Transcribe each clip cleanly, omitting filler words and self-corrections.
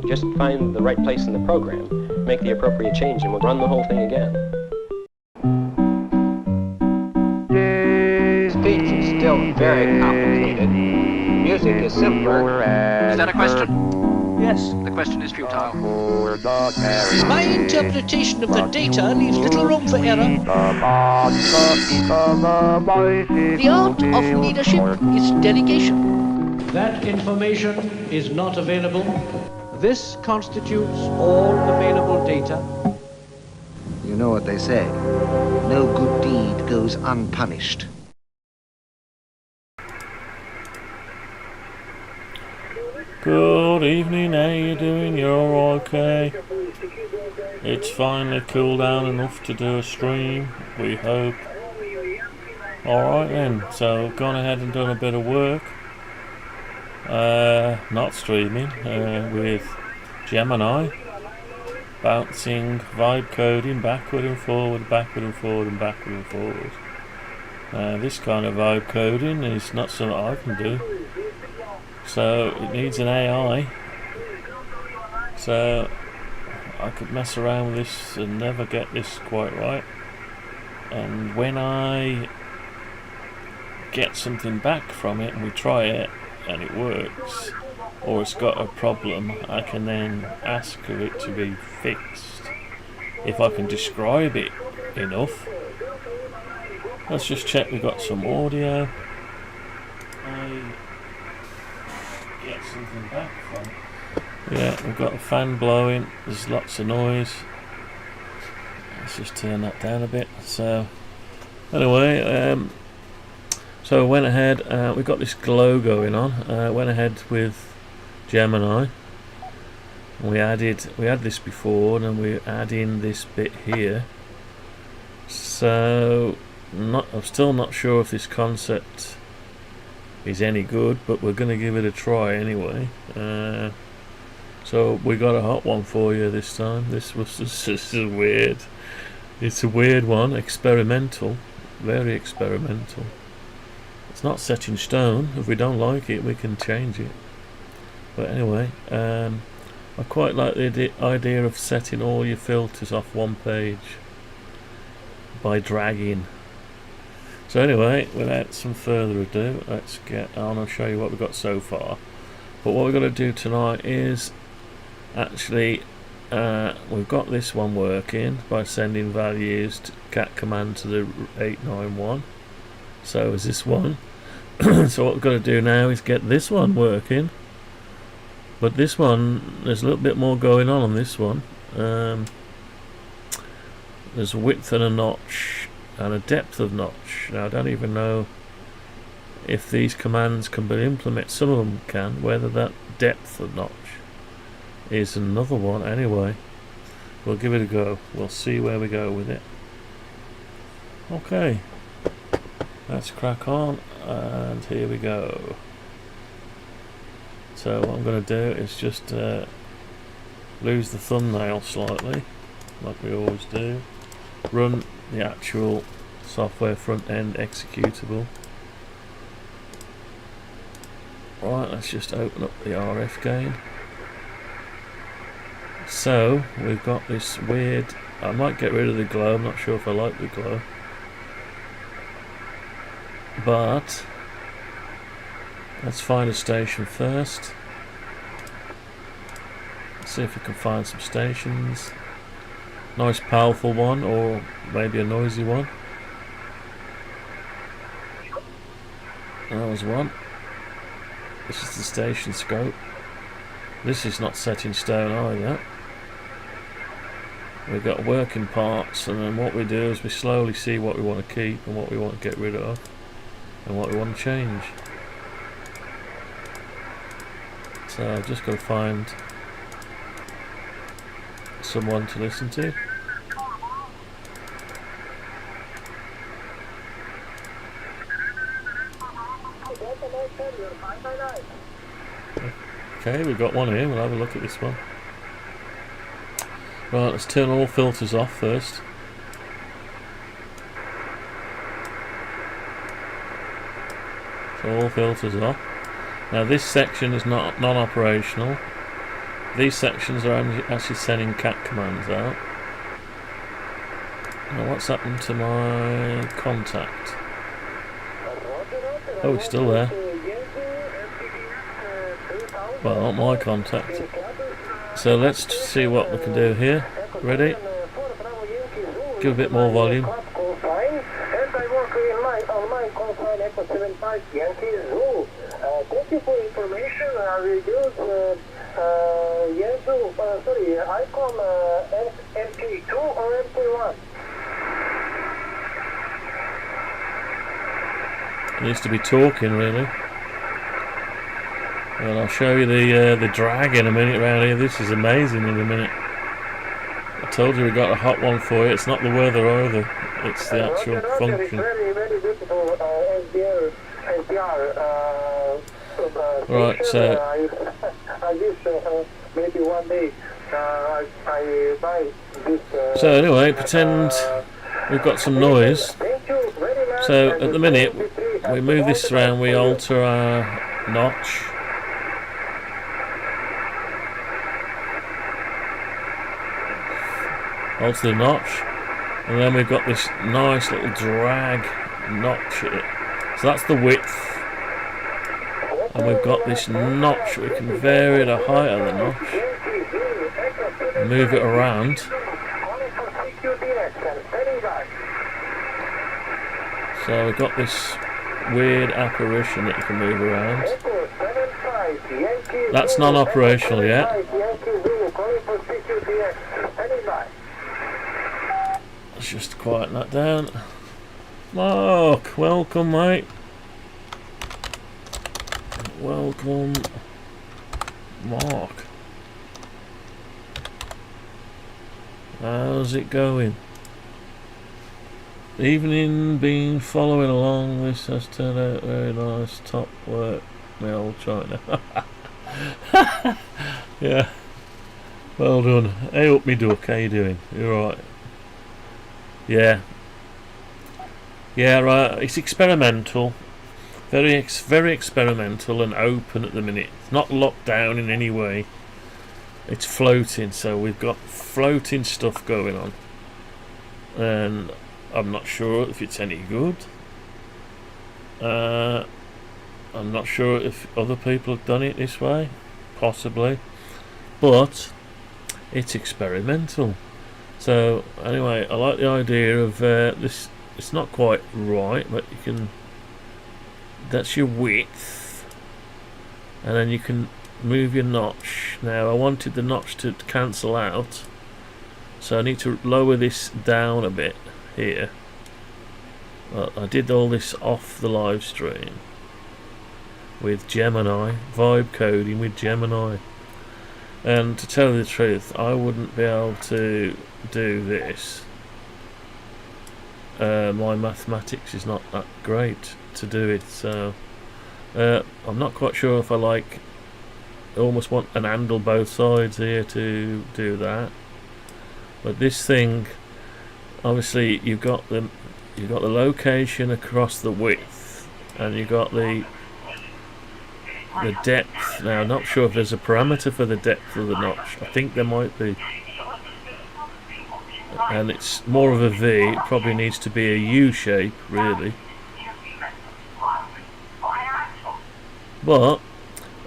Just find the right place in the program, make the appropriate change, and we'll run the whole thing again. Speech is still very complicated. Music is simpler. Is that a question? Yes. The question is futile. My interpretation of the data leaves little room for error. The art of leadership is delegation. That information is not available. This constitutes all available data. You know what they say, no good deed goes unpunished. Good evening, how you doing? You're okay? It's finally cooled down enough to do a stream, we hope. Alright then, so gone ahead and done a bit of work. Not streaming, with Gemini. Bouncing, vibe coding, backward and forward, backward and forward and backward and forward. This kind of vibe coding is not something I can do. So it needs an AI. So I could mess around with this and never get this quite right. And when I get something back from it and we try it and it works, or it's got a problem, I can then ask for it to be fixed if I can describe it enough. Let's just check we've got some audio. Get something back from. Yeah, we've got a fan blowing, there's lots of noise. Let's just turn that down a bit. So anyway, so I went ahead, we've got this glow going on. Went ahead with Gemini. We had this before, and then we add in this bit here. So I'm still not sure if this concept is any good, but we're going to give it a try anyway. So we got a hot one for you this time. This is weird. It's a weird one, experimental, very experimental. It's not set in stone. If we don't like it, we can change it. But anyway, I quite like the idea of setting all your filters off one page by dragging. So anyway, without some further ado, let's get on and show you what we've got so far. But what we're going to do tonight is actually we've got this one working by sending values to cat command to the 891. So is this one. So what we're going to do now is get this one working. But this one, there's a little bit more going on this one. There's a width and a notch and a depth of notch. Now I don't even know if these commands can be implemented. Some of them can. Whether that depth of notch is another one. Anyway, we'll give it a go. We'll see where we go with it. Okay, let's crack on, and here we go. So what I'm going to do is just lose the thumbnail slightly, like we always do. Run the actual software front end executable. Right, let's just open up the RF gain. So we've got this weird, I might get rid of the glow, I'm not sure if I like the glow, but let's find a station first. Let's see if we can find some stations. Nice powerful one, or maybe a noisy one. That was one. This is the station scope. This is not set in stone either. We've got working parts, and then what we do is we slowly see what we want to keep and what we want to get rid of and what we want to change. So I've just got to find someone to listen to. Okay, we've got one here. We'll have a look at this one. Right, let's turn all filters off first. So all filters off. Now this section is not non-operational. these sections are actually sending cat commands out. Now what's happened to my contact? Oh, he's still there. Well, not my contact. So let's see what we can do here. Ready? Give a bit more volume. And I work on my call sign Echo 75 Yankee Zoo. Thank you for information. I will use ICOM MT2 or MT1. Needs to be talking, really. Well, I'll show you the drag in a minute round here. This is amazing in a minute. I told you we got a hot one for you. It's not the weather either. It's the actual function. It's very, very beautiful SDR. Right, so I wish maybe one day I buy this. So anyway, pretend we've got some noise. So at the minute, we move this around. We alter our notch. Alter the notch, and then we've got this nice little drag notch here. So that's the width, and we've got this notch. We can vary the height of the notch, move it around. So we've got this weird apparition that you can move around. That's non-operational yet. Let's just quieten that down. Mark, welcome, mate. Welcome, Mark. How's it going? Evening been following along. This has turned out very nice. Top work, my old China. Yeah. Well done. Hey up me duck, how you doing? You alright? Yeah. Yeah, right. It's experimental. Very experimental and open at the minute. It's not locked down in any way. It's floating, so we've got floating stuff going on. And I'm not sure if it's any good. I'm not sure if other people have done it this way. Possibly. But it's experimental. So anyway, I like the idea of this. It's not quite right, but you can. That's your width, and then you can move your notch. Now I wanted the notch to cancel out, so I need to lower this down a bit here. Well, I did all this off the live stream with Gemini, vibe coding with Gemini. And to tell you the truth, I wouldn't be able to do this. My mathematics is not that great to do it, so I'm not quite sure if I like. I almost want an handle both sides here to do that. But this thing, obviously, you've got the location across the width, and you've got the depth. Now I'm not sure if there's a parameter for the depth of the notch. I think there might be, and it's more of a V. It probably needs to be a U shape really, but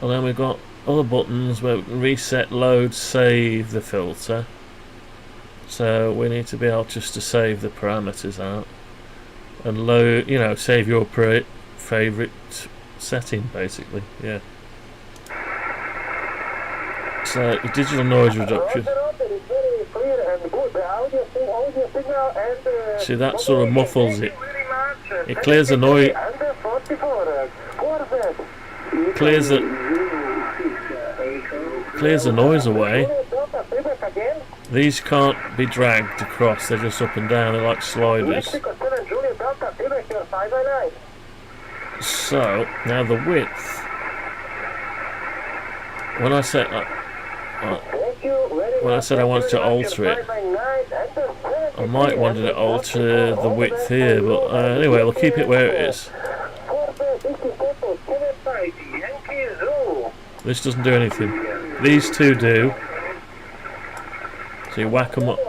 and then we've got other buttons where we can reset, load, save the filter. So we need to be able just to save the parameters out and load, you know, save your favorite setting basically. Yeah. So digital noise reduction. See, that sort of muffles it. It clears the noise. Clears the noise away. These can't be dragged across. They're just up and down. They're like sliders. So now the width. When I said I wanted to alter it, I might want to alter the width here, but anyway, we'll keep it where it is. This doesn't do anything. These two do. So you whack them up.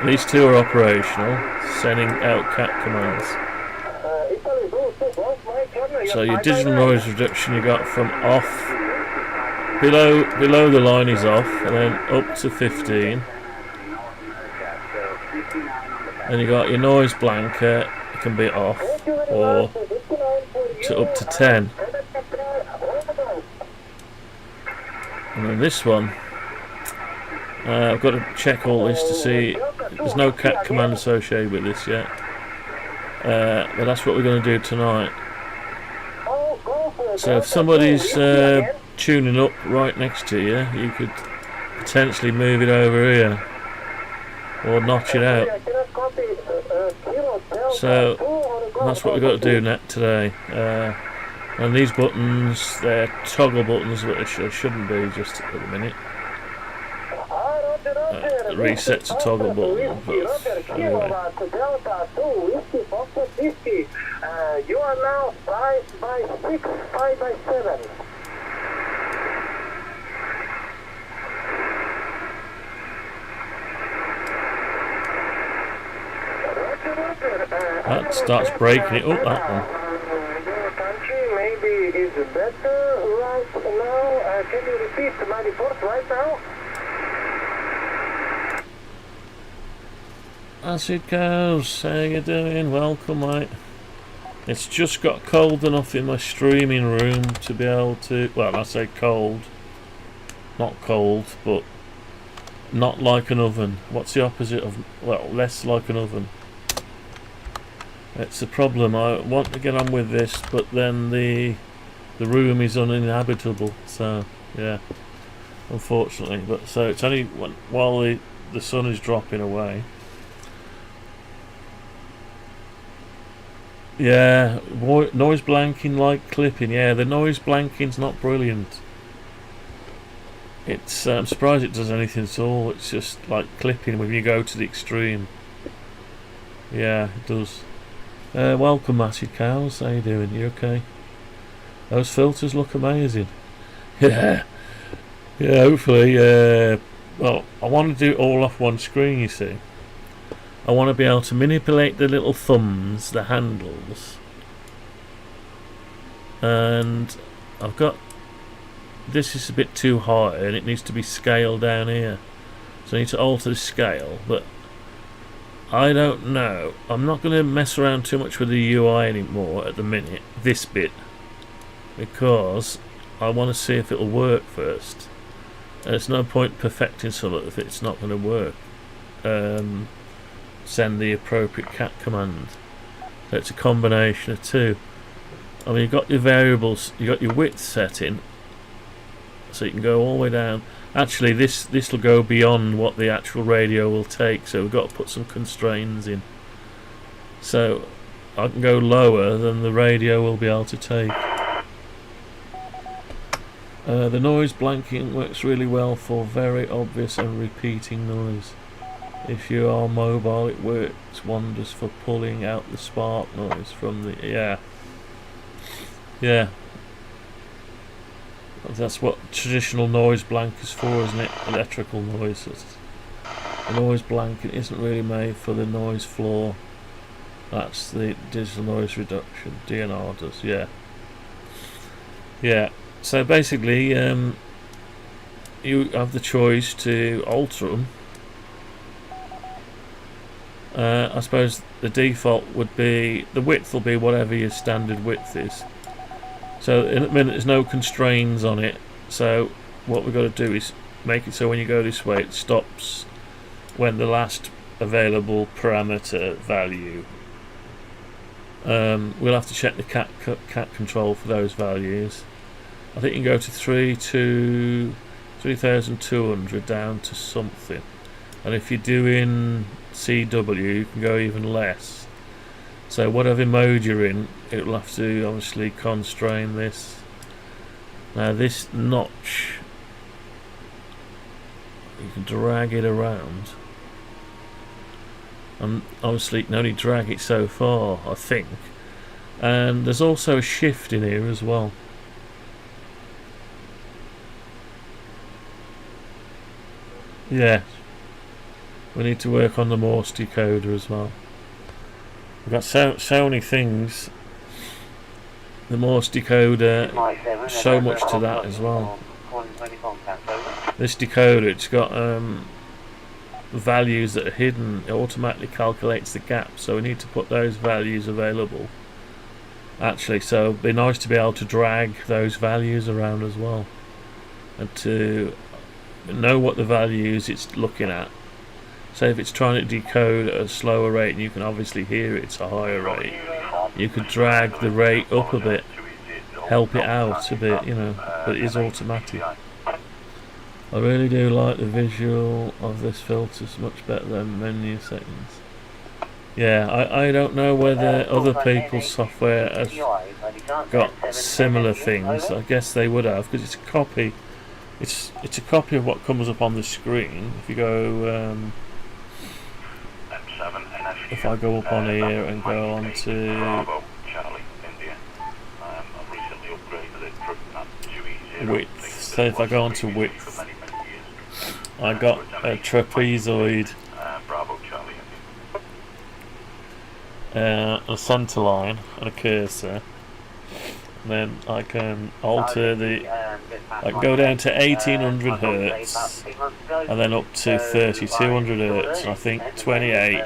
These two are operational, sending out cat commands. So your digital noise reduction you got from off, below the line is off, and then up to 15. And you got your noise blanket, it can be off, or to up to 10. And then this one, I've got to check all this to see. There's no cat command associated with this yet, but that's what we're going to do tonight. So if somebody's tuning up right next to you, you could potentially move it over here or notch it out. So that's what we've got to do today. And these buttons, they're toggle buttons, but they shouldn't be just at the minute. Reset's a toggle button, but anyway. You are now 5x6, 5x7. That starts breaking it up, that one. Your country maybe is better right now. Can you repeat my report right now? Acid Cows, how you doing? Welcome, mate. It's just got cold enough in my streaming room to be able to, well, I say cold, not cold, but not like an oven. What's the opposite of, well, less like an oven? It's a problem. I want to get on with this, but then the room is uninhabitable, so yeah, unfortunately. But so it's only while the sun is dropping away. Yeah, noise blanking like clipping. Yeah, the noise blanking's not brilliant. It's I'm surprised it does anything at all. It's just like clipping when you go to the extreme. Yeah, it does. Welcome, Acid Cows. How you doing? You okay? Those filters look amazing. Yeah, yeah. Hopefully, well, I want to do it all off one screen. You see. I want to be able to manipulate the little thumbs, the handles, and I've got this is a bit too high and it needs to be scaled down here, so I need to alter the scale, but I don't know. I'm not going to mess around too much with the UI anymore at the minute, this bit, because I want to see if it'll work first. And there's no point perfecting something if it's not going to work. Send the appropriate cat command. So it's a combination of two. I mean, you've got your variables, you've got your width setting, so you can go all the way down. Actually, this will go beyond what the actual radio will take, so we've got to put some constraints in. So I can go lower than the radio will be able to take. The noise blanking works really well for very obvious and repeating noise. If you are mobile, it works wonders for pulling out the spark noise from the... yeah. That's what traditional noise blank is for, isn't it? Electrical noises. The noise blanking isn't really made for the noise floor. That's the digital noise reduction. DNR does, yeah. Yeah. So basically, you have the choice to alter them. I suppose the default would be, the width will be whatever your standard width is. So in a minute there's no constraints on it, so what we've got to do is make it so when you go this way it stops when the last available parameter value. We'll have to check the cat control for those values. I think you can go to 3200 down to something, and if you're doing CW you can go even less. So whatever mode you're in, it will have to obviously constrain this. Now this notch, you can drag it around, and obviously you can only drag it so far, I think. And there's also a shift in here as well. Yeah, we need to work on the Morse decoder as well. We've got so many things. The Morse decoder, so much to that as well. This decoder, it's got values that are hidden. It automatically calculates the gap, so we need to put those values available. Actually, so it'd be nice to be able to drag those values around as well, and to know what the values it's looking at. So if it's trying to decode at a slower rate, and you can obviously hear it's a higher rate, you could drag the rate up a bit, help it out a bit, you know, but it is automatic. I really do like the visual of this filter, it's much better than menu settings. Yeah, I don't know whether other people's software has got similar things. I guess they would have, because it's a copy. It's a copy of what comes up on the screen. If you go, if I go up on here and go on to width, so if I go on to width, I got a trapezoid, a center line and a cursor, and then I can alter the, I can go down to 1800 Hertz and then up to 3200 Hertz, and I think 28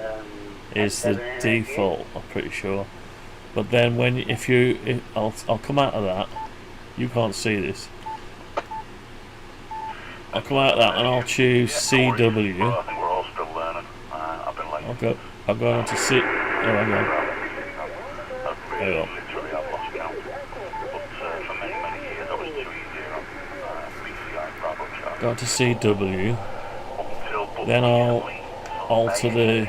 is the default, I'm pretty sure. But then when, I'll come out of that, you can't see this, I'll come out of that and I'll choose CW. I'll go on to C. Oh, hang on. Hang on. Go on to CW. Then I'll alter the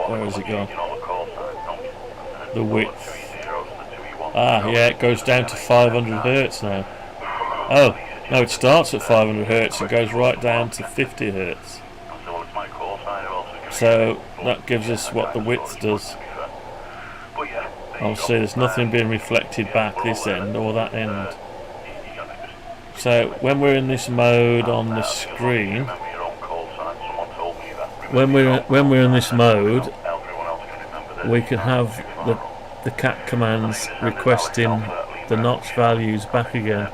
where has it gone? The width. Ah, yeah, it goes down to 500 Hertz now. Oh, no, it starts at 500 Hertz and goes right down to 50 Hertz. So that gives us what the width does. Obviously, there's nothing being reflected back this end or that end. So when we're in this mode on the screen, when we're in this mode, we can have the cat commands requesting the notch values back again,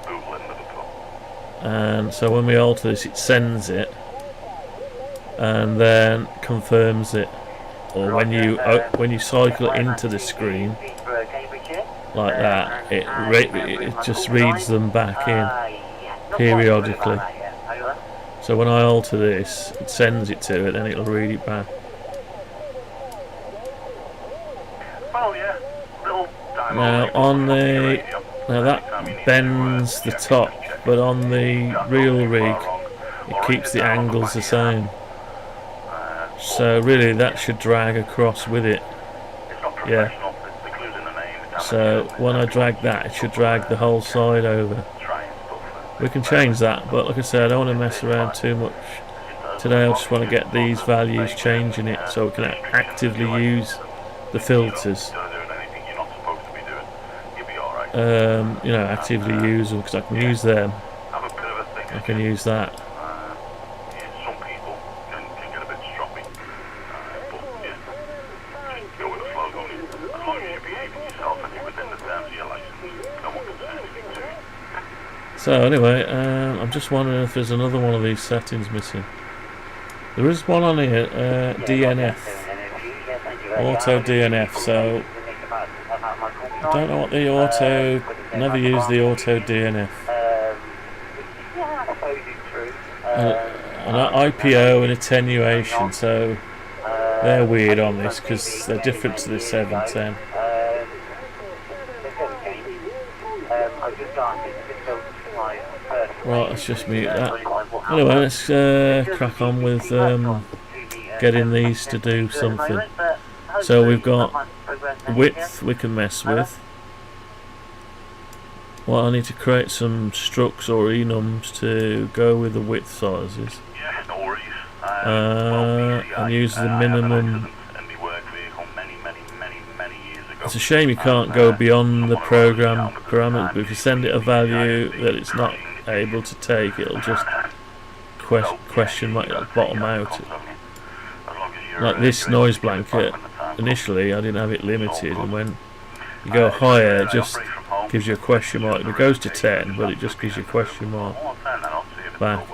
and so when we alter this, it sends it and then confirms it. Or when you cycle into the screen like that, it just reads them back in periodically. So when I alter this, it sends it to it, then it'll read it back. Now that bends the top, but on the real rig it keeps the angles the same. So really that should drag across with it. Yeah. So when I drag that, it should drag the whole side over. We can change that, but like I said, I don't want to mess around too much today. I just want to get these values changing it so we can actively use the filters. You know, actively use them, because I can use them, I can use that. So anyway, I'm just wondering if there's another one of these settings missing. There is one on here, DNF, auto DNF, so I don't know what the auto, never used the auto DNF. An IPO and attenuation, so they're weird on this because they're different to the 710. Right, let's just mute that. Anyway, let's crack on with getting these to do something. So we've got width we can mess with. Well, I need to create some structs or enums to go with the width sizes. And and use the minimum. It's a shame you can't go beyond the program parameters, but if you send it a value that it's not able to take, it'll just question what it'll bottom out. Like this noise blanket, initially I didn't have it limited, and when you go higher it just gives you a question mark. It goes to 10, but it just gives you a question mark back.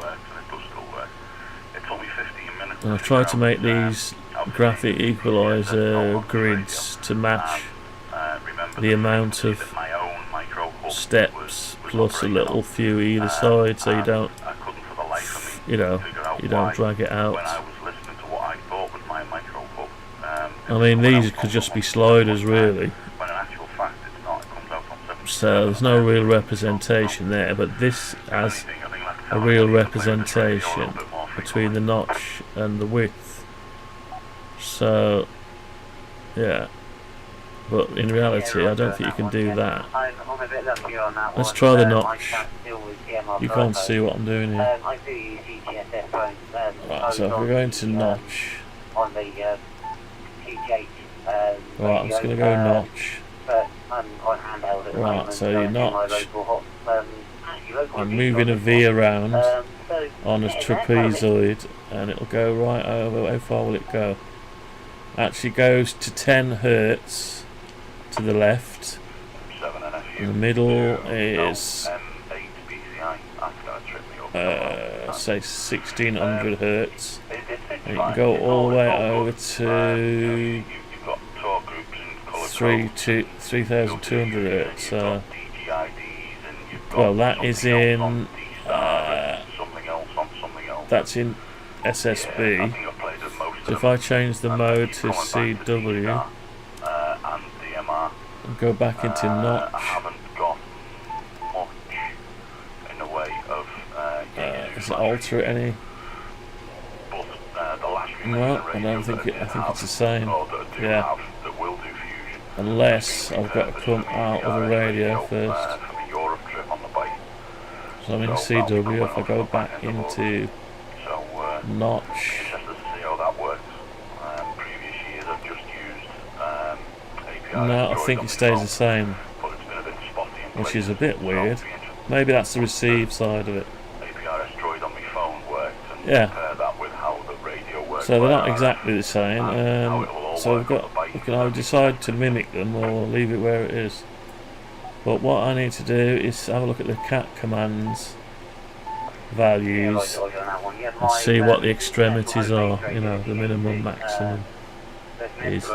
And I've tried to make these graphic equalizer grids to match the amount of steps plus a little few either side, so you don't, you don't drag it out. I mean, these could just be sliders really, so there's no real representation there, but this has a real representation between the notch and the width. So yeah, but in reality I don't think you can do that. Let's try the notch. You can't see what I'm doing here. Right, so if we're going to notch, right, I'm just going to go notch. Right, so you notch. I'm moving a V around on a trapezoid, and it'll go right over. How far will it go? Actually goes to 10 hertz to the left. In the middle is say 1600 hertz. And you can go all the way over to 3200 hertz. Well, that is in that's in SSB. So if I change the mode to CW and go back into notch, does it alter it any? No, I don't think it. I think it's the same. Yeah. Unless I've got to come out of the radio first. So I'm in CW. If I go back into notch, no, I think it stays the same, which is a bit weird. Maybe that's the receive side of it. Yeah. So they're not exactly the same. So we can either decide to mimic them or leave it where it is. But what I need to do is have a look at the cat commands values and see what the extremities are, you know, the minimum, maximum is.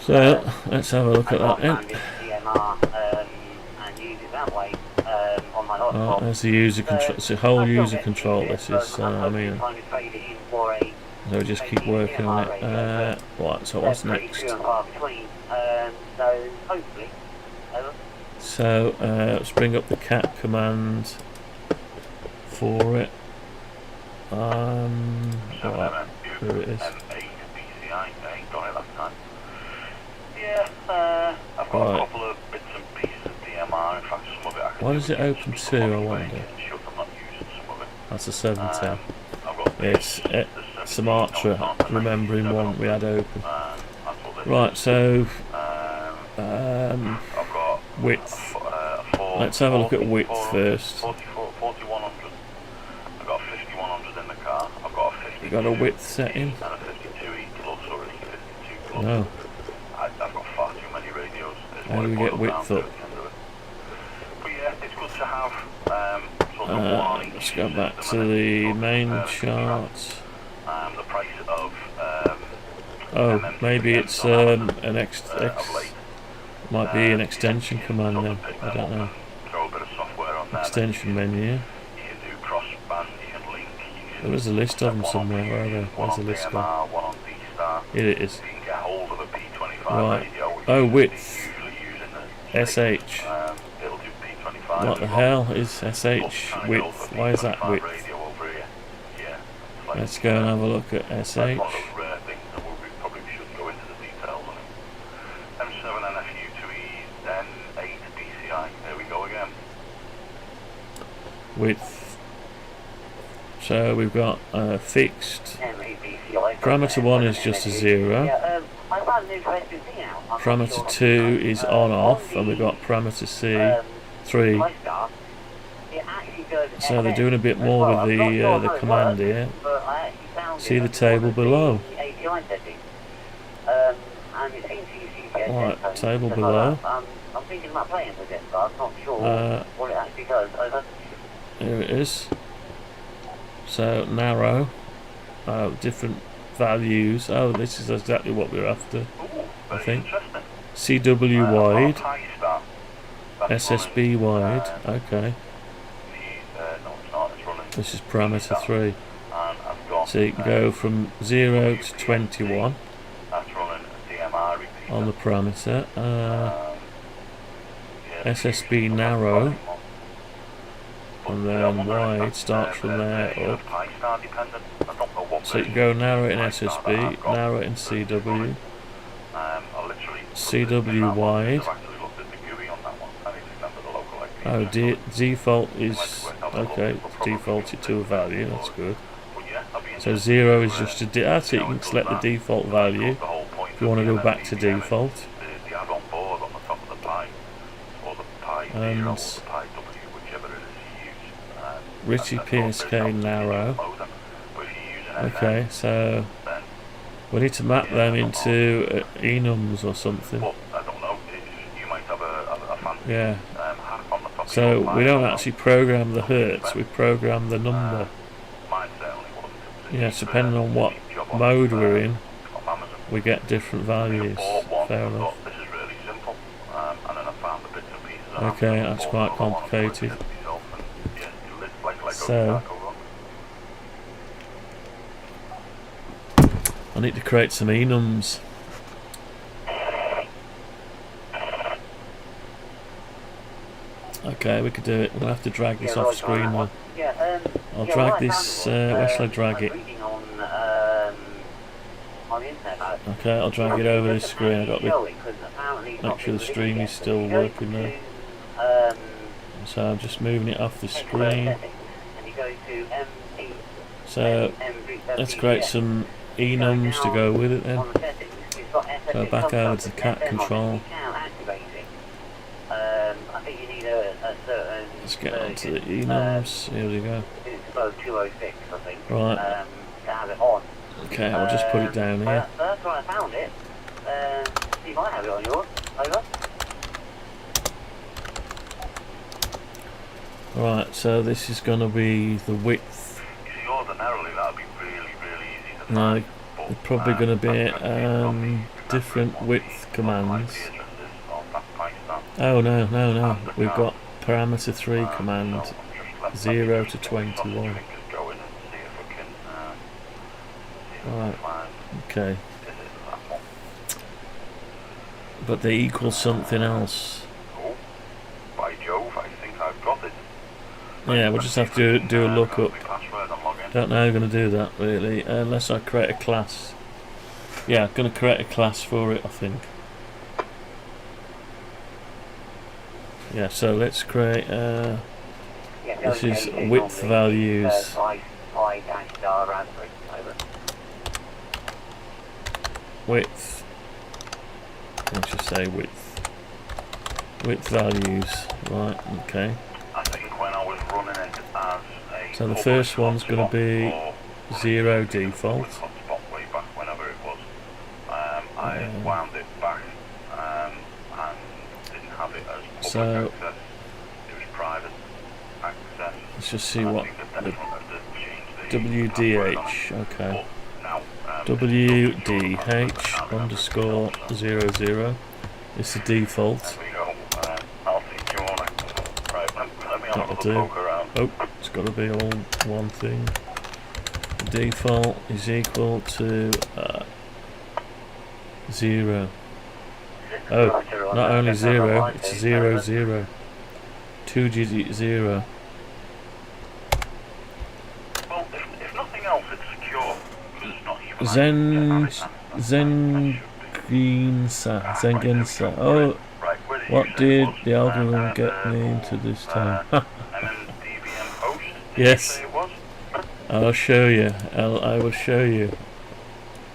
So let's have a look at that then. Oh, there's the user control. It's a whole user control. This is, I mean, so just keep working on it. Right, so what's next? So let's bring up the cat command for it. Right, here it is. Right. What does it open to, I wonder? That's a 710. It's Sumatra, remembering one we had open. Right, so width. Let's have a look at width first. You got a width setting? No. How do we get width up? Let's go back to the main chart. Oh, maybe it's might be an extension command then. I don't know. Extension menu. There was a list of them somewhere. Where are they? Where's the list gone? Here it is. Right. Oh, width. SH. What the hell is SH width? Why is that width? Let's go and have a look at SH. Width. So we've got fixed. Parameter 1 is just a 0. Parameter 2 is on off, and we've got parameter C 3. So they're doing a bit more with the command here. See the table below. Right, table below. I'm thinking about playing with it, but I'm not sure what it actually does. Over. Here it is. So narrow, different values. Oh, this is exactly what we're after, I think. CW wide, SSB wide. Okay. This is parameter 3. So you can go from 0 to 21 on the parameter. SSB narrow, and then wide starts from there up. So you can go narrow it in SSB, narrow it in CW, CW wide. Oh, default is okay. Default it to a value. That's good. So 0 is just a so you can select the default value if you want to go back to default. And Richie PSK narrow. Okay, so we need to map them into enums or something. Yeah. So we don't actually program the hertz, we program the number. Yeah, depending on what mode we're in, we get different values. Fair enough. Okay, that's quite complicated. So I need to create some enums. Okay, we could do it. We'll have to drag this off screen now. I'll drag this, where shall I drag it? Okay, I'll drag it over this screen. I've got to make sure the stream is still working there. So I'm just moving it off the screen. So let's create some enums to go with it then. So back over to cat control. Let's get onto the enums. Here we go. Right. Okay, I'll just put it down here. That's where I found it. You might have it on yours. Over. Right, so this is going to be the width. Ordinarily, that'd be really easy to No, they're probably going to be different width commands. Oh no, we've got parameter 3 command 0 to 21. Right, okay. But they equal something else. By Jove, I think I've got it. Yeah, we'll just have to do a lookup. Don't know how I'm going to do that really, unless I create a class. Yeah, I'm going to create a class for it, I think. Yeah, so let's create, this is width values. Width, let's just say width. Width values, right, okay. So the first one's going to be 0 default. So let's just see what the WDH, okay. WDH underscore 00 is the default. That'll do. Oh, it's got to be all one thing. The default is equal to 0. Oh, not only 0, it's 0, 0. 2-digit 0. Well, if nothing else, it's secure. It's not even Zengensa. Oh, what did the algorithm get me into this time? MNDBM host? Yes. I'll show you. I will show you.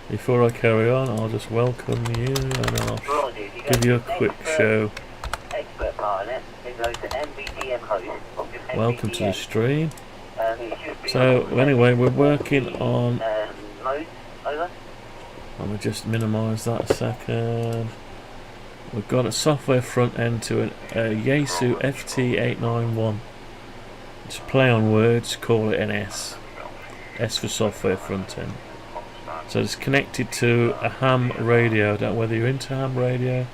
Before I carry on, I'll just welcome you and I'll give you a quick show. Welcome to the stream. So anyway, we're working on. Let me just minimise that a second. We've got a software front end to a Yaesu FT-891. To play on words, call it an S. S for software front end. So it's connected to a ham radio. I don't know whether you're into ham radio.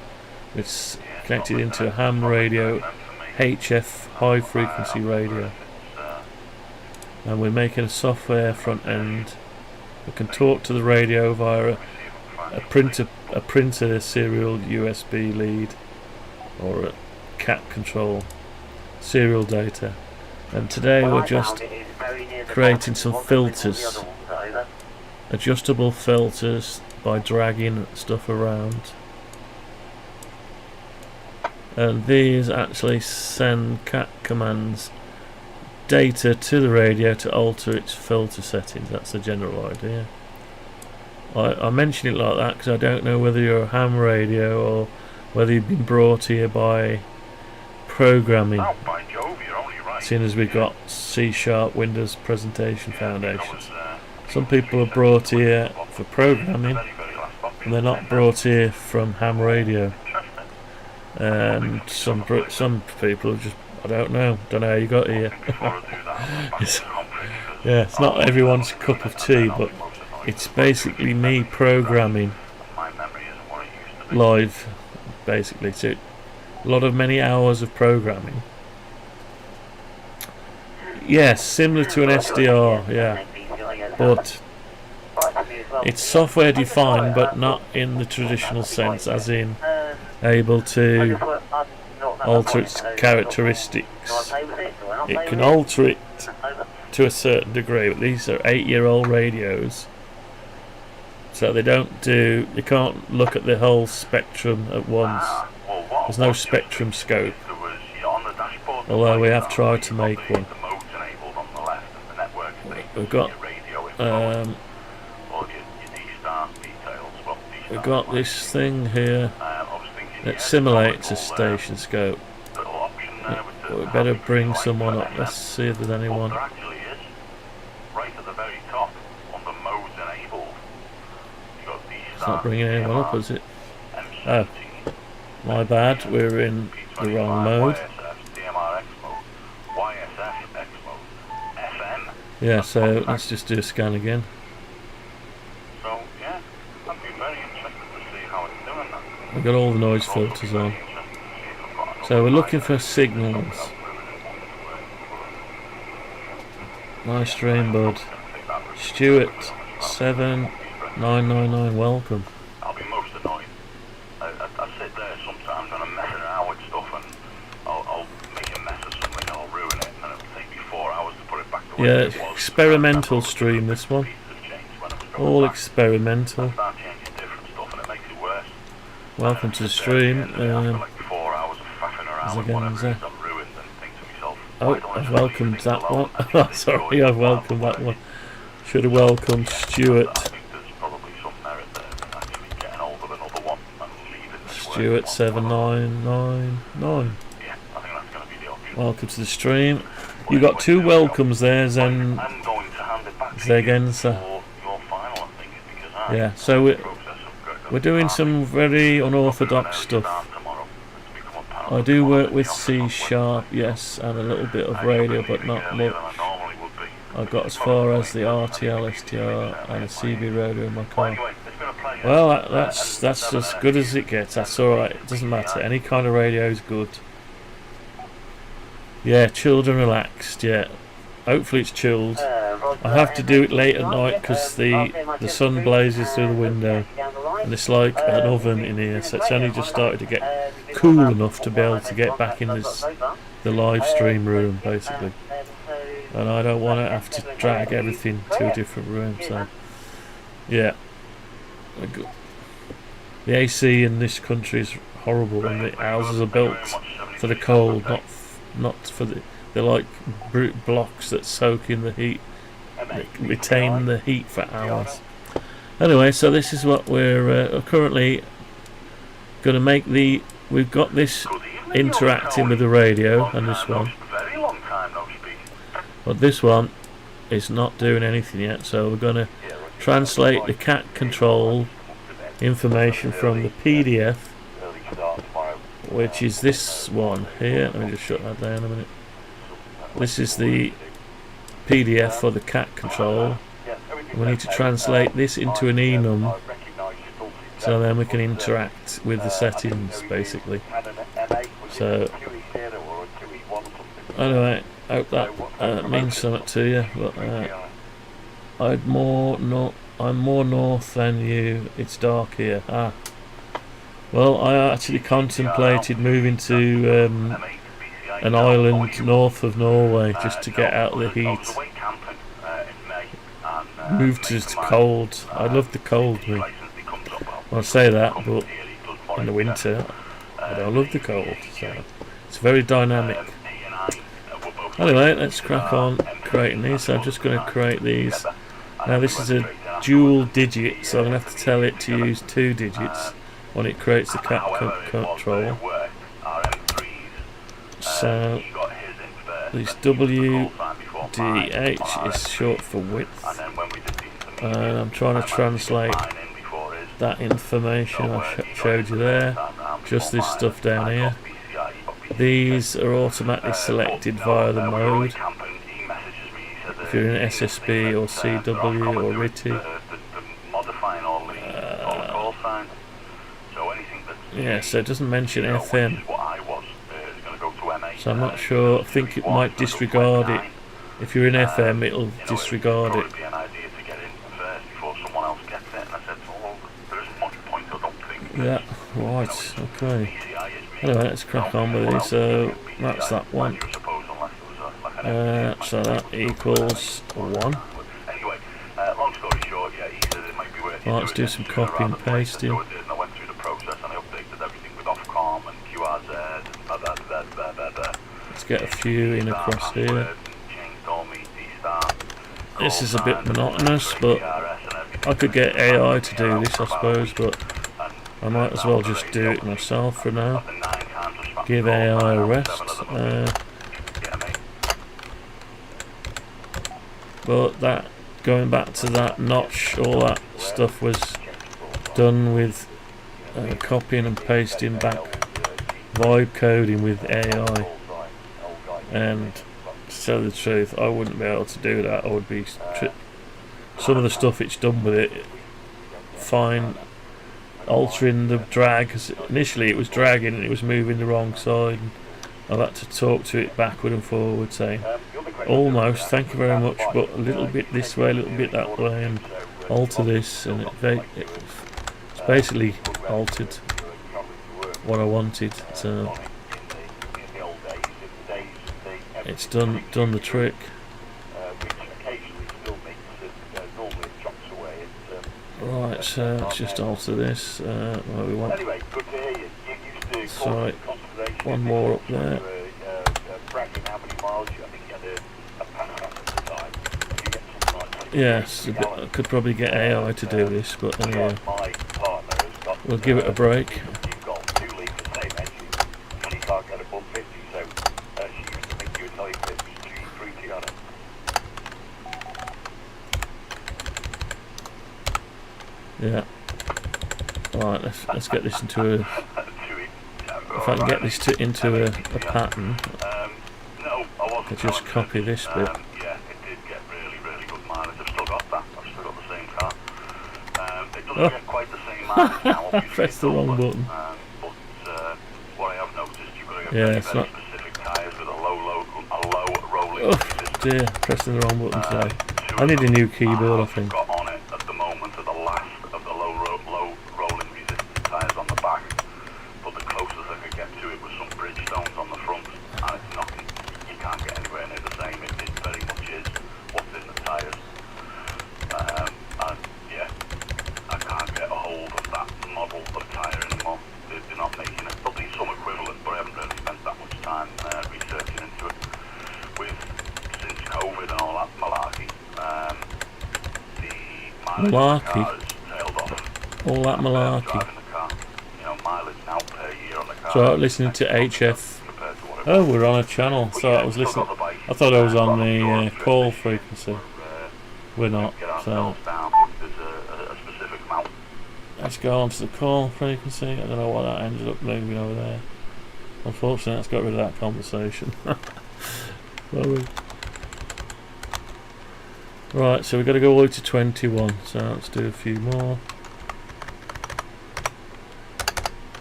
It's connected into a ham radio, HF, high frequency radio. And we're making a software front end. We can talk to the radio via a printer serial USB lead or a cat control serial data. And today we're just creating some filters, adjustable filters by dragging stuff around. And these actually send cat commands data to the radio to alter its filter settings. That's the general idea. I mention it like that because I don't know whether you're a ham radio or whether you've been brought here by programming, seeing as we've got C# Windows Presentation Foundations. Some people are brought here for programming and they're not brought here from ham radio. And some people are just, I don't know how you got here. It's not everyone's cup of tea, but it's basically me programming live, basically. So many hours of programming. Yes, similar to an SDR, yeah, but it's software defined, but not in the traditional sense, as in able to alter its characteristics. It can alter it to a certain degree, but these are 8-year-old radios, so they can't look at the whole spectrum at once. There's no spectrum scope, although we have tried to make one. We've got this thing here that simulates a station scope. We better bring someone up. Let's see if there's anyone. It's not bringing anyone up, is it? Oh, my bad. We're in the wrong mode. Yeah, so let's just do a scan again. We've got all the noise filters on. So we're looking for signals. Nice stream, bud. Stuart7999, welcome. I'll be most annoyed. I sit there sometimes and I'm messing around with stuff and I'll make a mess of something and I'll ruin it and it'll take me 4 hours to put it back the way it was. Yeah, experimental stream, this one. All experimental. Welcome to the stream. Oh, I've welcomed that one. Sorry, I've welcomed that one. Should have welcomed Stuart. Stuart7999. Welcome to the stream. You got 2 welcomes there, Zegensa. Yeah, so we're doing some very unorthodox stuff. I do work with C#, yes, and a little bit of radio, but not much. I got as far as the RTL, STR, and a CB radio in my car. Well, that's as good as it gets. That's alright. It doesn't matter. Any kind of radio is good. Yeah, chilled and relaxed. Yeah, hopefully it's chilled. I have to do it late at night because the sun blazes through the window, and it's like an oven in here. So it's only just started to get cool enough to be able to get back in the live stream room, basically. And I don't want to have to drag everything to a different room. So yeah, the AC in this country is horrible, and the houses are built for the cold, not for they're like brute blocks that soak in the heat retain the heat for hours. Anyway, so this is what we're currently going to make the. We've got this interacting with the radio and this one, but this one is not doing anything yet. So we're going to translate the cat control information from the PDF, which is this one here. Let me just shut that down a minute. This is the PDF for the cat control. We need to translate this into an enum, so then we can interact with the settings basically. So anyway, I hope that means something to you. But I'm more north than you. It's dark here. Well, I actually contemplated moving to an island north of Norway just to get out of the heat. Move to cold. I love the cold. Well, I say that, but in the winter I don't love the cold. So it's very dynamic. Anyway, let's crack on creating these. So I'm just going to create these. Now this is a dual digit, so I'm going to have to tell it to use 2 digits when it creates the cat control. So this WDH is short for width, and I'm trying to translate that information I showed you there, just this stuff down here. These are automatically selected via the mode if you're in SSB or CW or RITI. Yeah, so it doesn't mention FM, so I'm not sure. I think it might disregard it. If you're in FM, it'll disregard it. Yeah, right, okay. Anyway, let's crack on with it. So that's that one. So that equals 1. Right, let's do some copy and pasting. Let's get a few in across here. This is a bit monotonous, but I could get AI to do this, I suppose, but I might as well just do it myself for now. Give AI a rest. But that, going back to that notch, all that stuff was done with copying and pasting back, vibe coding with AI. And to tell the truth, I wouldn't be able to do that. I would be some of the stuff it's done with it fine, altering the drag, because initially it was dragging and it was moving the wrong side, and I've had to talk to it backward and forward saying almost, thank you very much, but a little bit this way, a little bit that way, and alter this, and it's basically altered what I wanted. So it's done the trick. Right, so let's just alter this. What we want. Sorry, one more up there. Yes, I could probably get AI to do this, but anyway, we'll give it a break. Yeah. Right, let's get this into a. If I can get this into a pattern, I just copy this bit. Yeah, it did get really good mileage. I've still got that. I've still got the same car. It doesn't get quite the same mileage now. I pressed the wrong button. But what I have noticed, you've got to get very specific tyres with a low rolling resistance. Oh dear, pressing the wrong button today. I need a new keyboard, I think. Got on it at the moment are the last of the low rolling resistance tyres on the back, but the closest I could get to it was some Bridgestones on the front, and it's nothing. You can't get anywhere near the same. It very much is what's in the tyres. And yeah, I can't get a hold of that model of tyre anymore. They're not making it. There'll be some equivalent, but I haven't really spent that much time researching into it. Since COVID and all that malarkey. mileage on the car Malarkey. has tailed off. All that malarkey. Driving the car, you know, mileage now per year on the car. So listening to HF. Compared to what it Oh, was. we're on a channel. So I was listening. I thought I was on the call frequency. We're not. Get So ourselves down. There's a specific amount. let's go on to the call frequency. I don't know why that ended up moving over there. Unfortunately, let's get rid of that conversation. Sorry. Right, so we've got to go all the way to 21. So let's do a few more.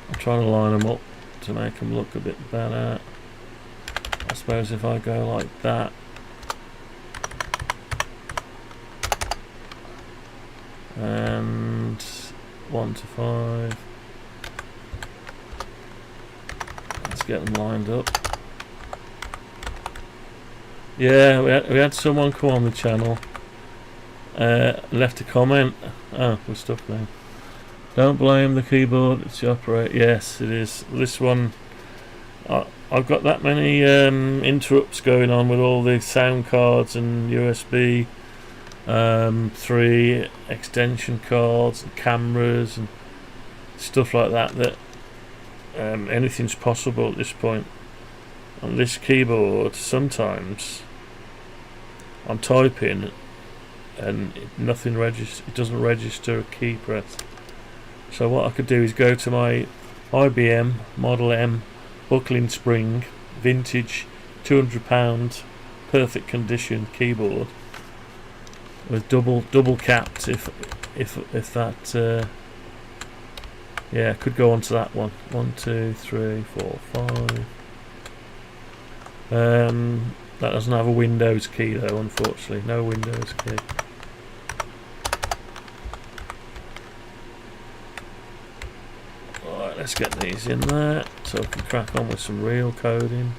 I'm trying to line them up to make them look a bit better. I suppose if I go like that. And 1 to 5. Let's get them lined up. Yeah, we had someone come on the channel. Left a comment. Oh, we're stuck now. Don't blame the keyboard, it's the operator. Yes, it is. This one, I've got that many interrupts going on with all the sound cards and USB 3 extension cards and cameras and stuff like that, that anything's possible at this point. On this keyboard, sometimes I'm typing and nothing registers. It doesn't register a key press. So what I could do is go to my IBM Model M buckling spring vintage £200 perfect condition keyboard with double capped. If that yeah, could go on to that one. 1 2 3 4 5. That doesn't have a Windows key though, unfortunately. No Windows key. Alright, let's get these in there so we can crack on with some real coding.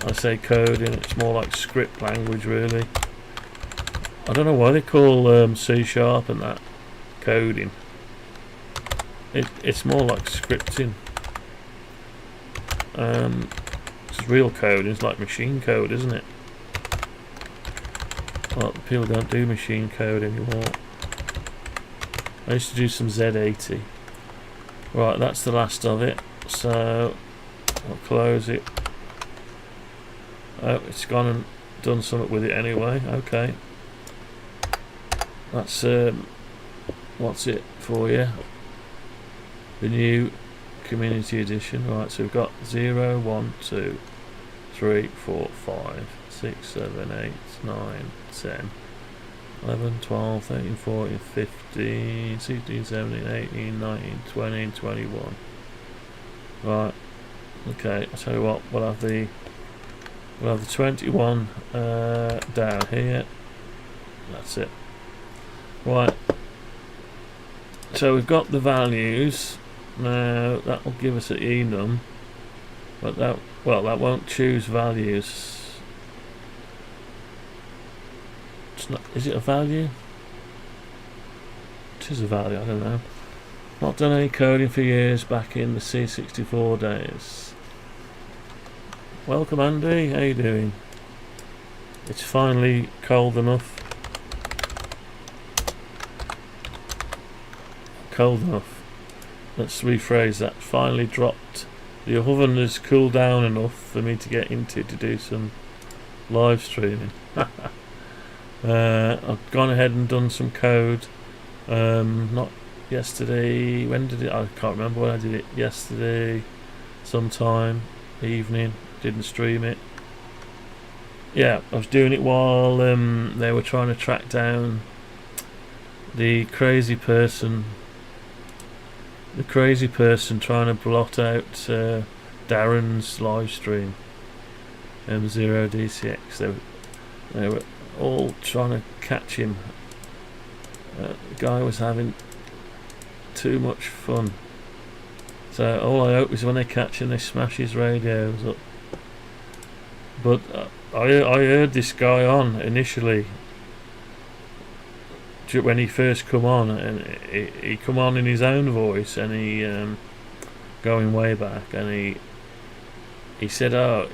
I say coding, it's more like script language really. I don't know why they call C# and that coding. It's more like scripting. Real code is like machine code, isn't it? Well, people don't do machine code anymore. I used to do some Z80. Right, that's the last of it. So I'll close it. Oh, it's gone and done something with it anyway. Okay, that's what's it for you? The new Community Edition. Right, so we've got 0 1 2 3 4 5 6 7 8 9 10 11 12 13 14 15 16 17 18 19 20 21. Right, okay, I'll tell you what, we'll have the 21 down here. That's it. Right, so we've got the values. Now that will give us an enum, but that won't choose values. It's not. Is it a value? It is a value. I don't know. Not done any coding for years back in the C64 days. Welcome, Andy. How you doing? It's finally cold enough. Cold enough. Let's rephrase that. Finally dropped. The oven has cooled down enough for me to get into to do some live streaming. I've gone ahead and done some code. Not yesterday. When did it? I can't remember when I did it. Yesterday, sometime evening. Didn't stream it. Yeah, I was doing it while they were trying to track down the crazy person. The crazy person trying to blot out Darren's live stream. M0DCX. They were all trying to catch him. The guy was having too much fun. So all I hope is when they catch him, they smash his radios up. But I heard this guy on initially when he first come on, and he come on in his own voice, and he going way back, and he said, ham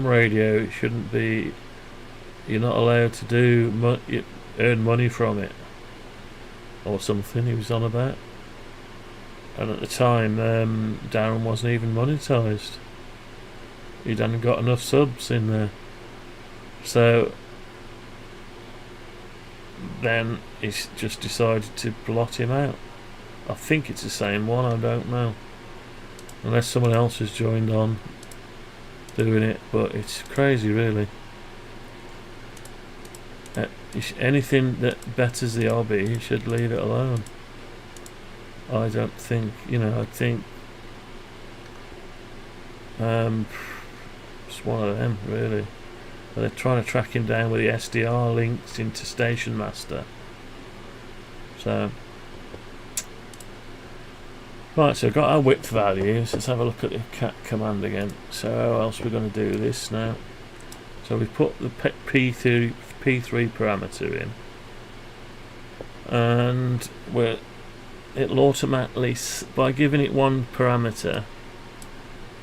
radio shouldn't be you're not allowed to do earn money from it or something he was on about. And at the time Darren wasn't even monetised. He hadn't got enough subs in there. So then he's just decided to blot him out. I think it's the same one, I don't know. Unless someone else has joined on doing it, but it's crazy really. Anything that betters the hobby, you should leave it alone. I don't think, I think it's one of them really. But they're trying to track him down with the SDR links into Station Master. So right, so we've got our width values. Let's have a look at the cat command again. So how else are we going to do this now? So we put the P3 parameter in, and it'll automatically, by giving it one parameter,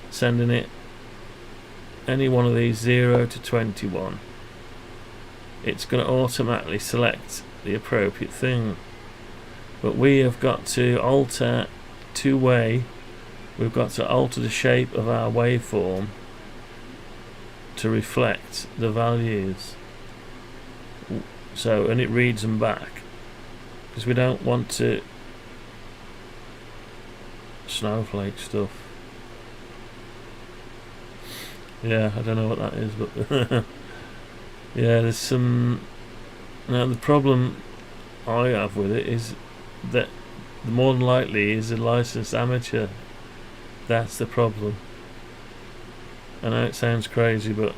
sending it any one of these 0 to 21, it's going to automatically select the appropriate thing. But we have got to alter two-way. We've got to alter the shape of our waveform to reflect the values. So, and it reads them back, because we don't want to snowflake stuff. Yeah, I don't know what that is, but yeah, there's some. Now the problem I have with it is that more than likely is a licensed amateur. That's the problem. I know it sounds crazy, but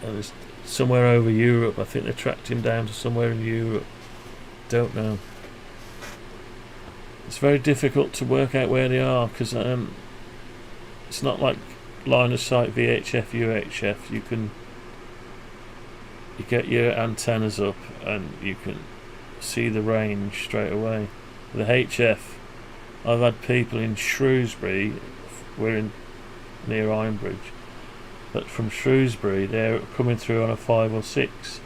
it's somewhere over Europe. I think they tracked him down to somewhere in Europe. Don't know. It's very difficult to work out where they are, because it's not like line of sight VHF, UHF. You get your antennas up and you can see the range straight away. The HF, I've had people in Shrewsbury, we're in near Ironbridge, but from Shrewsbury they're coming through on a 5 or 6.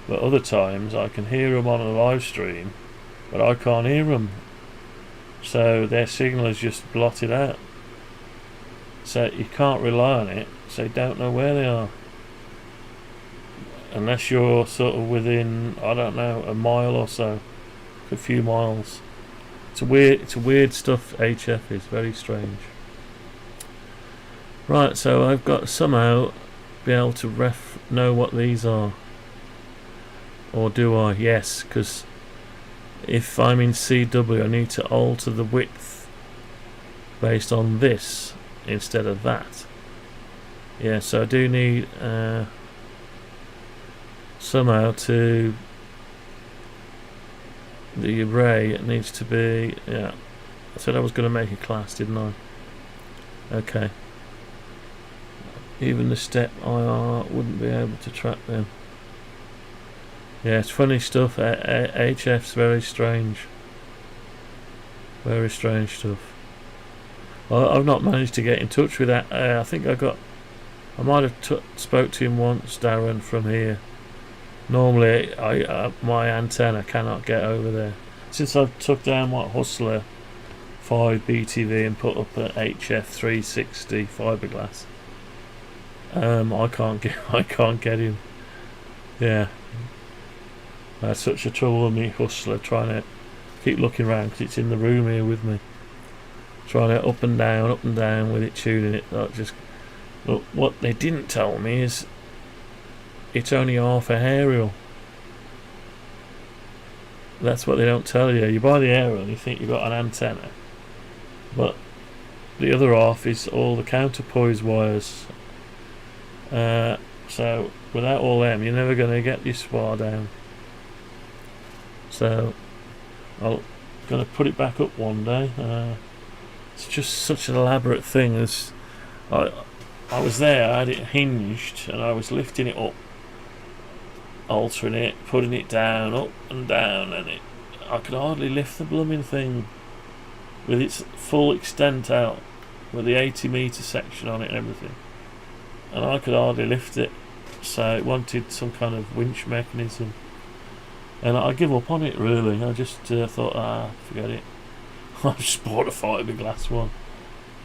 But other times I can hear them on a live stream, but I can't hear them. So their signal is just blotted out. So you can't rely on it, so you don't know where they are. Unless you're sort of within, I don't know, a mile or so, a few miles. It's a weird stuff. HF is very strange. Right, so I've got to somehow be able to know what these are. Or do I? Yes, because if I'm in CW I need to alter the width based on this instead of that. Yeah, so I do need somehow to the array. It needs to be, yeah, I said I was going to make a class, didn't I? Okay. Even the step IR wouldn't be able to track them. Yeah, it's funny stuff. HF's very strange. Very strange stuff. Well, I've not managed to get in touch with that. I think I might have spoke to him once, Darren, from here. Normally, my antenna cannot get over there. Since I've took down Hustler 5 BTV and put up an HF 360 fiberglass, I can't get him. Yeah. I had such a trouble with me Hustler, trying to keep looking around because it's in the room here with me, trying to up and down with it, tuning it. Look, what they didn't tell me is it's only half a aerial. That's what they don't tell you. You buy the aerial and you think you've got an antenna, but the other half is all the counterpoise wires. So without all them, you're never going to get your spar down. So I'm going to put it back up one day. It's just such an elaborate thing. I was there, I had it hinged, and I was lifting it up, altering it, putting it down, up and down, and I could hardly lift the blooming thing with its full extent out. with the 80-metre section on it and everything, and I could hardly lift it, so it wanted some kind of winch mechanism, and I give up on it really. I just thought, forget it. I just bought a fiberglass one.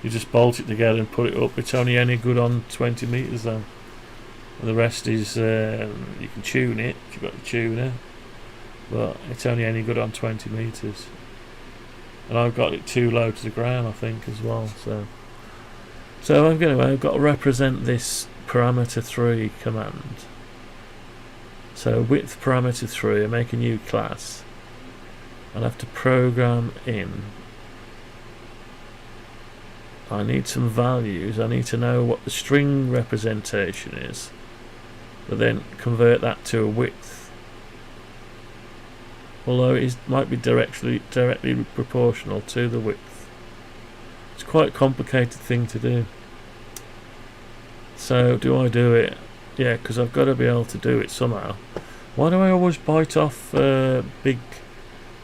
You just bolt it together and put it up. It's only any good on 20 metres though, and the rest is you can tune it if you've got the tuner, but it's only any good on 20 metres. And I've got it too low to the ground, I think, as well. So anyway, I've got to represent this parameter 3 command. So width parameter 3, I make a new class. I'll have to program in. I need some values. I need to know what the string representation is, but then convert that to a width. Although it might be directly proportional to the width. It's quite a complicated thing to do. So do I do it? Yeah, because I've got to be able to do it somehow. Why do I always bite off big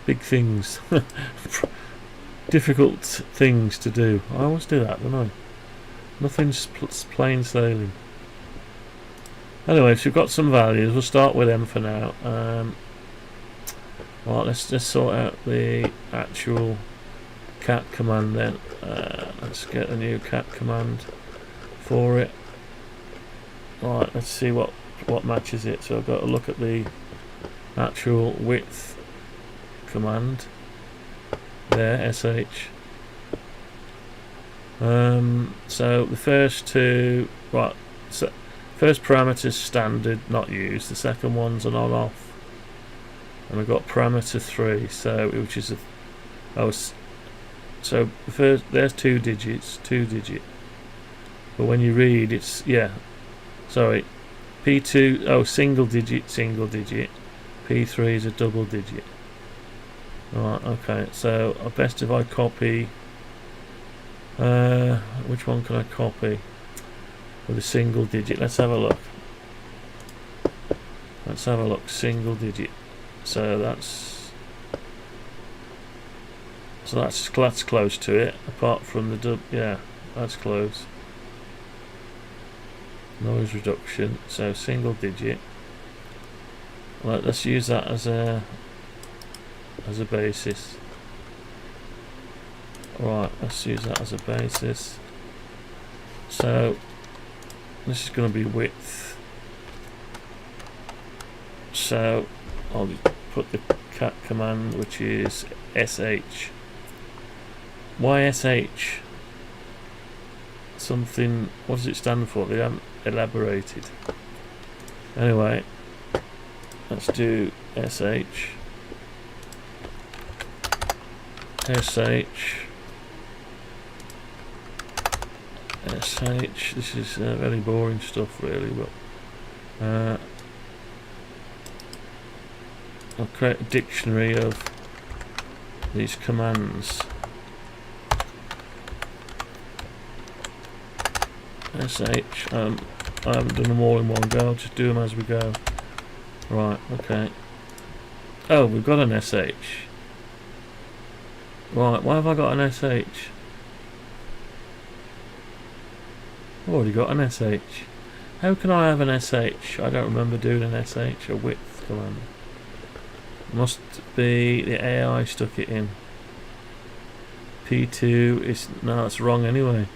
things? Difficult things to do. I always do that, don't I? Nothing's plain sailing. Anyway, so we've got some values. We'll start with them for now. Right, let's just sort out the actual cat command then. Let's get a new cat command for it. Right, let's see what matches it. So I've got to look at the actual width command there, sh. So the first two, right, so first parameter is standard, not used. The second one's an on-off. And I've got parameter 3, so which is so the first, there's 2 digits, but when you read it's sorry, P2 single digit, P3 is a double digit. Right, okay, so best if I copy which one can I copy with a single digit? Let's have a look, single digit. So that's close to it. Apart from the that's close. Noise reduction. So single digit. Right, let's use that as a basis. Right, let's use that as a basis. So this is going to be width. So I'll put the cat command, which is sh. Why sh? Something. What does it stand for? They haven't elaborated. Anyway, let's do sh. This is very boring stuff, really, but I'll create a dictionary of these commands. sh. I haven't done them all in one go. I'll just do them as we go. Right. Okay. Oh, we've got an sh. Right. Why have I got an sh? I've already got an sh. How can I have an sh? I don't remember doing an sh, a width command. Must be the AI stuck it in. P2 is no, that's wrong anyway.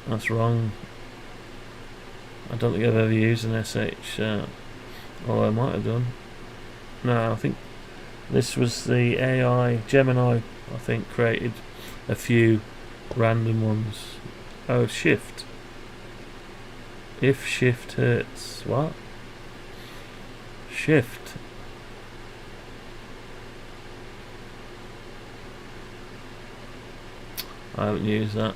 That's wrong. I don't think I've ever used an sh. Although I might have done. No, I think this was the AI Gemini. I think created a few random ones. Oh, shift. If shift hurts, what? Shift. I haven't used that.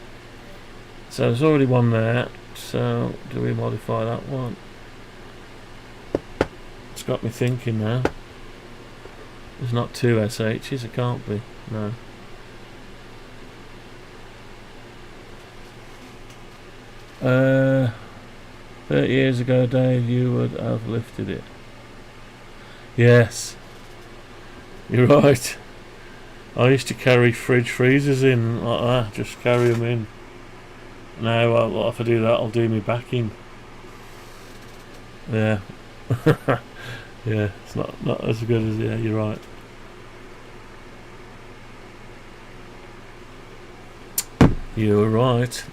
So there's already one there. So do we modify that one? It's got me thinking now. There's not two SHs, it can't be. No. Uh, 30 years ago, Dave, you would have lifted it. Yes, you're right. I used to carry fridge freezers in like that, just carry them in. Now, if I do that, I'll do me back in. Yeah. Yeah, it's not as good as, yeah, you're right. You're right.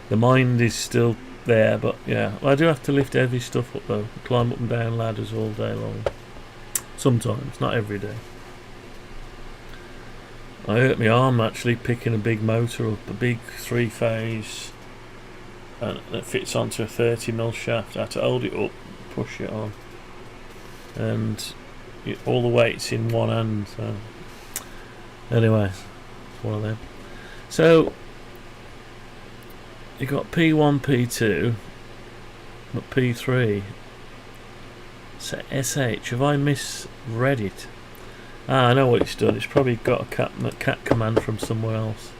The mind is still there, but yeah. I do have to lift heavy stuff up though. Climb up and down ladders all day long. Sometimes, not every day. I hurt my arm actually picking a big motor up, a big 3-phase, and it fits onto a 30mm shaft. I had to hold it up, push it on, and all the weight's in one hand. So anyway, it's one of them. So you got P1, P2, but P3. So SH, have I misread it? Ah, I know what it's done. It's probably got a cat command from somewhere else.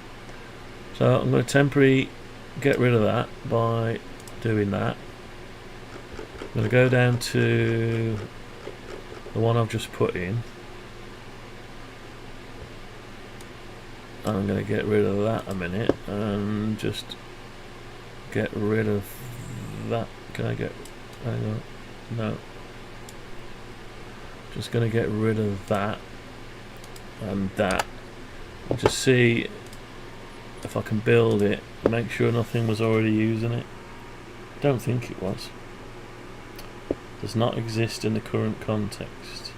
So I'm going to temporarily get rid of that by doing that. I'm going to go down to the one I've just put in. I'm going to get rid of that a minute and just get rid of that. Can I get... hang on. No. Just going to get rid of that and that. I'll just see if I can build it. Make sure nothing was already using it. Don't think it was. Does not exist in the current context.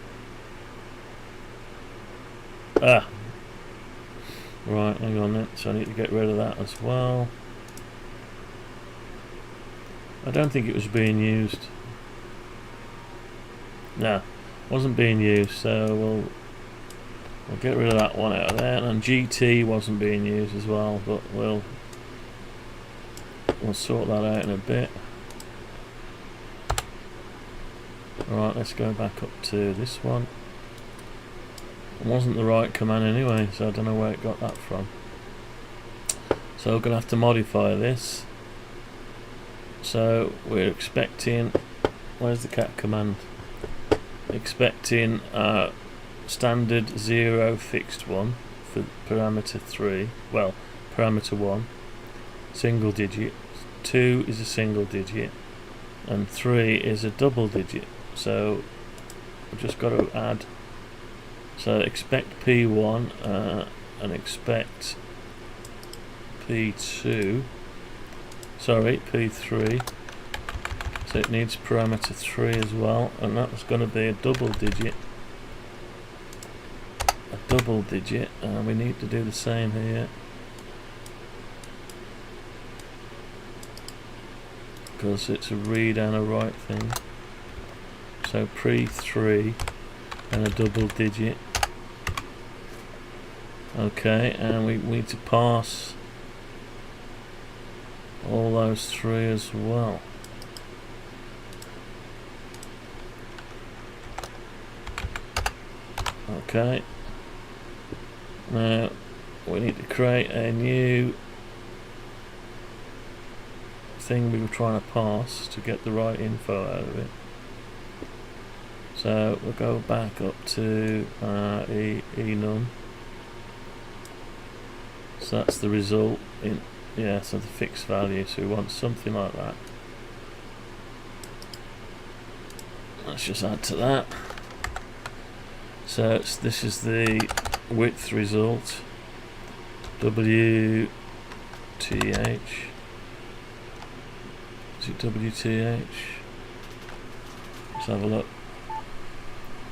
Ah! Right, hang on then. So I need to get rid of that as well. I don't think it was being used. No, wasn't being used, so we'll get rid of that one out of there. And GT wasn't being used as well, but we'll sort that out in a bit. Alright, let's go back up to this one. It wasn't the right command anyway, so I don't know where it got that from. So we're going to have to modify this. So we're expecting, where's the cat command? Expecting standard 0 fixed one for parameter 3, well, parameter 1, single digit, 2 is a single digit, and 3 is a double digit. So we've just got to add, so expect P1 and expect P2, sorry, P3, so it needs parameter 3 as well, and that's going to be a double digit, and we need to do the same here, because it's a read and a write thing. So P3 and a double digit. Okay, and we need to pass all those three as well. Okay, now we need to create a new thing we were trying to pass to get the right info out of it. So we'll go back up to enum. So that's the result in, yeah, so the fixed value, so we want something like that. Let's just add to that. So this is the width result, WTH, is it WTH? Let's have a look.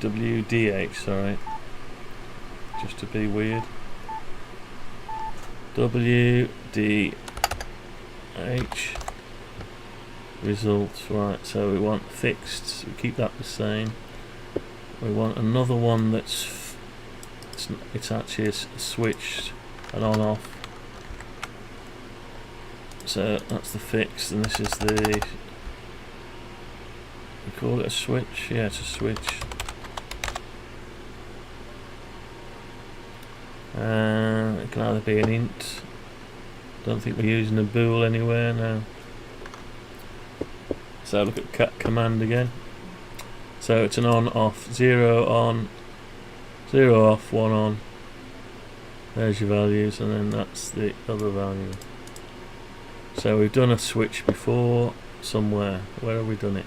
WDH, sorry, just to be weird. WDH results, right, so we want fixed, so we keep that the same. We want another one that's it's actually switched and on off. So that's the fixed, and this is the, we call it a switch, yeah, it's a switch. It can either be an int. Don't think we're using a bool anywhere now. So look at cat command again. So it's an on off, 0 on, 0 off, 1 on. There's your values, and then that's the other value. So we've done a switch before somewhere. Where have we done it?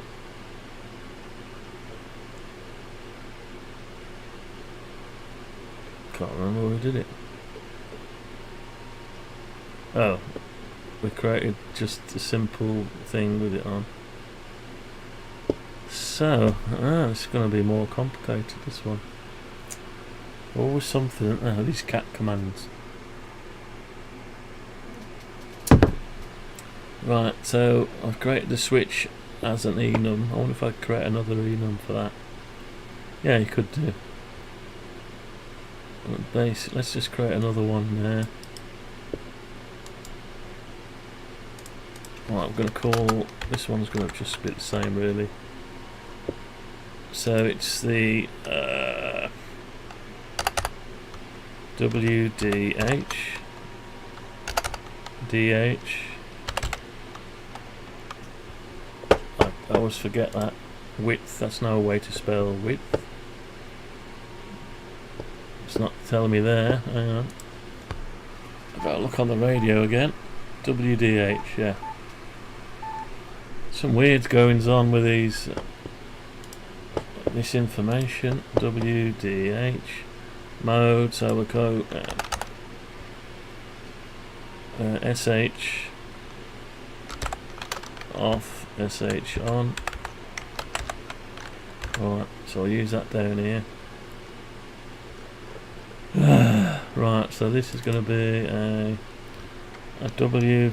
Can't remember where we did it. Oh, we created just a simple thing with it on. So, it's going to be more complicated, this one. Always something, these cat commands. Right, so I've created the switch as an enum. I wonder if I could create another enum for that. Yeah, you could do. Base, let's just create another one there. Right, I'm going to call, this one's going to just be the same really. So it's the WDH DH. I always forget that. Width, that's no way to spell width. It's not telling me there. Hang on. I've got to look on the radio again. WDH, yeah. Some weird goings on with these. This information. WDH mode. So we'll go SH off, SH on. Alright, so I'll use that down here. Right, so this is going to be a WDH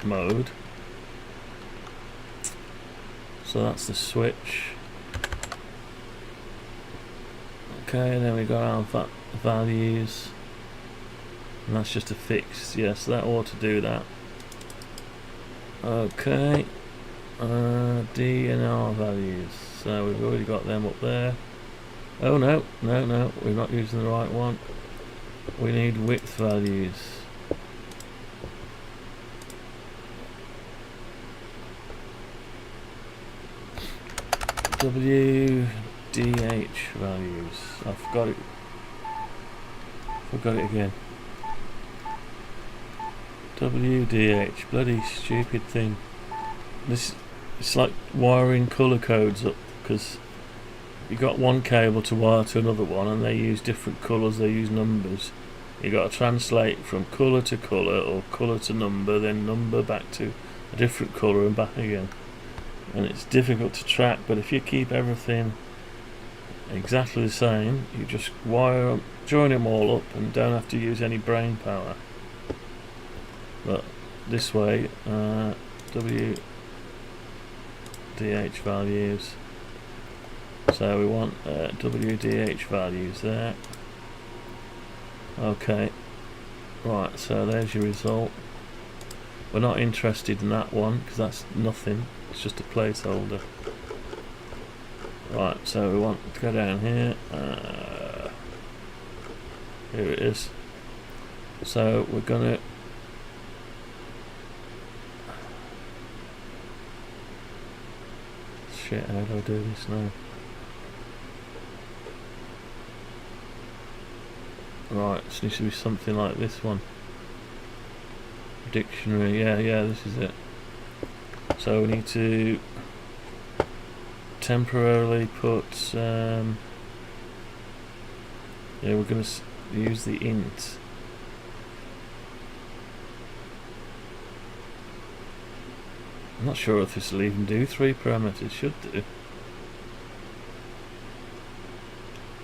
mode. So that's the switch. Okay, then we got our values, and that's just a fixed. Yes, so that ought to do that. Okay, D and R values. So we've already got them up there. Oh no, we're not using the right one. We need width values. WDH values. I forgot it. Forgot it again. WDH. Bloody stupid thing. This, it's like wiring colour codes up, because you got one cable to wire to another one and they use different colours, they use numbers. You got to translate from colour to colour, or colour to number, then number back to a different colour and back again. And it's difficult to track, but if you keep everything exactly the same, you just wire them, join them all up, and don't have to use any brain power. But this way, WDH values. So we want WDH values there. Okay, right, so there's your result. We're not interested in that one because that's nothing, it's just a placeholder. Right, so we want to go down here. Here it is. So we're gonna shit, how do I do this now? Right, this needs to be something like this one. Dictionary, yeah, this is it. So we need to temporarily put, yeah, we're going to use the int. I'm not sure if this will even do 3 parameters, should do.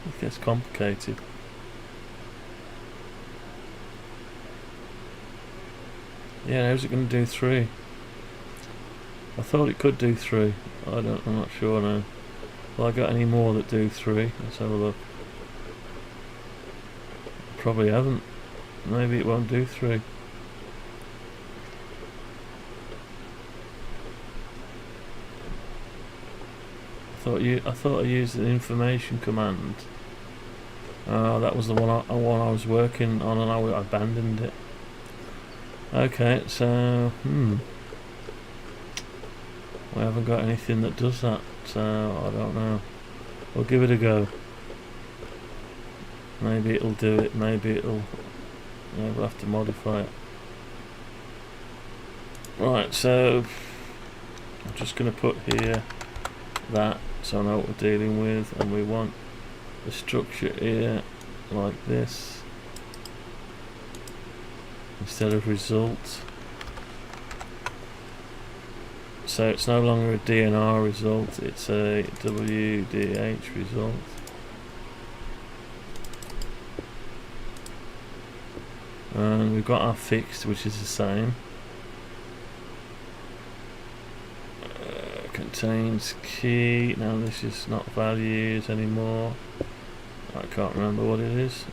It gets complicated. Yeah, how's it going to do 3? I thought it could do 3. I'm not sure now. Well, I got any more that do 3? Let's have a look. Probably haven't. Maybe it won't do 3. I thought I used the information command. That was the one I was working on, and I abandoned it. Okay, so we haven't got anything that does that, so I don't know. We'll give it a go. Maybe it'll do it, maybe it'll... Yeah, we'll have to modify it. Right, so I'm just going to put here that, so I know what we're dealing with, and we want the structure here like this instead of result. So it's no longer a DNR result, it's a WDH result. And we've got our fixed, which is the same. Contains key. Now this is not values anymore. I can't remember what it is.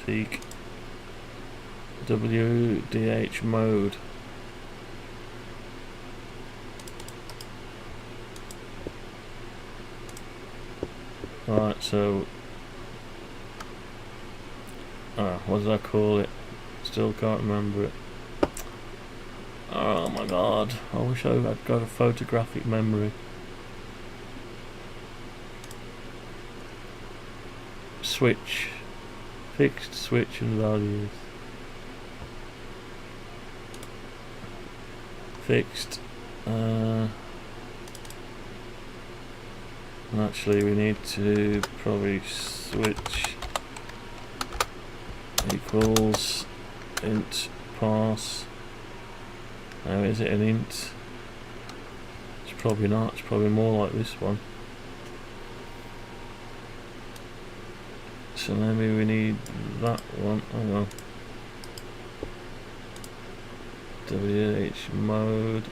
Peak. WDH mode. Right, so what did I call it? Still can't remember it. Oh my god, I wish I had got a photographic memory. Switch. Fixed, switch and values. Fixed. Actually we need to probably switch equals int parse. Now is it an int? It's probably not, it's probably more like this one. So maybe we need that one. Hang on. WH mode.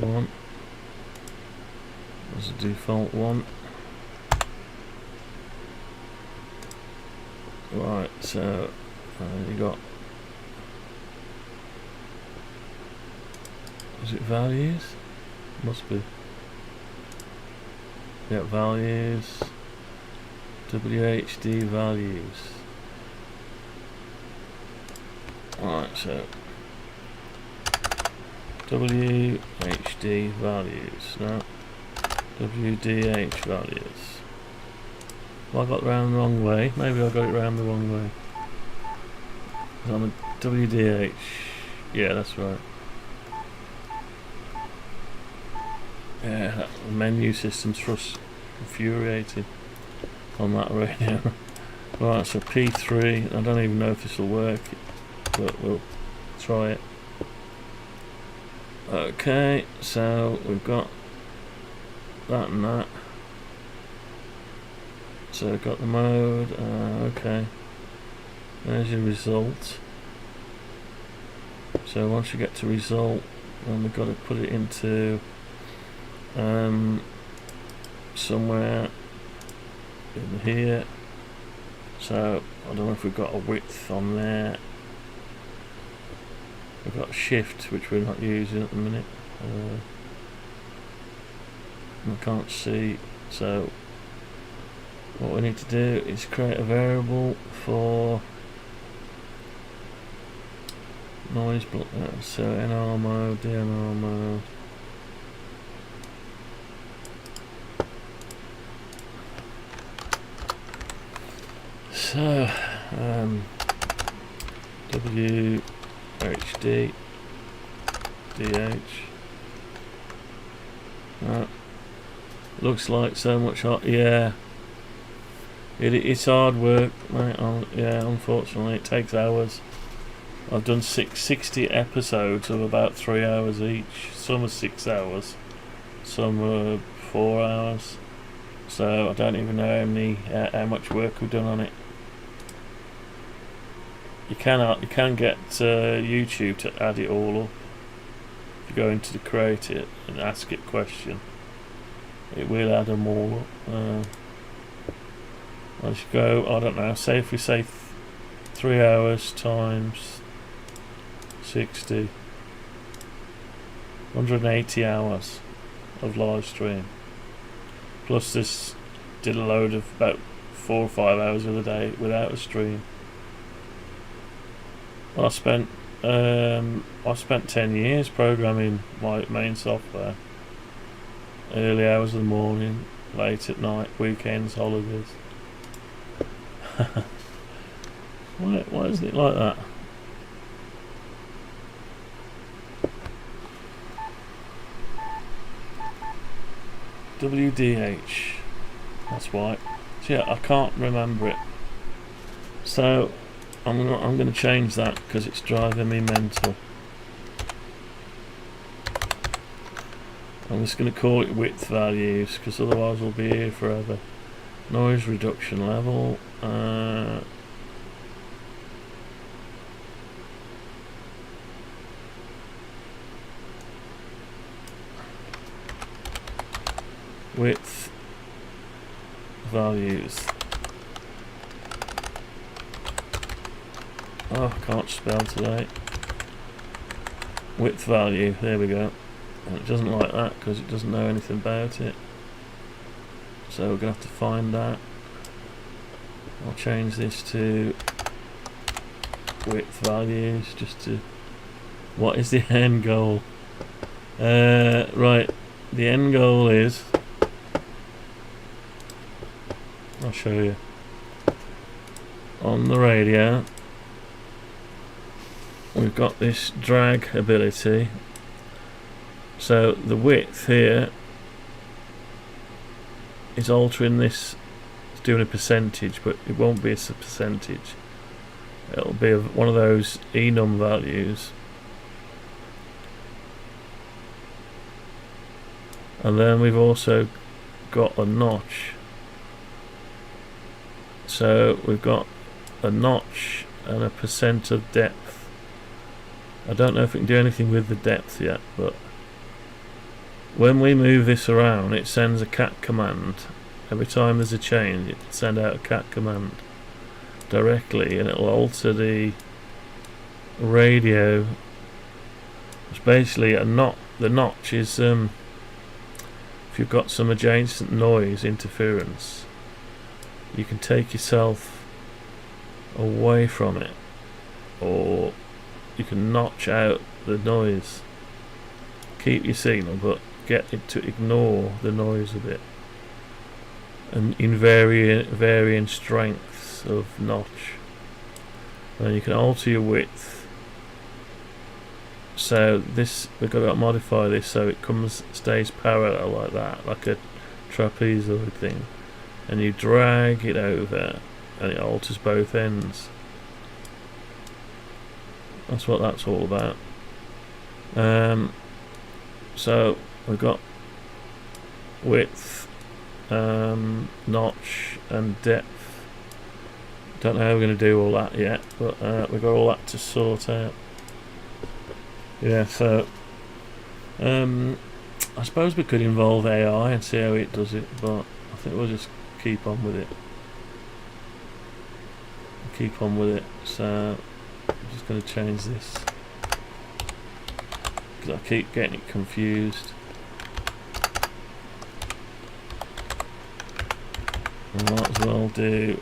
One as a default one. Right, so you got, is it values? Must be. Yeah, values. WHD values. Right, so WHD values, no, WDH values. Well, I got it round the wrong way. Maybe I got it round the wrong way. I'm a WDH. Yeah, that's right. Yeah, that menu system's infuriating on that radio. Right, so P3. I don't even know if this will work, but we'll try it. Okay, so we've got that and that. So we've got the mode, okay. There's your result. So once you get to result, then we've got to put it into somewhere in here. So I don't know if we've got a width on there. We've got shift, which we're not using at the minute. I can't see, so what we need to do is create a variable for noise block. So NR mode, DNR mode. So WHD DH. Looks like so much hard. Yeah, it's hard work, mate. Yeah, unfortunately it takes hours. I've done 60 episodes of about 3 hours each. Some are 6 hours, some are 4 hours. So I don't even know how much work we've done on it. You can get YouTube to add it all up. If you go into the create it and ask it question, it will add them all up. Let's go, I don't know, say if we say 3 hours times 60, 180 hours of live stream. Plus this did a load of about 4 or 5 hours of the day without a stream. I spent 10 years programming my main software. Early hours of the morning, late at night, weekends, holidays. Why isn't it like that? WDH. That's why. So yeah, I can't remember it. So I'm going to change that because it's driving me mental. I'm just going to call it width values because otherwise we'll be here forever. Noise reduction level. Width values. Oh, I can't spell today. Width value, there we go. And it doesn't like that because it doesn't know anything about it. So we're going to have to find that. I'll change this to width values just to... What is the end goal? Right, the end goal is... I'll show you. On the radio, we've got this drag ability. So the width here is altering this. It's doing a percentage, but it won't be a percentage. It'll be one of those enum values. And then we've also got a notch. So we've got a notch and a percent of depth. I don't know if we can do anything with the depth yet, but when we move this around it sends a cat command. Every time there's a change it sends out a cat command directly, and it'll alter the radio. It's basically a knot. The notch is if you've got some adjacent noise interference, you can take yourself away from it, or you can notch out the noise, keep your signal but get it to ignore the noise a bit, and in varying strengths of notch. And you can alter your width. So this, we've got to modify this so it stays parallel like that, like a trapezoid thing, and you drag it over and it alters both ends. That's what that's all about. So we've got width, notch and depth. Don't know how we're going to do all that yet, but we've got all that to sort out. Yeah, so I suppose we could involve AI and see how it does it, but I think we'll just keep on with it. So I'm just going to change this because I keep getting it confused. I might as well do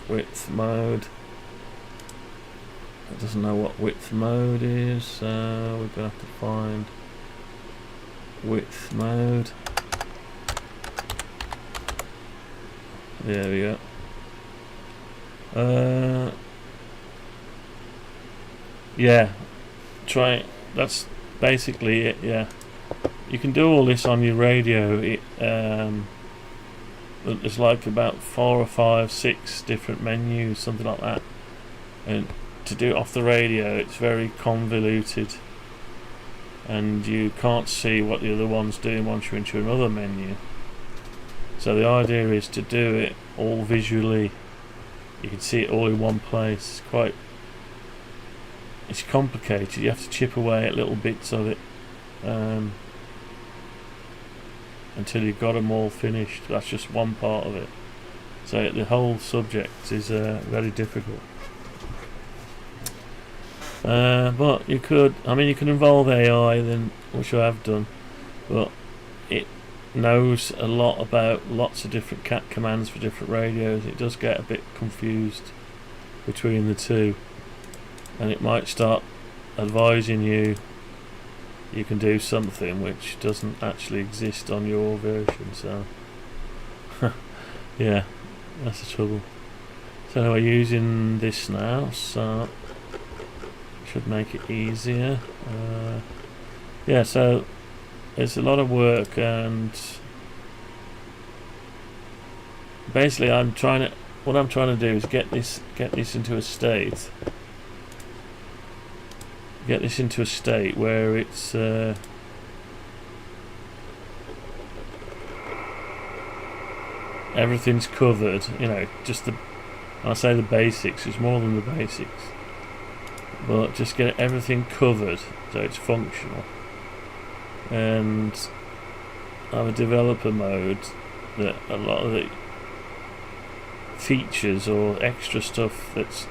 width mode. It doesn't know what width mode is, so we're going to have to find width mode. There we go. Yeah, try it. That's basically it. Yeah, you can do all this on your radio. There's like about 4 or 5, 6 different menus, something like that, and to do it off the radio it's very convoluted and you can't see what the other one's doing once you're into another menu. So the idea is to do it all visually. You can see it all in one place. It's complicated. You have to chip away at little bits of it until you've got them all finished. That's just one part of it. So the whole subject is very difficult. But you could involve AI then, which I have done, but knows a lot about lots of different cat commands for different radios, it does get a bit confused between the two, and it might start advising you can do something which doesn't actually exist on your version. So yeah, that's the trouble. So anyway, using this now, so should make it easier. Yeah, so it's a lot of work, and basically what I'm trying to do is get this into a state. Get this into a state where it's everything's covered. You know, just when I say the basics, it's more than the basics, but just get everything covered so it's functional. And I have a developer mode that a lot of the features or extra stuff that's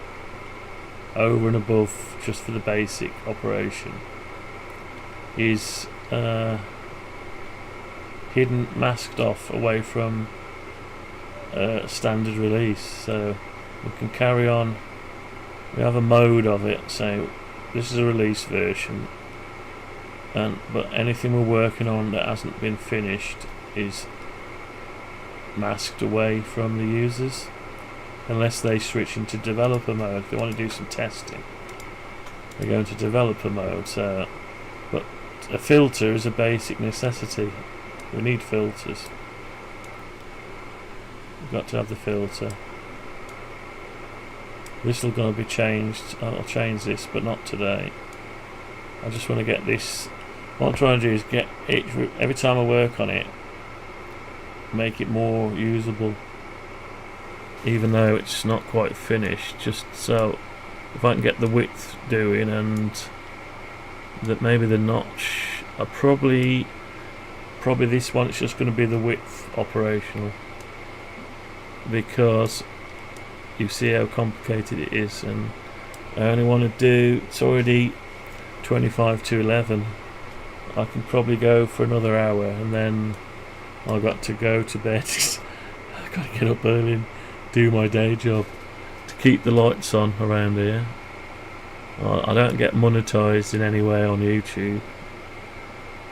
over and above just for the basic operation is hidden, masked off away from standard release, so we can carry on. We have a mode of it, so this is a release version, but anything we're working on that hasn't been finished is masked away from the users unless they switch into developer mode. If they want to do some testing, they go into developer mode. So, but a filter is a basic necessity. We need filters. We've got to have the filter. This is going to be changed. I'll change this, but not today. I just want to get this. What I'm trying to do is get it, every time I work on it, make it more usable, even though it's not quite finished. Just so if I can get the width doing, and that maybe the notch, probably this one, it's just going to be the width operational, because you see how complicated it is, and I only want to do, it's already 25 to 11. I can probably go for another hour, and then I've got to go to bed. I've got to get up early and do my day job to keep the lights on around here. I don't get monetized in any way on YouTube,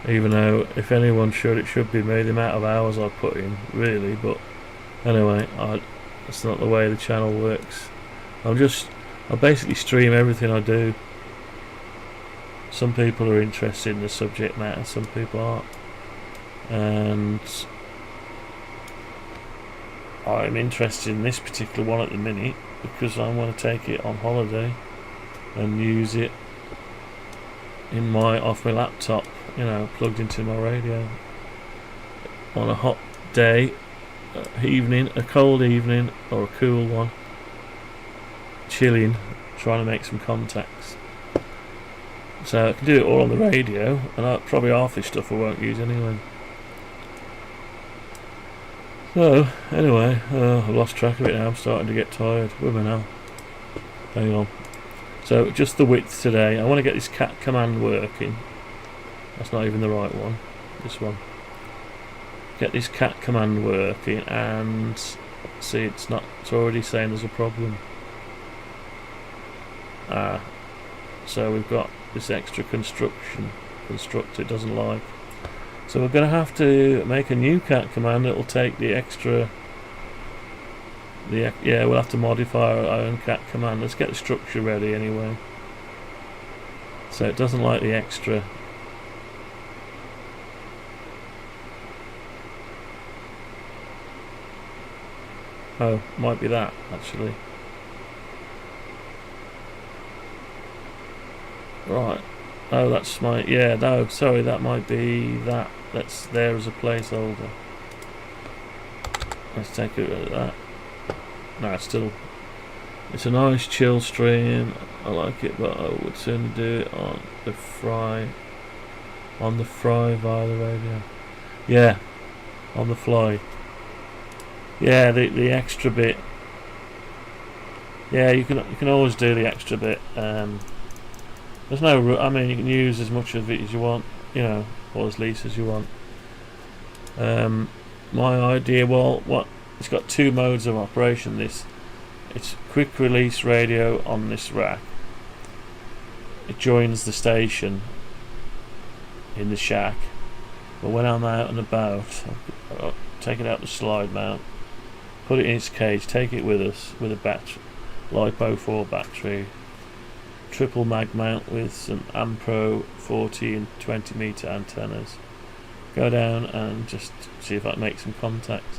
even though if anyone should, it should be me, the amount of hours I put in, really. But anyway, that's not the way the channel works. I basically stream everything I do. Some people are interested in the subject matter, some people aren't, and I'm interested in this particular one at the minute because I want to take it on holiday and use it off my laptop, you know, plugged into my radio on a hot day, evening, a cold evening or a cool one, chilling, trying to make some contacts. So I can do it all on the radio, and probably half this stuff I won't use anyway. So anyway, I've lost track of it now. I'm starting to get tired. Where am I now? Hang on. So just the width today. I want to get this cat command working. That's not even the right one. This one. Get this cat command working, and see, it's already saying there's a problem. So we've got this extra construct it doesn't like. So we're going to have to make a new cat command that will take the extra. Yeah, we'll have to modify our own cat command. Let's get the structure ready anyway. So it doesn't like the extra. Oh, might be that actually. Right. Oh, that's my, yeah, no, sorry, that might be that. That's there as a placeholder. Let's take a look at that. No, it's a nice chill stream. I like it, but I would sooner do it on the fry via the radio. Yeah, on the fly. Yeah, the extra bit. Yeah, you can always do the extra bit. There's no, I mean, you can use as much of it as you want, you know, or as least as you want. My idea, well, it's got two modes of operation. It's quick release radio on this rack. It joins the station in the shack, but when I'm out and about, I'll take it out the slide mount, put it in its cage, take it with us with a battery, LiPo 4 battery, triple mag mount with some Ampro 40 and 20 meter antennas, go down and just see if I can make some contacts.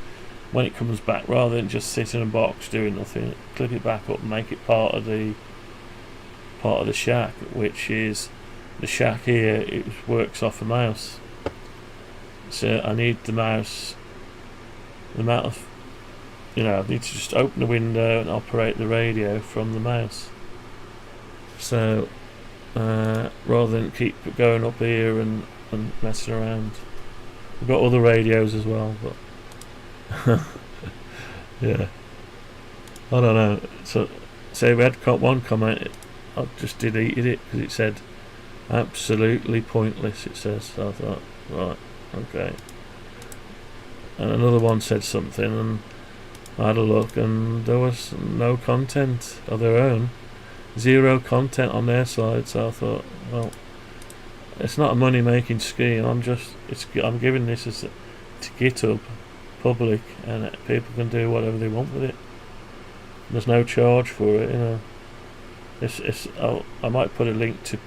When it comes back, rather than just sit in a box doing nothing, clip it back up and make it part of the shack, which is the shack here. It works off a mouse, so I need the mouse. The amount of, I need to just open the window and operate the radio from the mouse. So rather than keep going up here and messing around, we've got other radios as well, but yeah, I don't know. So we had one comment, I just deleted it because it said absolutely pointless, it says. So I thought, right, okay. And another one said something, and I had a look, and there was no content of their own, zero content on their side. So I thought, well, it's not a money making scheme. I'm giving this as to GitHub public, and people can do whatever they want with it. There's no charge for it, I might put a link to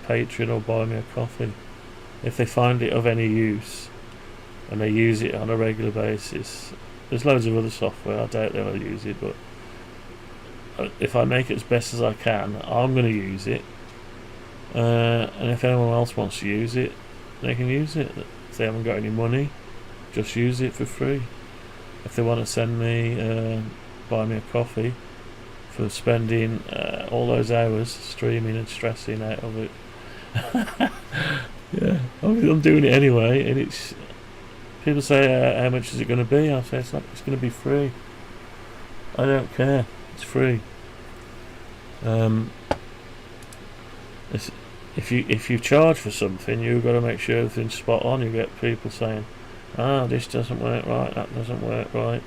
Patreon or Buy Me a Coffee if they find it of any use and they use it on a regular basis. There's loads of other software, I doubt they'll use it, but if I make it as best as I can, I'm going to use it, and if anyone else wants to use it, they can use it. If they haven't got any money, just use it for free. If they want to send me Buy Me a Coffee for spending all those hours streaming and stressing out of it, yeah, I'm doing it anyway. And it's, people say how much is it going to be? I say it's going to be free. I don't care, it's free. If you charge for something, you've got to make sure everything's spot on. You get people saying, this doesn't work right, that doesn't work right.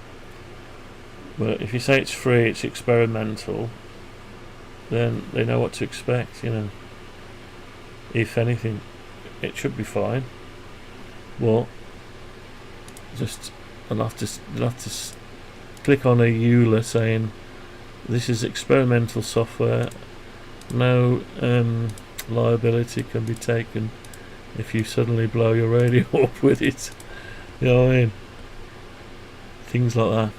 But if you say it's free, it's experimental, then they know what to expect, If anything, it should be fine. Well, I'll have to click on a EULA saying this is experimental software. No liability can be taken if you suddenly blow your radio up with it. You know what I mean? Things like that.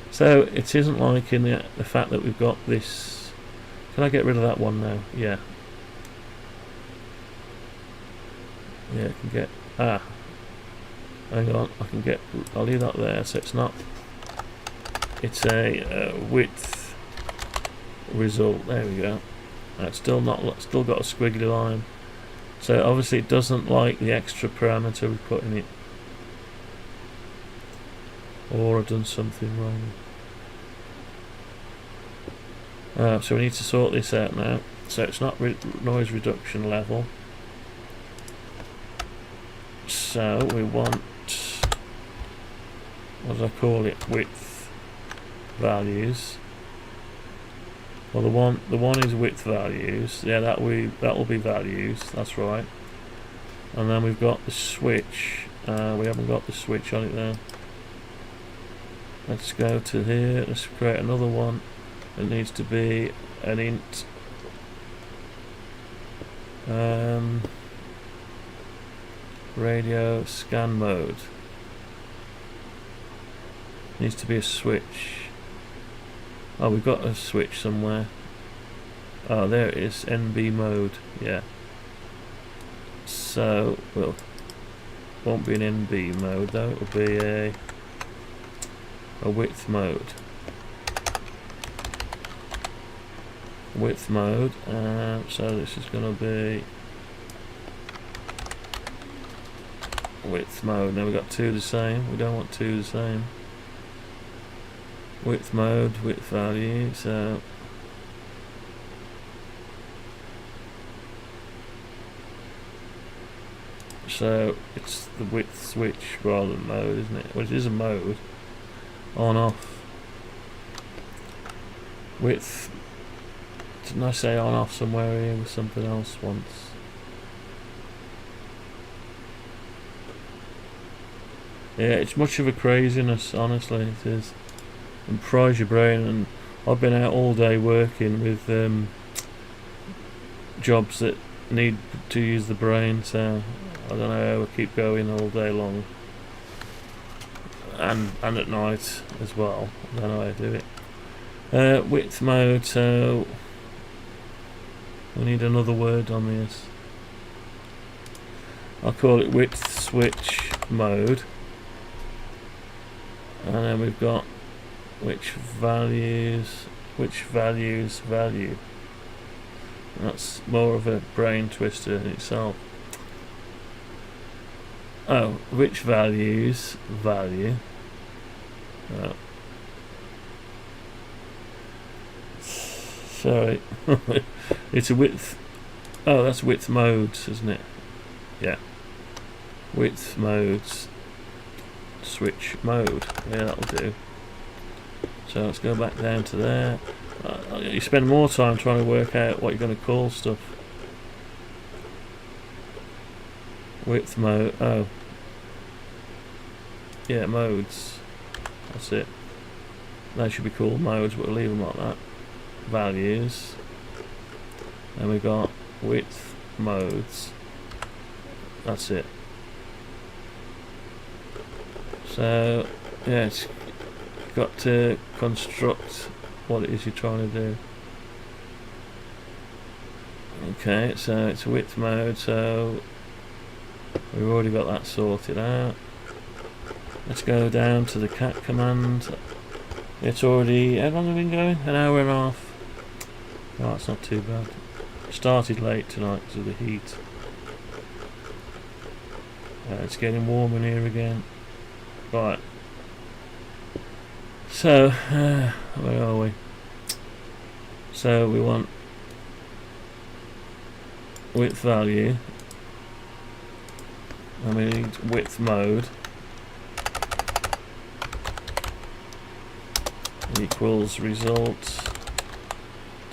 So it isn't like in the fact that we've got this. Can I get rid of that one now? Yeah. Yeah, I can get. Hang on. I'll leave that there. So it's not. It's a width result. There we go. It's still got a squiggly line. So obviously it doesn't like the extra parameter we put in it. Or I've done something wrong. So we need to sort this out now. So it's not noise reduction level. So we want, what do I call it? Width values. Well, the one is width values. Yeah, that will be values. That's right. And then we've got the switch. We haven't got the switch on it there. Let's go to here. Let's create another one. It needs to be an int. Radio scan mode. Needs to be a switch. Oh, we've got a switch somewhere. Oh, there it is. NB mode. Yeah. So, well, won't be an NB mode though. It'll be a width mode. Width mode. So this is going to be width mode. Now we've got two the same. We don't want two the same. Width mode, width value. So So it's the width switch rather than mode, isn't it? Well, it is a mode. On off. Width. Didn't I say on off somewhere here with something else once? Yeah, it's much of a craziness, honestly, it is. And fries your brain, and I've been out all day working with jobs that need to use the brain, so I don't know how I keep going all day long. And at night as well. I don't know how to do it. Width mode, so we need another word on this. I'll call it width switch mode. And then we've got which values value. That's more of a brain twister in itself. Oh, which values value. Oh. Sorry. It's a width. Oh, that's width modes, isn't it? Yeah. Width modes. Switch mode. Yeah, that'll do. So let's go back down to there. You spend more time trying to work out what you're going to call stuff. Width mode. Oh. Yeah, modes. That's it. They should be called modes, but we'll leave them like that. Values. And we've got width modes. That's it. So, yeah, it's got to construct what it is you're trying to do. Okay, so it's width mode, so we've already got that sorted out. Let's go down to the cat command. It's already, how long have we been going? An hour and a half. Oh, that's not too bad. Started late tonight because of the heat. It's getting warm in here again. Right. So, where are we? So we want width value, and we need width mode equals results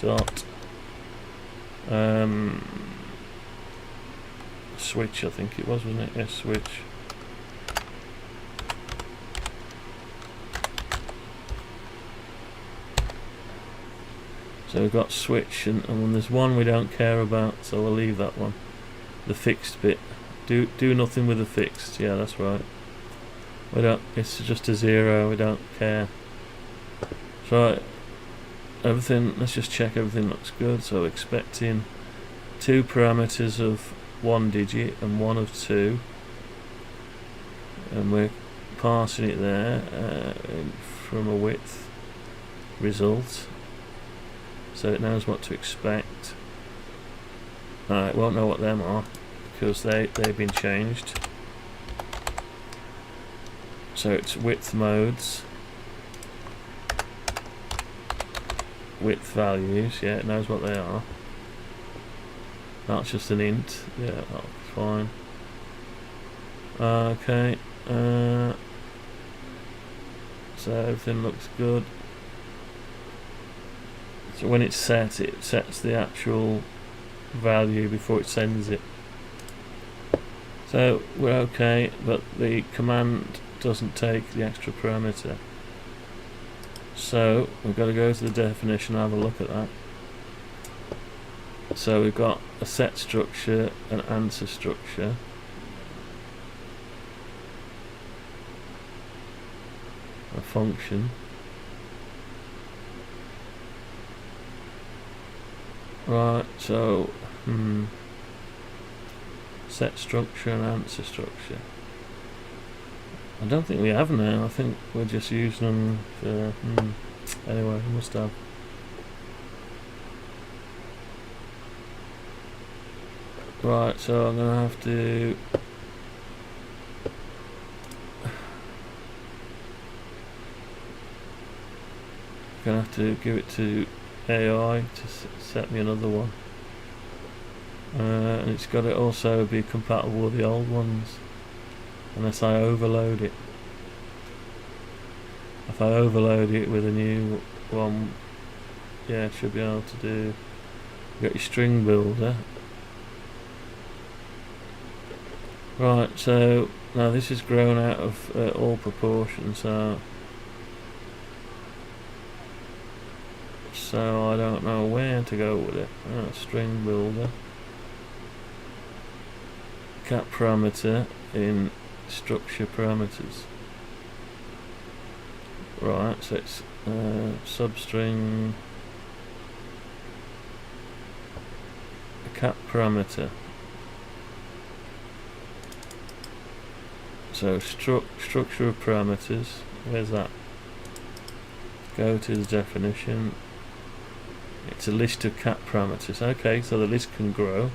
dot switch, I think it was, wasn't it? Yes, switch. So we've got switch, and there's one we don't care about, so we'll leave that one. The fixed bit. Do nothing with the fixed. Yeah, that's right. We don't. It's just a 0. We don't care. So everything. Let's just check everything looks good. So expecting 2 parameters of 1 digit and 1 of 2, and we're passing it there from a width result. So it knows what to expect. It won't know what them are because they've been changed. So it's width modes, width values. Yeah, it knows what they are. That's just an int. Yeah, that's fine. Okay. So everything looks good. So when it's set, it sets the actual value before it sends it. So we're okay, but the command doesn't take the extra parameter. So we've got to go to the definition and have a look at that. So we've got a set structure, an answer structure. A function. Right, so set structure and answer structure. I don't think we have now. I think we're just using them for anyway, we must have. Right, so I'm gonna have to give it to AI to set me another one. and it's got to also be compatible with the old ones, unless I overload it. If I overload it with a new one, yeah, should be able to do. You got your string builder. Right, so now this has grown out of all proportion, so I don't know where to go with it. String builder, cat parameter in structure parameters. Right, so it's substring a cat parameter. So structure of parameters, where's that? Go to the definition. It's a list of cat parameters. Okay, so the list can grow.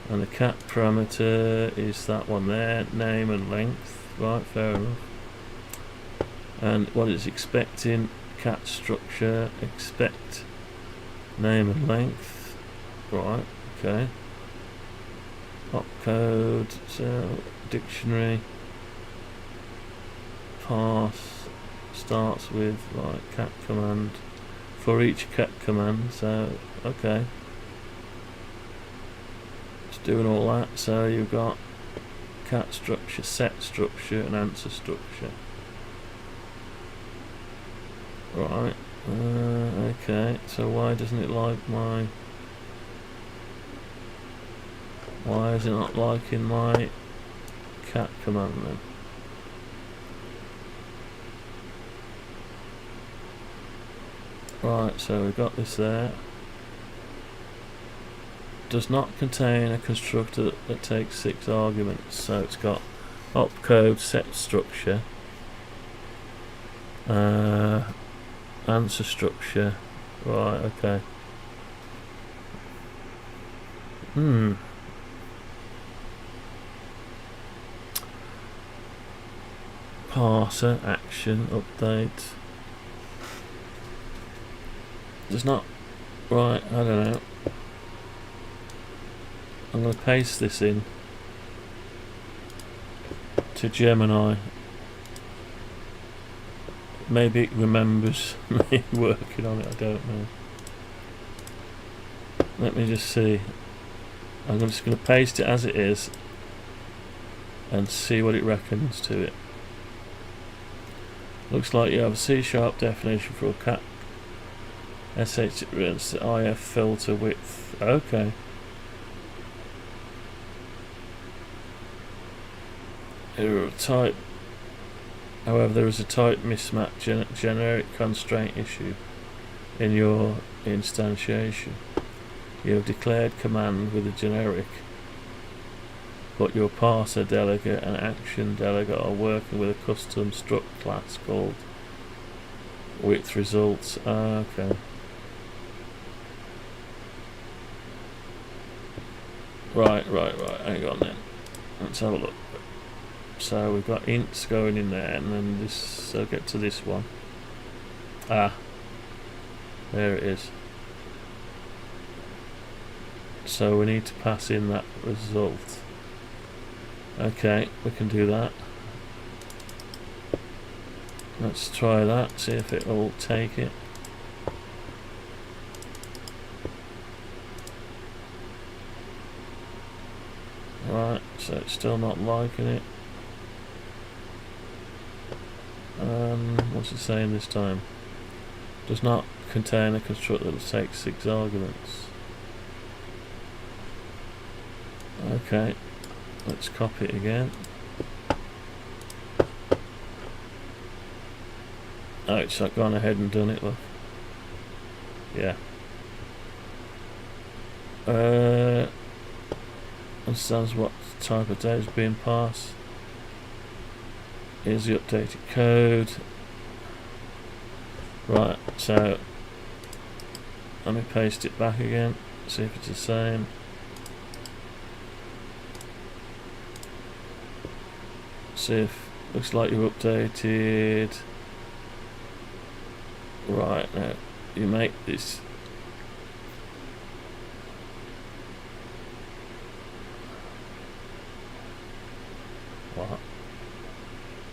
And the cat parameter is that one there, name and length. Right, fair enough. And what it's expecting, cat structure, expect name and length. Right, okay. Opcode, so dictionary, parse starts with like cat command for each cat command, so okay, it's doing all that. So you've got cat structure, set structure and answer structure. Right, okay, so why doesn't it like my, why is it not liking my cat command then? Right, so we've got this there. Does not contain a constructor that takes 6 arguments, so it's got opcode, set structure, answer structure. Right, okay. Parser, action, update. Does not. Right, I don't know. I'm going to paste this in to Gemini. Maybe it remembers me working on it, I don't know. Let me just see. I'm just going to paste it as it is and see what it reckons to it. Looks like you have a C# definition for a cat. SH IF filter width. Okay. Type. However, there is a type mismatch generic constraint issue in your instantiation. You have declared command with a generic, but your parser delegate and action delegate are working with a custom struct class called width results. Okay. Right, hang on then. Let's have a look. So we've got ints going in there, and then this, so get to this one. There it is. So we need to pass in that result. Okay, we can do that. Let's try that, see if it will take it. Right, so it's still not liking it. What's it saying this time? Does not contain a constructor that will take 6 arguments. Okay, let's copy it again. Oh, it's gone ahead and done it, look. Yeah. Understands what type of data is being passed. Here's the updated code. Right, so let me paste it back again, see if it's the same. See if, looks like you've updated. Right, now you make this. What?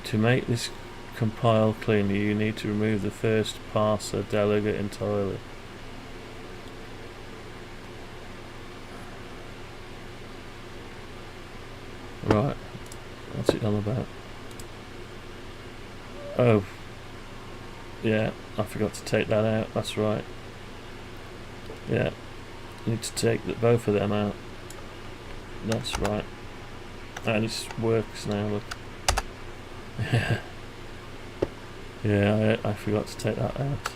To make this compile cleanly, you need to remove the first parser delegate entirely. Right, what's it all about? Oh, yeah, I forgot to take that out, that's right. Yeah, need to take both of them out. That's right. And it works now, look. Yeah, I forgot to take that out.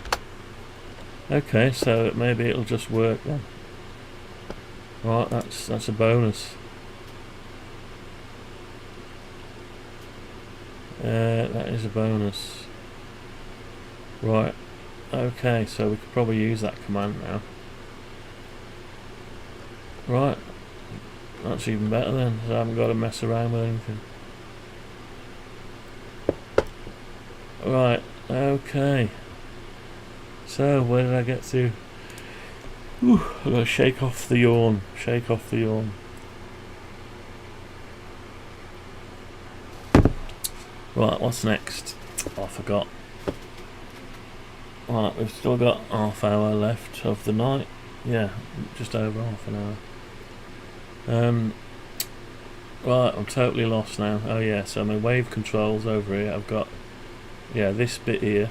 Okay, so maybe it'll just work then. Right, that's a bonus. That is a bonus. Right, okay, so we could probably use that command now. Right, that's even better then, so I haven't got to mess around with anything. Right, okay. So, where did I get to? Ooh, I've got to shake off the yawn. Shake off the yawn. Right, what's next? Oh, I forgot. Right, we've still got half hour left of the night. Yeah, just over half an hour. Right, I'm totally lost now. Oh yeah, so my wave controls over here. I've got, yeah, this bit here.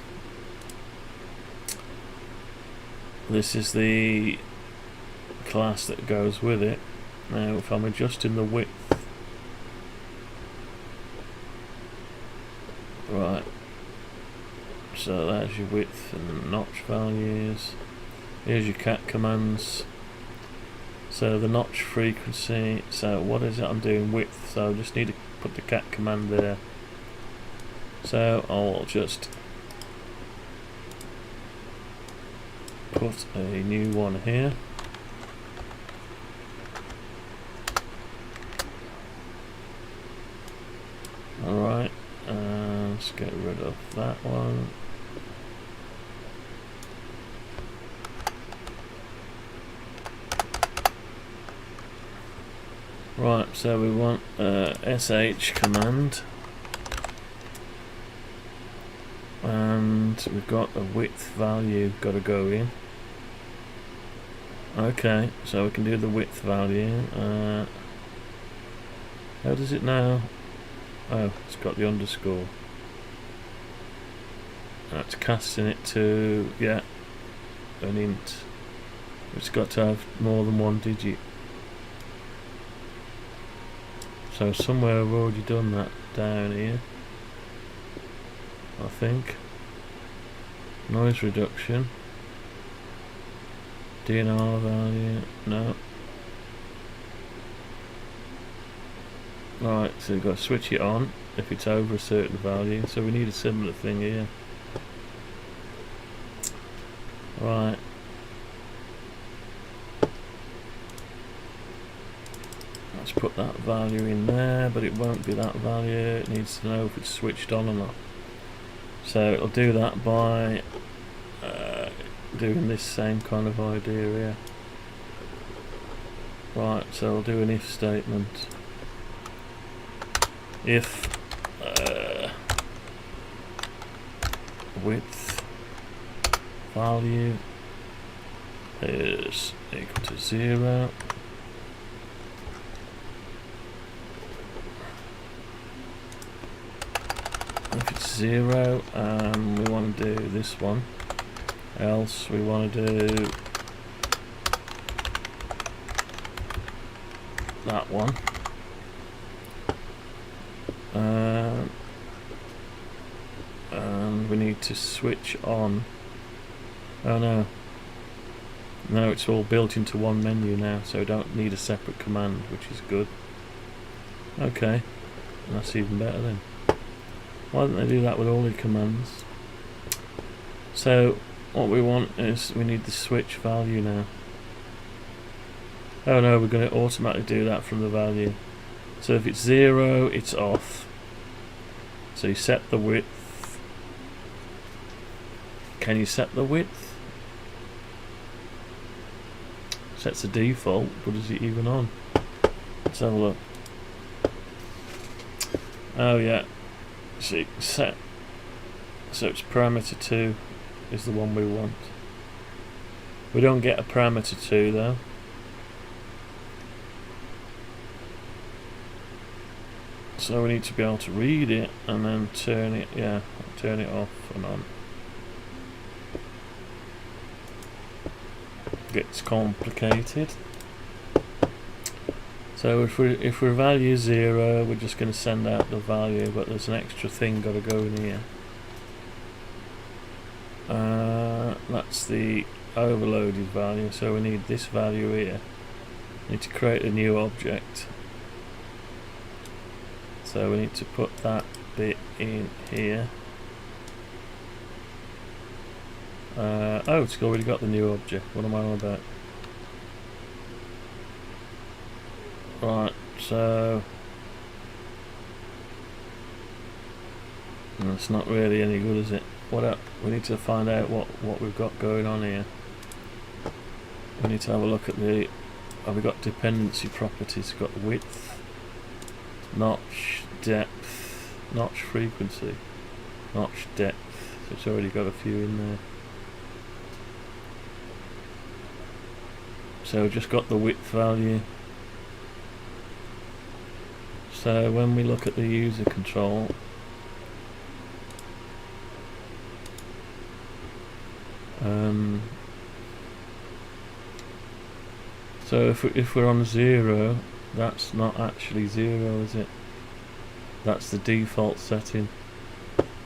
This is the class that goes with it. Now, if I'm adjusting the width, right, so that's your width and notch values. Here's your cat commands. So the notch frequency, so what is it I'm doing? Width, so I just need to put the cat command there. So I'll just put a new one here. Alright, let's get rid of that one. Right, so we want sh command, and we've got a width value got to go in. Okay, so we can do the width value. How does it now? Oh, it's got the underscore. That's casting it to, yeah, an int. It's got to have more than one digit. So somewhere I've already done that down here, I think. Noise reduction. DNR value, no. Right, so we've got to switch it on if it's over a certain value, so we need a similar thing here. Right. Let's put that value in there, but it won't be that value. It needs to know if it's switched on or not. So it'll do that by doing this same kind of idea here. Right, so I'll do an if statement. If width value is equal to 0, if it's 0, we want to do this one, else we want to do that one. And we need to switch on. Oh no, it's all built into one menu now, so we don't need a separate command, which is good. Okay, that's even better then. Why don't they do that with all the commands? So what we want is we need the switch value now. Oh no, we're going to automatically do that from the value. So if it's 0, it's off. So you set the width. Can you set the width? Sets the default, but is it even on? Let's have a look. Oh yeah, see, set. So it's parameter 2 is the one we want. We don't get a parameter 2 though. So we need to be able to read it and then turn it, turn it off and on. Gets complicated. So if we value 0, we're just going to send out the value, but there's an extra thing got to go in here. That's the overloaded value, so we need this value here. We need to create a new object. So we need to put that bit in here. Oh, it's already got the new object. What am I on about? Right, so it's not really any good, is it? What up? We need to find out what we've got going on here. We need to have a look at the. Have we got dependency properties? We've got width, notch, depth, notch frequency, notch depth. So it's already got a few in there. So we've just got the width value. So when we look at the user control, so if we're on 0, that's not actually 0, is it? That's the default setting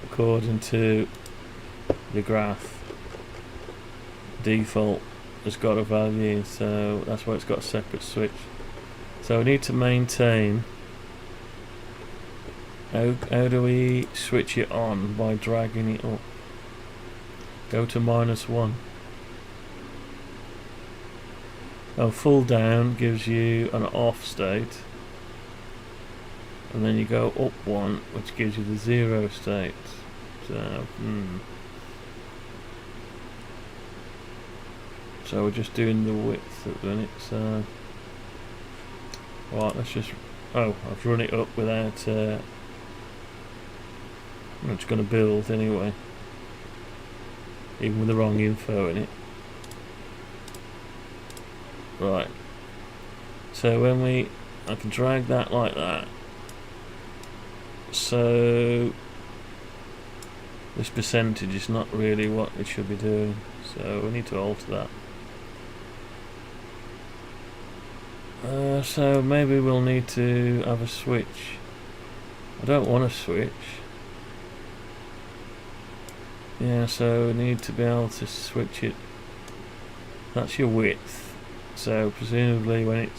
according to the graph. Default has got a value, so that's why it's got a separate switch. So we need to maintain. How do we switch it on? By dragging it up. Go to -1. Oh, full down gives you an off state, and then you go up 1, which gives you the 0 state. So, so we're just doing the width at the minute. So, right, let's just. Oh, I've run it up without. It's going to build anyway, even with the wrong info in it. Right, so when I can drag that like that, so this percentage is not really what it should be doing, so we need to alter that. So maybe we'll need to have a switch. I don't want a switch. Yeah, so we need to be able to switch it. That's your width. So presumably when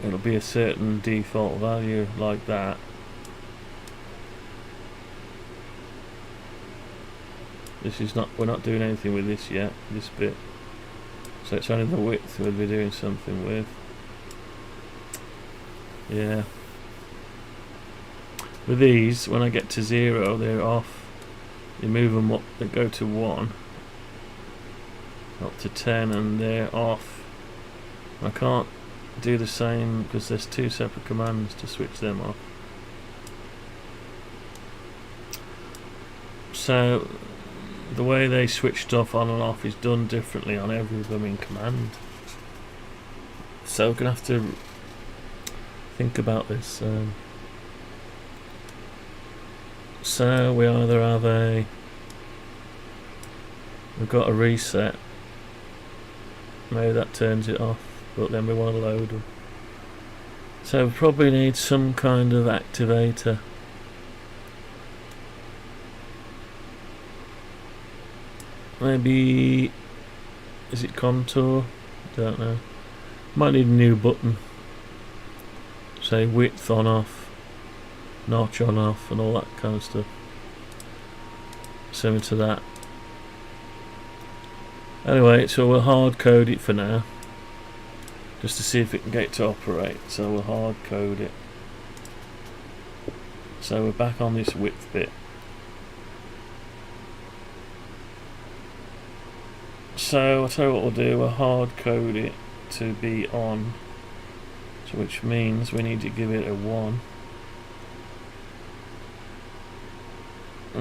it'll be a certain default value like that. This is not. We're not doing anything with this yet. This bit. So it's only the width we'll be doing something with. Yeah. With these, when I get to 0, they're off. You move them up, they go to 1, up to 10, and they're off. I can't do the same because there's 2 separate commands to switch them off. So the way they switch stuff on and off is done differently on every blooming command. So we're gonna have to think about this. So we either have we've got a reset, maybe that turns it off, but then we want to load them. So we probably need some kind of activator. Maybe, is it contour? Don't know. Might need a new button. Say width on off, notch on off, and all that kind of stuff. Similar to that. Anyway, so we'll hard code it for now, just to see if it can get to operate. So we'll hard code it. So we're back on this width bit. So I'll tell you what we'll do, we'll hard code it to be on, so which means we need to give it a 1.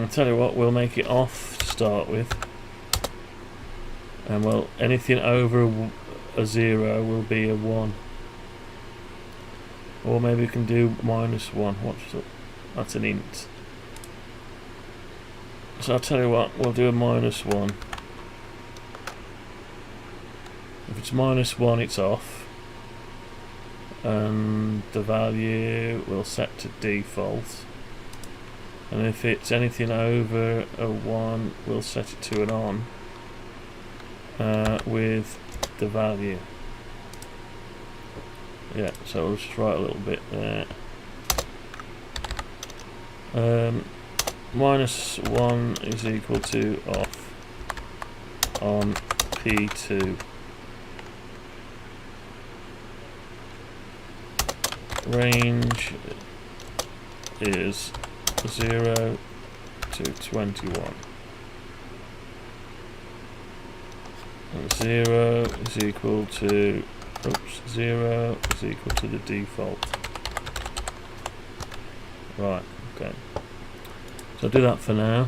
I'll tell you what, we'll make it off to start with, and well, anything over a 0 will be a 1, or maybe we can do -1. That's an int. So I'll tell you what, we'll do a -1. If it's -1, it's off, and the value we'll set to default. And if it's anything over a 1, we'll set it to an on with the value. Yeah, so we'll just write a little bit there. -1 is equal to off on P2. Range is 0 to 21. And 0 is equal to 0 is equal to the default. Right, okay. So I'll do that for now.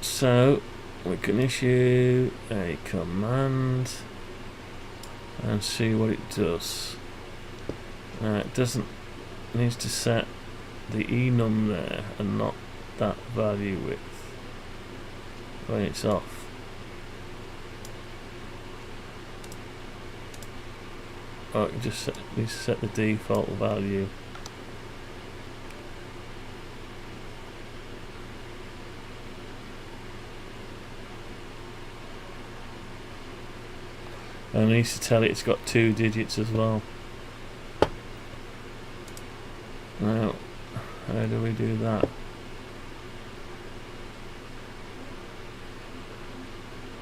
So we can issue a command and see what it does. It needs to set the enum there and not that value width when it's off. Oh, it just needs to set the default value. And it needs to tell it it's got 2 digits as well. Now, how do we do that?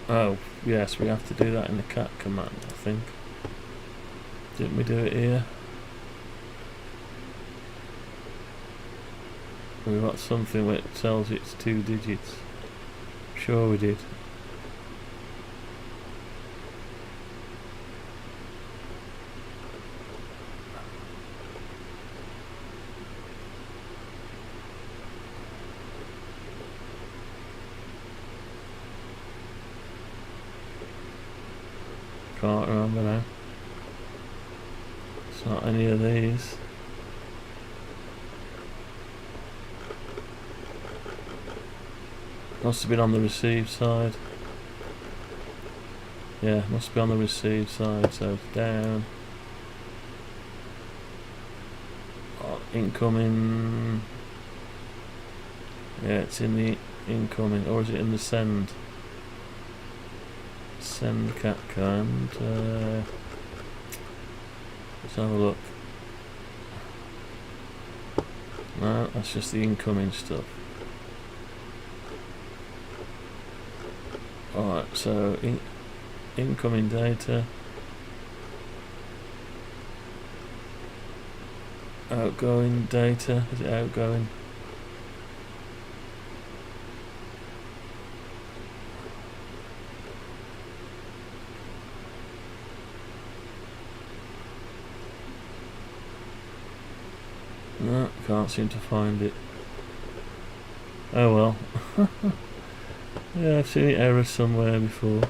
Oh, yes, we have to do that in the cat command, I think. Didn't we do it here? We got something where it tells it's 2 digits. Sure we did. Can't remember now. It's not any of these. Must have been on the receive side. Yeah, must be on the receive side, so it's down. Oh, incoming. Yeah, it's in the incoming, or is it in the send? Send cat command. Let's have a look. No, that's just the incoming stuff. Alright, so incoming data, outgoing data, is it outgoing? No, can't seem to find it. Oh well. Yeah, I've seen the error somewhere before.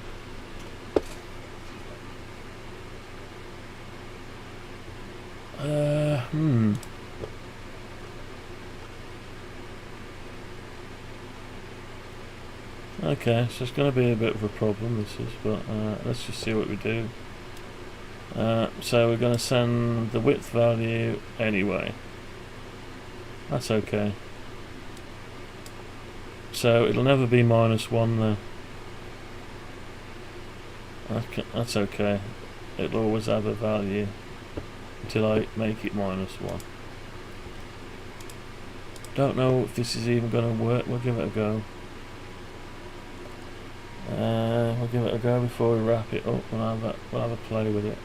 Okay, so it's going to be a bit of a problem, this is, but let's just see what we do. So we're going to send the width value anyway. That's okay. So it'll never be -1 though. Okay, that's okay. It'll always have a value until I make it -1. Don't know if this is even going to work. We'll give it a go. We'll give it a go before we wrap it up. We'll have a play with it.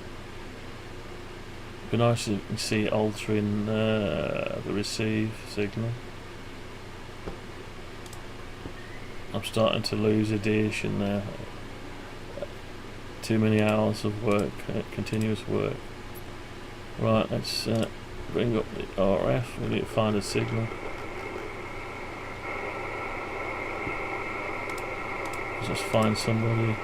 It'd be nice to see it altering the receive signal. I'm starting to lose adhesion now. Too many hours of work, continuous work. Right, let's bring up the RF. We need to find a signal. Just find somebody.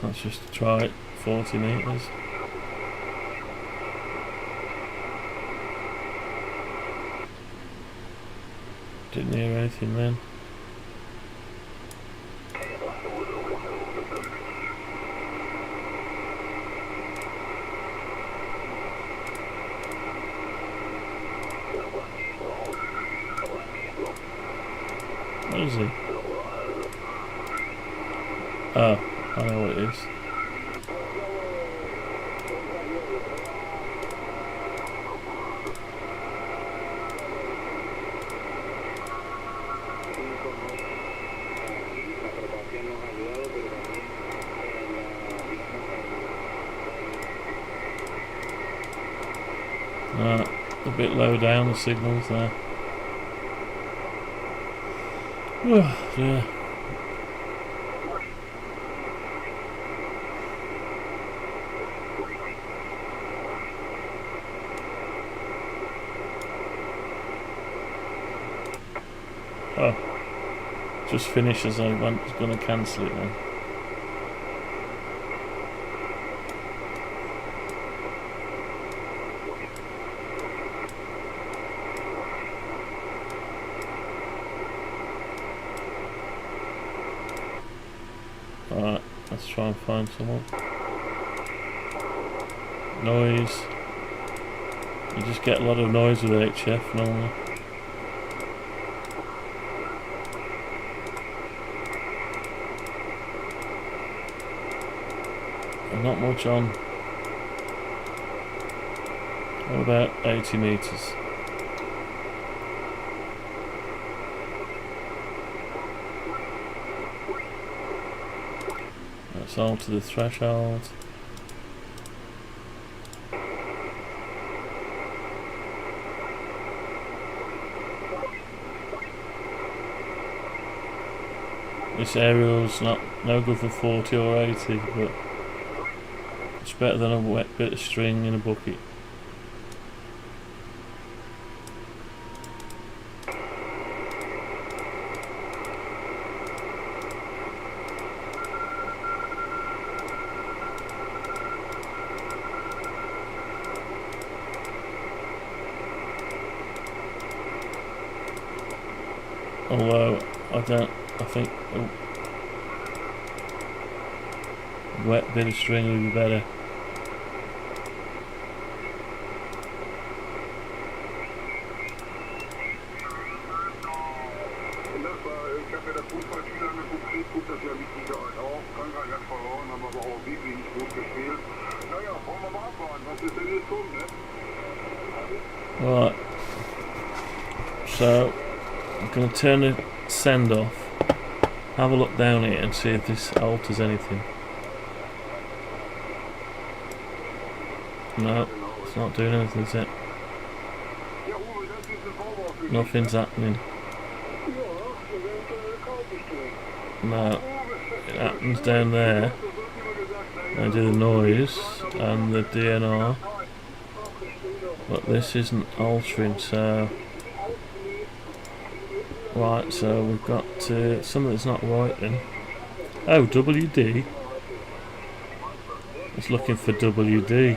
Let's just try it. 40 metres. Didn't hear anything then. What is he? Oh, I know what it is. A bit low down the signals there. Oh, yeah. Oh, just finished as I was going to cancel it then. Alright, let's try and find someone. Noise. You just get a lot of noise with HF normally. And not much on. What about 80 metres? Let's alter the threshold. This aerial's no good for 40 or 80, but it's better than a wet bit of string in a bucket. Although I think a wet bit of string would be better. Right, so I'm going to turn the send off, have a look down here and see if this alters anything. No, it's not doing anything, is it? Nothing's happening. No, it happens down there. I do the noise and the DNR, but this isn't altering, so right, so we've got something that's not right then. Oh, WD. It's looking for WD.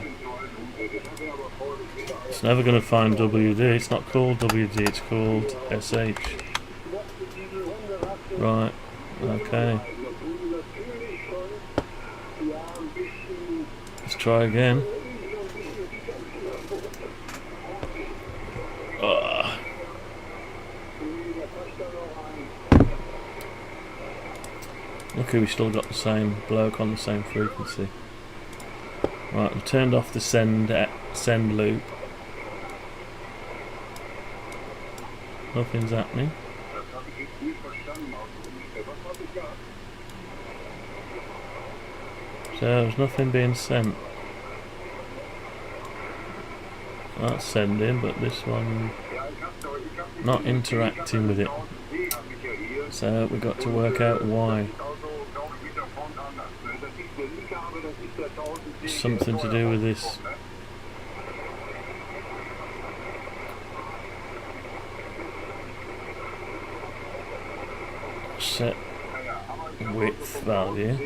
It's never going to find WD. It's not called WD, it's called SH. Right, okay. Let's try again. Okay, we still got the same bloke on the same frequency. Right, I've turned off the send loop. Nothing's happening. So there's nothing being sent. That's sending, but this one not interacting with it. So we've got to work out why. Something to do with this. Set width value.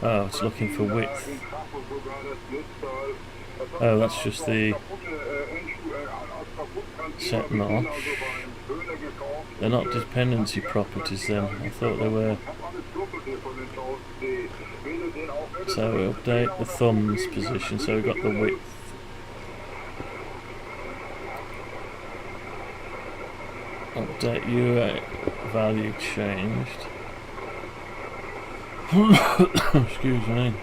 Oh, it's looking for width. Oh, that's just the set notch. They're not dependency properties then. I thought they were. So we update the thumb's position, so we've got the width. Update UI value changed. Excuse me.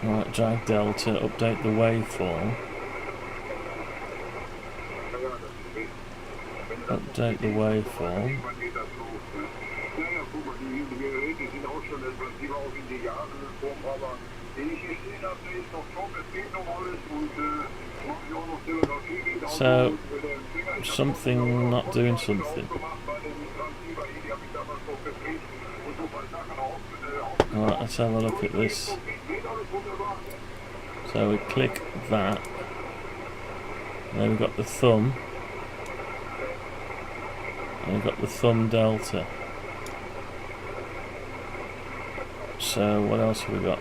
Right, drag delta, update the waveform. Update the waveform. So, something not doing something. Alright, let's have a look at this. So we click that. And then we've got the thumb. And we've got the thumb delta. So what else have we got?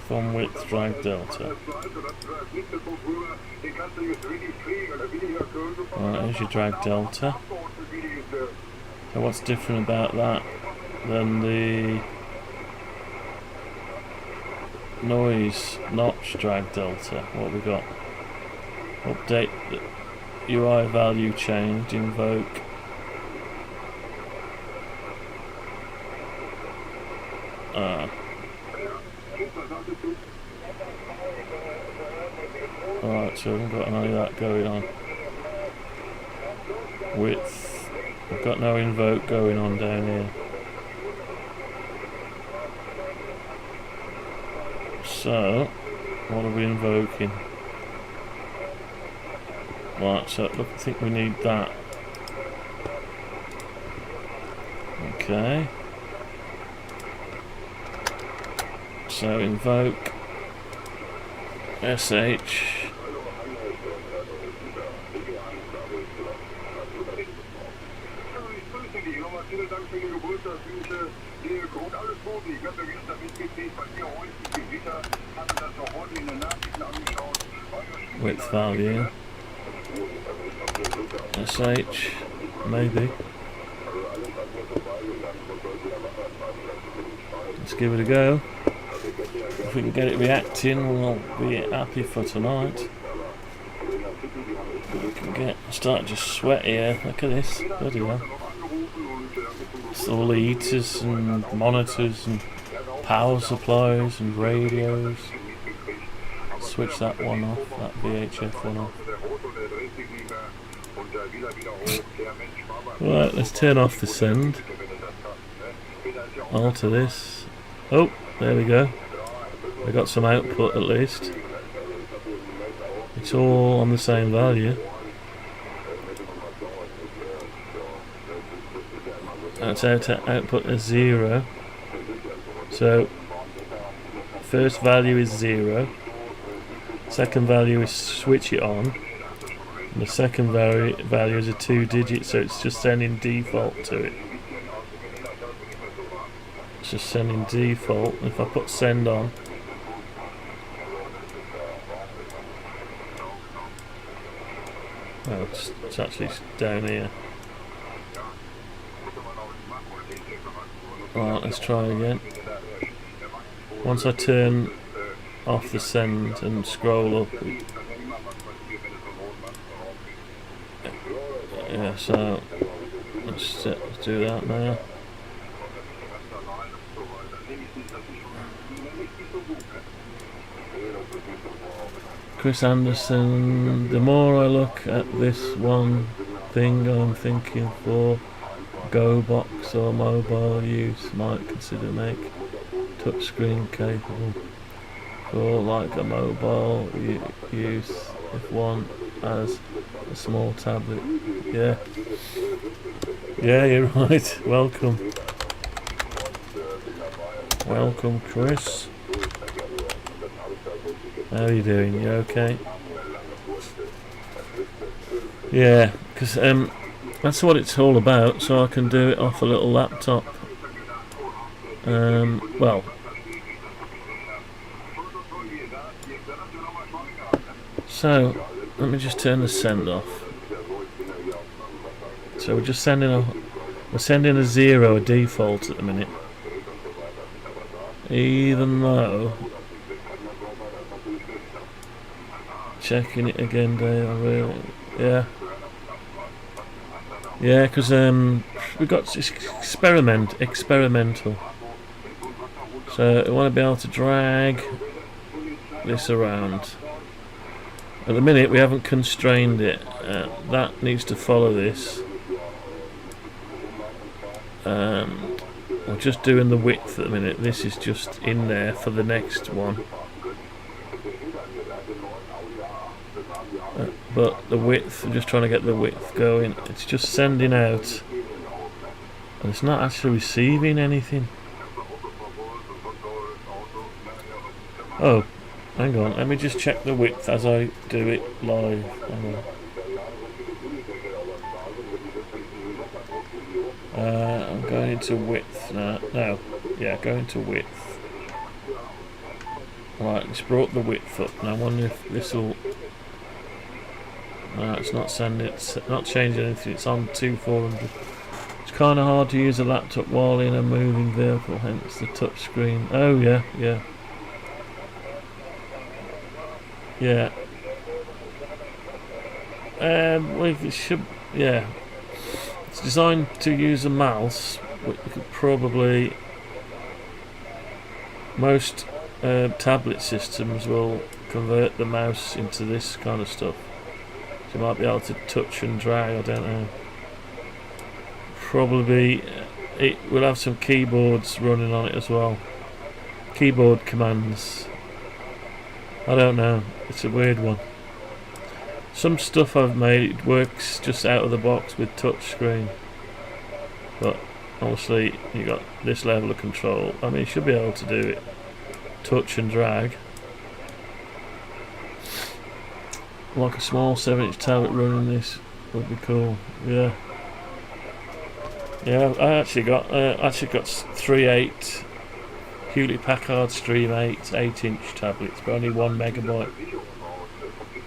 Thumb width, drag delta. Alright, here's your drag delta. So what's different about that than the noise notch drag delta? What have we got? Update the UI value changed, invoke. Alright, so we haven't got any of that going on. Width. We've got no invoke going on down here. So, what are we invoking? Right, so look, I think we need that. Okay. So invoke SH. Width value. SH. Maybe. Let's give it a go. If we can get it reacting, we'll be happy for tonight. We can start just sweat here. Look at this. Bloody hell. It's all the heaters and monitors and power supplies and radios. Switch that one off, that VHF one off. Right, let's turn off the send. Alter this. Oh, there we go. I got some output at least. It's all on the same value. That's output is 0. So first value is 0. Second value is switch it on. And the second value is a 2-digit, so it's just sending default to it. It's just sending default. If I put send on, oh, it's actually down here. Right, let's try again. Once I turn off the send and scroll up, yeah, so let's do that now. Chris Anderson, the more I look at this one, thing I'm thinking for Go box or mobile use. Might consider make touchscreen capable for like a mobile use if one has a small tablet. Yeah, you're right. Welcome, Chris. How are you doing? You okay? Yeah, because that's what it's all about, so I can do it off a little laptop. Well, so let me just turn the send off. So we're just sending a 0, a default at the minute. Even though, checking it again, Dave. I really, yeah, because we've got experimental. So I want to be able to drag this around. At the minute we haven't constrained it. That needs to follow this. We're just doing the width at the minute. This is just in there for the next one. But the width, I'm just trying to get the width going. It's just sending out, and it's not actually receiving anything. Oh, hang on. Let me just check the width as I do it live. Hang on. I'm going into width now. No, yeah, going to width. Right, it's brought the width up. Now I wonder if this will. No, it's not sending. It's not changing anything. It's on 2400. It's kind of hard to use a laptop while in a moving vehicle. Hence the touch screen. Oh yeah. Well, it should. Yeah. It's designed to use a mouse, which you could probably. Most tablet systems will convert the mouse into this kind of stuff. So you might be able to touch and drag, I don't know. Probably it will have some keyboards running on it as well. Keyboard commands. I don't know, it's a weird one. Some stuff I've made, it works just out of the box with touch screen. But obviously you got this level of control. I mean, you should be able to do it. Touch and drag. Like a small 7-inch tablet running this would be cool. Yeah, I actually got 3.8 Hewlett Packard Stream 8 8-inch tablets, but only 1 megabyte.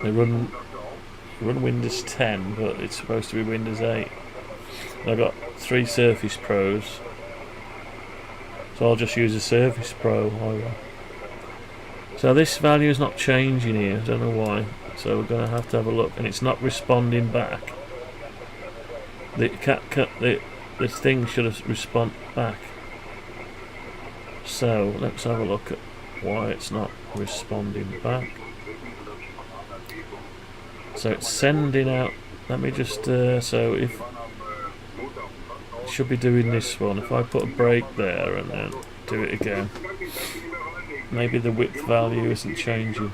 They run Windows 10, but it's supposed to be Windows 8. I got 3 Surface Pros, so I'll just use a Surface Pro. So this value is not changing here. I don't know why. So we're going to have a look, and it's not responding back. The thing should have responded back. So let's have a look at why it's not responding back. So it's sending out. Let me just. So if it should be doing this one. If I put a break there and then do it again, maybe the width value isn't changing.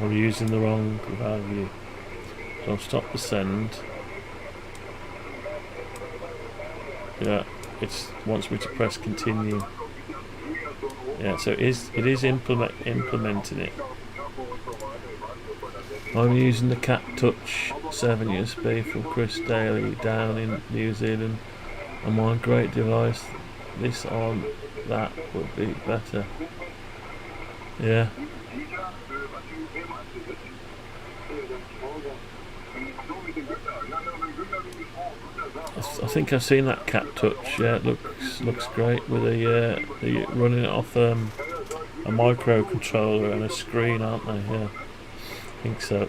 Or using the wrong value. So I'll stop the send. Yeah, it wants me to press continue. Yeah, so it is implementing it. I'm using the Cat Touch 7 USB from Chris Daly down in New Zealand, and my great device. This on that would be better. Yeah. I think I've seen that Cat Touch. Yeah, it looks great with the running it off a microcontroller and a screen, aren't they? Yeah, I think so.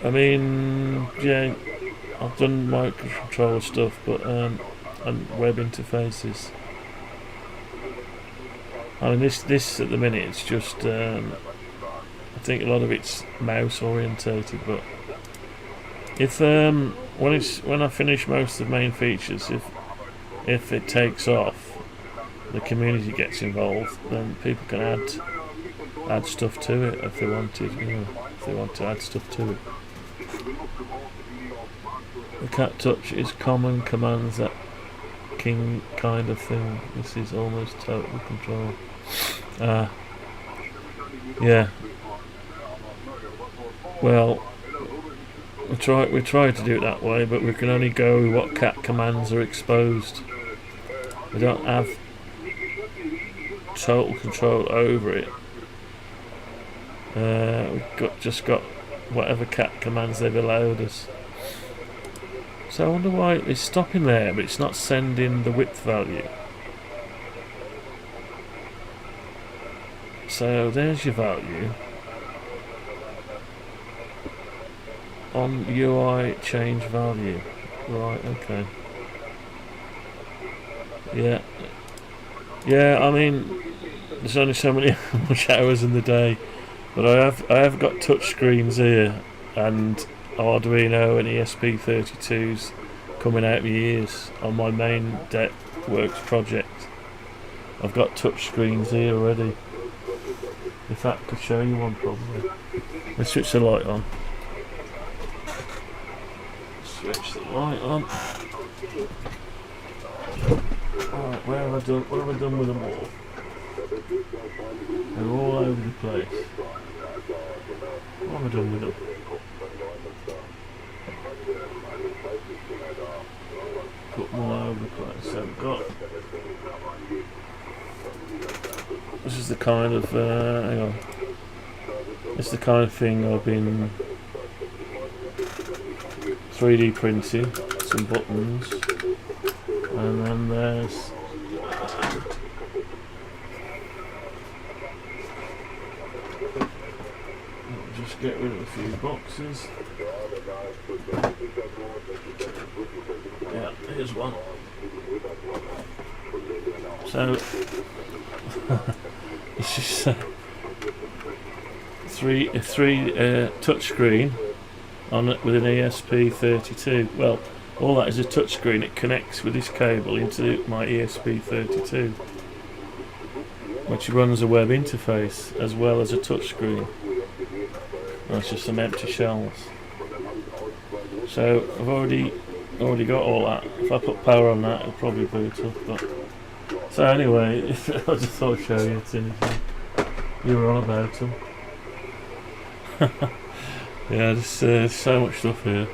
I mean, yeah, I've done microcontroller stuff, but and web interfaces. I mean, this at the minute it's just I think a lot of it's mouse orientated, but if when I finish most of the main features, if it takes off, the community gets involved, then people can add stuff to it if they wanted, if they want to add stuff to it. The cat touch is common commands that king kind of thing. This is almost total control. Yeah. Well, we try to do it that way, but we can only go with what cat commands are exposed. We don't have total control over it. We've just got whatever cat commands they've allowed us. So I wonder why it's stopping there, but it's not sending the width value. So there's your value. On UI change value. Right, okay. Yeah. Yeah, I mean, there's only so many much hours in the day. But I have got touch screens here and Arduino and ESP32s coming out of my ears on my main works project. I've got touch screens here already. In fact, I could show you one probably. Let's switch the light on. Switch the light on. Alright, what have I done with them all? They're all over the place. What have I done with them? Put them all over the place. So I've got. This is the kind of hang on. This is the kind of thing I've been 3D printing. Some buttons, and then there's. Just get rid of a few boxes. Yeah, here's one. So this is three touchscreen on it with an ESP32. Well, all that is a touchscreen. It connects with this cable into my ESP32, which runs a web interface as well as a touchscreen. That's just some empty shells. So I've already got all that. If I put power on that, it'll probably boot up. But so anyway, I just thought I'd show you anything you were on about them. Yeah, there's so much stuff here.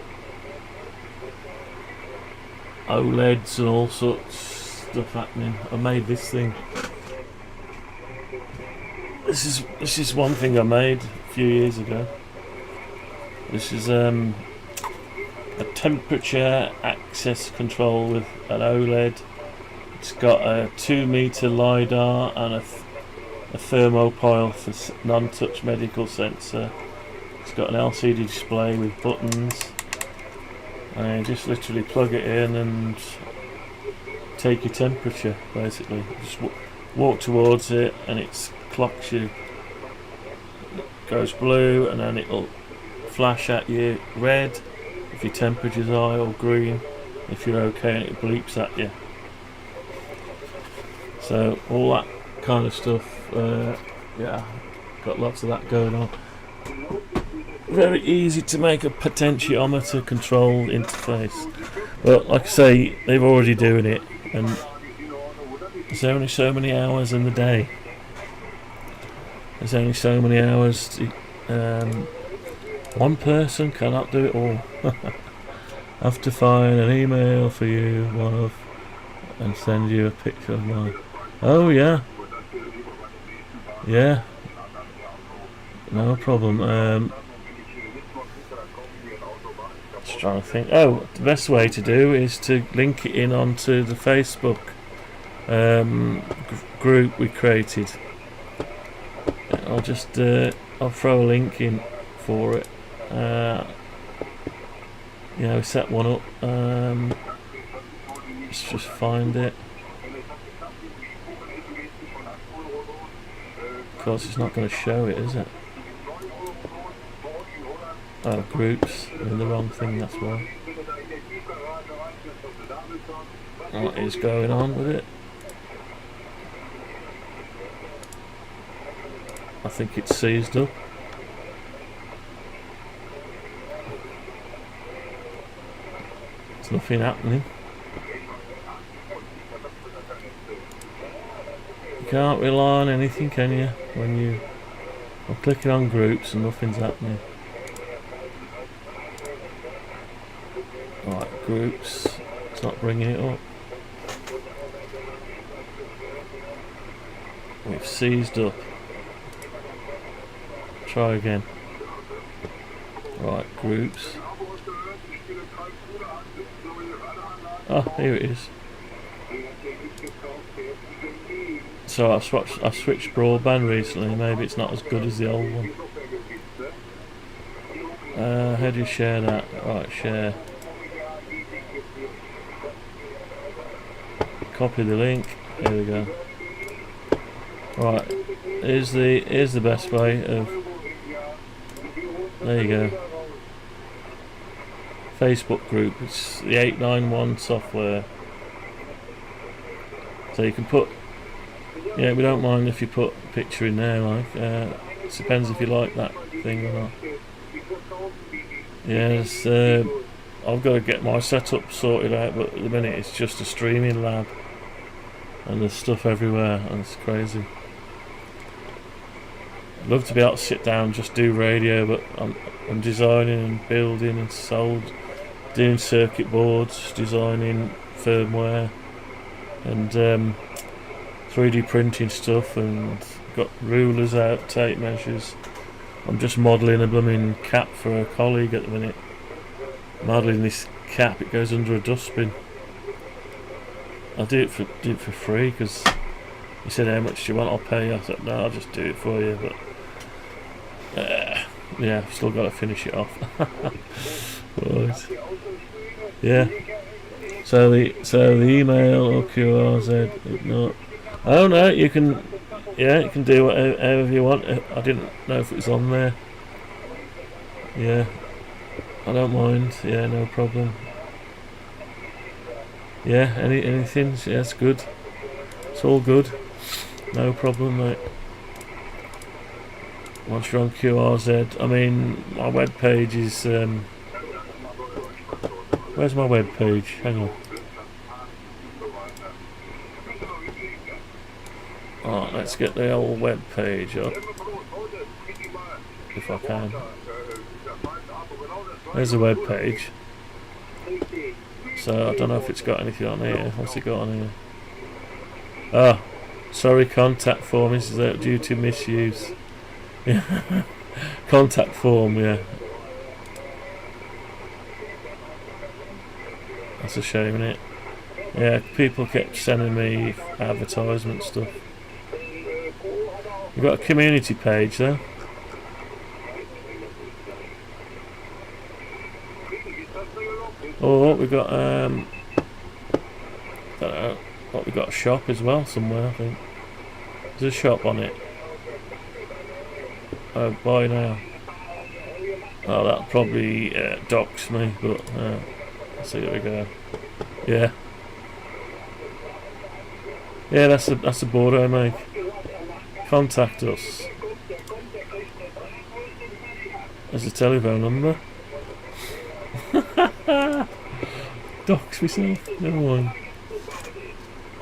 OLEDs and all sorts stuff happening. I made this thing. This is one thing I made a few years ago. This is a temperature access control with an OLED. It's got a 2-meter LiDAR and a thermopile for non-touch medical sensor. It's got an LCD display with buttons, and you just literally plug it in and take your temperature. Basically, just walk towards it, and it clocks you. It goes blue, and then it'll flash at you red if your temperature's high, or green if you're okay, and it bleeps at you. So all that kind of stuff, yeah, got lots of that going on. Very easy to make a potentiometer control interface, but like I say, they're already doing it, and there's only so many hours in the day. There's only so many hours to, one person cannot do it all. I have to find an email for you, and send you a picture of mine. Oh yeah, yeah, no problem. Just trying to think. Oh, the best way to do is to link it in onto the Facebook group we created. I'll just I'll throw a link in for it. You know, set one up. Let's just find it. Of course, it's not going to show it, is it? Oh, groups. I'm in the wrong thing, that's why. What is going on with it? I think it's seized up. There's nothing happening. You can't rely on anything, can you? When you... I'm clicking on groups and nothing's happening. Right, groups. It's not bringing it up. We've seized up. Try again. Right, groups. Oh, here it is. So I switched broadband recently. Maybe it's not as good as the old one. How do you share that? Right, share. Copy the link. Here we go. Right, here's the best way of. There you go. Facebook group. It's the 891 software. So you can put. Yeah, we don't mind if you put a picture in there. Like, it depends if you like that thing or not. Yes, I've got to get my setup sorted out, but at the minute it's just a streaming lab, and there's stuff everywhere, and it's crazy. I'd love to be able to sit down and just do radio, but I'm designing and building and doing circuit boards, designing firmware, and 3D printing stuff, and got rulers out, tape measures. I'm just modelling a blooming cap for a colleague at the minute. Modelling this cap, it goes under a dustbin. I do it for free because he said, "How much do you want? I'll pay you." I said, "No, I'll just do it for you." But yeah, I've still got to finish it off. Right. Yeah. So the email or QRZ ignore. Oh no, you can. Yeah, you can do whatever you want. I didn't know if it was on there. Yeah, I don't mind. Yeah, no problem. Yeah, anything. Yeah, it's good. It's all good. No problem, mate. Once you're on QRZ, I mean, my web page is. Where's my web page? Hang on. Alright, let's get the old web page up. If I can. There's the web page. So I don't know if it's got anything on here. What's it got on here? Oh, sorry, contact form is due to misuse. Yeah. Contact form, yeah. That's a shame, innit? Yeah, people kept sending me advertisement stuff. We've got a community page though. Oh, we've got don't know what, we've got a shop as well somewhere, I think. There's a shop on it. Oh, buy now. Oh, that'll probably dox me, but let's see, there we go. Yeah. Yeah, that's the board I make. Contact us. There's a telephone number. Dox myself. Never mind.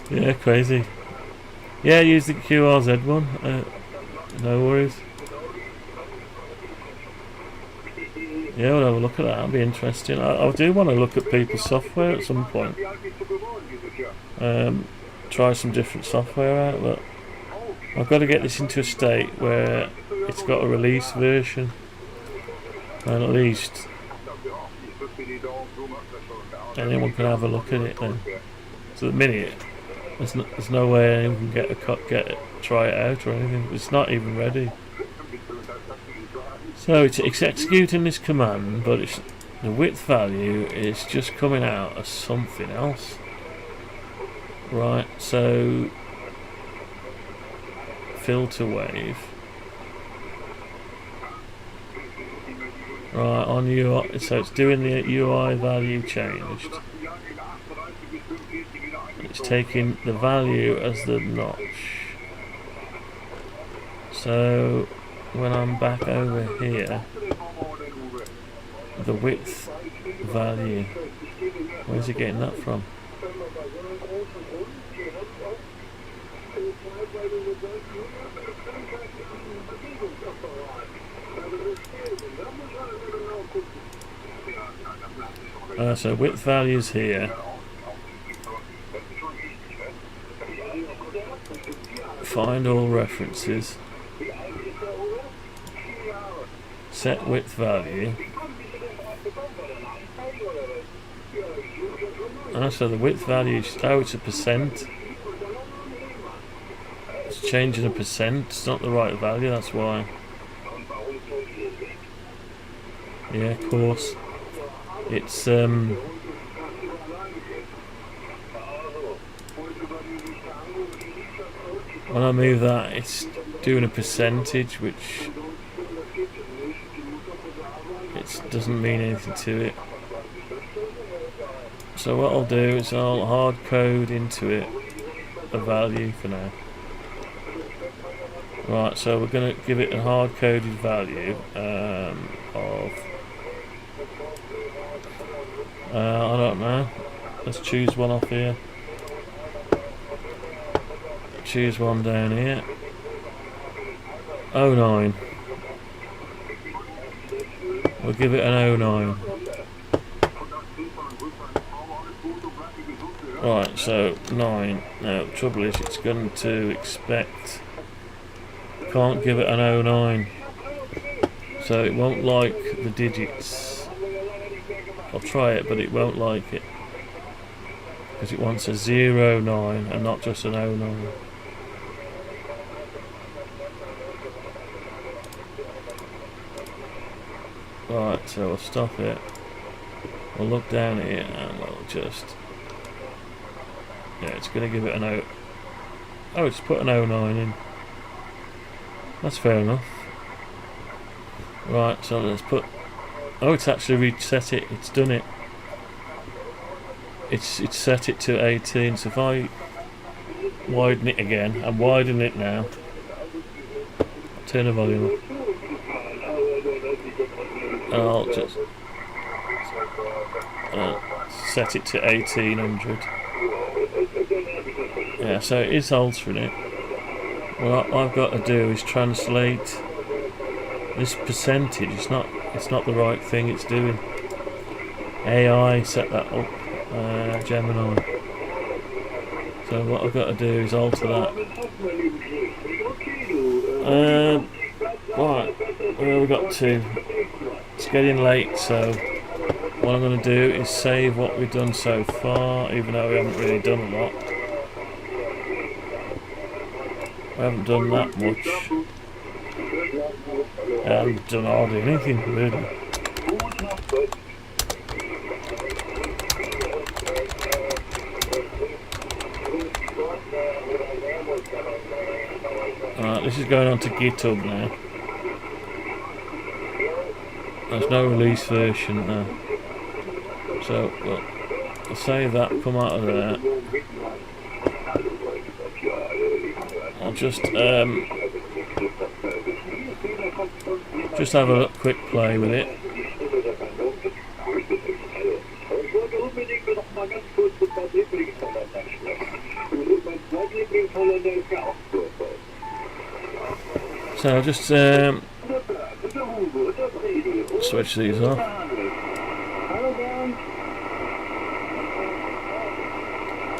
Yeah, crazy. Yeah, use the QRZ one. No worries. Yeah, we'll have a look at that. That'll be interesting. I do want to look at people's software at some point. Try some different software out, but I've got to get this into a state where it's got a release version, and at least anyone can have a look at it then. So at the minute, there's no way anyone can try it out or anything. It's not even ready. So it's executing this command, but the width value is just coming out as something else. Right, so filter wave. Right, on UI, so it's doing the UI value changed. It's taking the value as the notch. So when I'm back over here, the width value, where's he getting that from? So width values here. Find all references. Set width value. So the width value is, it's a percent. It's changing a percent. It's not the right value, that's why. Yeah, of course. It's when I move that, it's doing a percentage, which it doesn't mean anything to it. So what I'll do is I'll hard code into it a value for now. Right, so we're going to give it a hard coded value of I don't know. Let's choose one off here. Choose one down here. 09. We'll give it an 09. Right, so 9. Now, the trouble is it's going to expect... Can't give it an 09. So it won't like the digits. I'll try it, but it won't like it. Because it wants a 09 and not just an 09. Right, so we'll stop it. We'll look down here and we'll just... Yeah, it's going to give it an 0. Oh, it's put an 09 in. That's fair enough. Right, so let's put... Oh, it's actually reset it. It's done it. It's set it to 18. So if I widen it again, I'm widening it now. Turn the volume up. And I'll just set it to 1800. Yeah, so it is altering it. What I've got to do is translate this percentage. It's not the right thing it's doing. AI set that up. Gemini. So what I've got to do is alter that. Right, where have we got to? It's getting late, so what I'm going to do is save what we've done so far, even though we haven't really done a lot. We haven't done that much. I haven't done hardly anything, really. Alright, this is going on to GitHub now. There's no release version now. So, well, I'll save that, come out of there. I'll just have a quick play with it. So I'll just switch these off.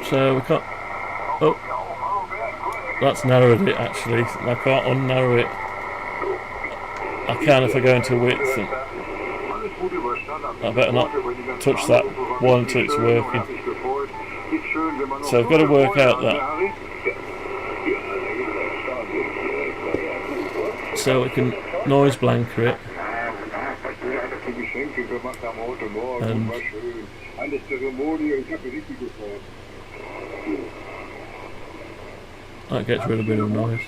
So we can't... Oh! That's narrowed it actually. I can't unnarrow it. I can if I go into width. And I better not touch that one until it's working. So I've got to work out that. So we can noise blanker it. And that gets rid of a bit of noise.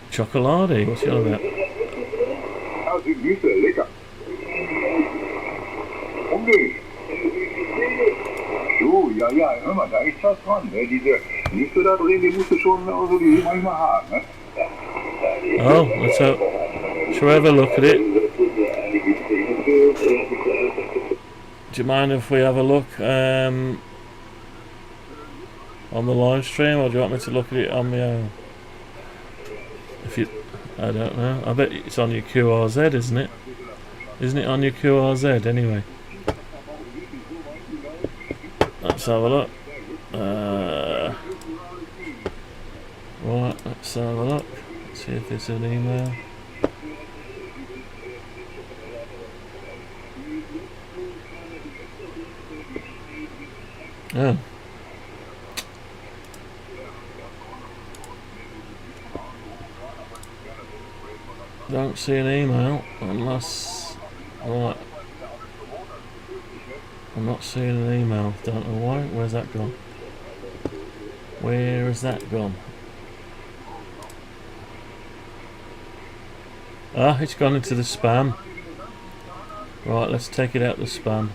Chocolate? What's he on about? sind Nüsse, lecker. Unbedingt. So, ja, ja, hör mal, da ist was dran. Ne? Diese Nüsse da drin, die musst du schon, also die manchmal haben. Ne? Oh, let's have. Shall we have a look at it? Do you mind if we have a look on the live stream, or do you want me to look at it on my own? If you, I don't know. I bet it's on your QRZ, isn't it? Isn't it on your QRZ anyway? Let's have a look. Right, let's have a look. Let's see if there's an email. Oh. Don't see an email unless. Right. I'm not seeing an email. Don't know why. Where's that gone? Where has that gone? Ah, it's gone into the spam. Right, let's take it out the spam.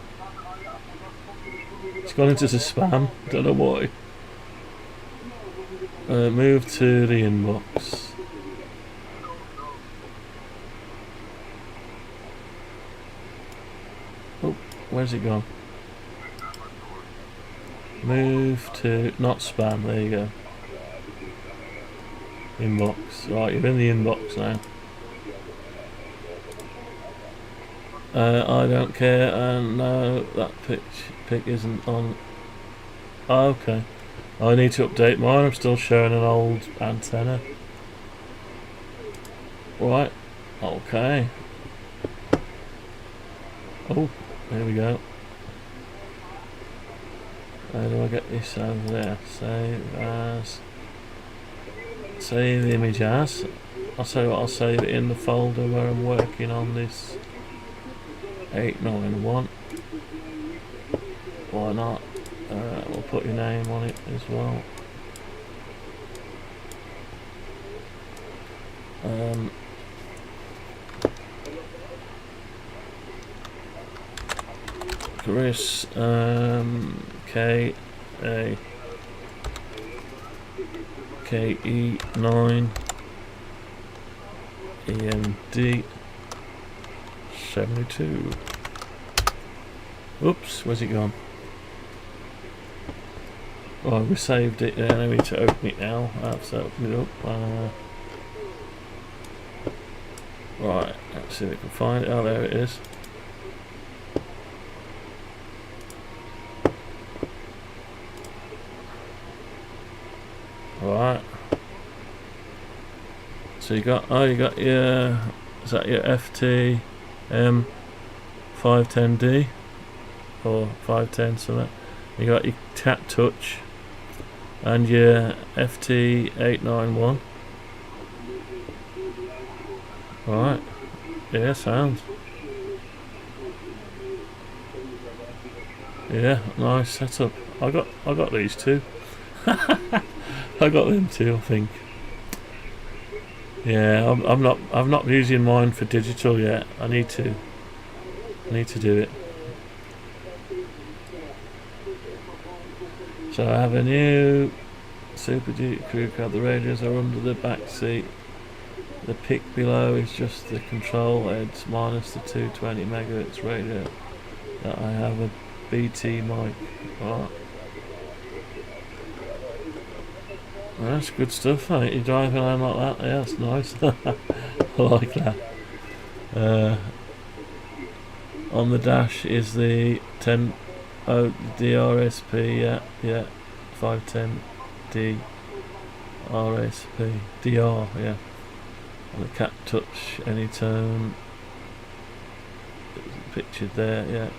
It's gone into the spam. Don't know why. Move to the inbox. Oh, where's it gone? Move to not spam. There you go. Inbox. Right, you're in the inbox now. I don't care, and no, that pic isn't on. Oh, okay. I need to update mine. I'm still showing an old antenna. Right. Okay. Oh, there we go. How do I get this over there? Save as. Save the image as. I'll tell you what, I'll save it in the folder where I'm working on this 891. Why not? We'll put your name on it as well. Chris, KE9 EMD 72. Oops, where's it gone? Oh, we saved it there. I need to open it now. I have to open it up. Right, let's see if we can find it. Oh, there it is. Right. So you got your, is that your FT-891S or 510 something? You got your tap touch and your FT-891. Right. Yeah, sounds. Yeah, nice setup. I got these two. I got them too, I think. Yeah, I'm not using mine for digital yet. I need to do it. So I have a new Super Duty crew cab. The radios are under the back seat. The pic below is just the control heads minus the 220 MHz radio that I have a BT mic. Right. Well, that's good stuff, mate. You're driving home like that. Yeah, that's nice. I like that. On the dash is the 10 DRSP, yeah, 510D RSP DR, yeah. And the cap touch anytime pictured there, yeah.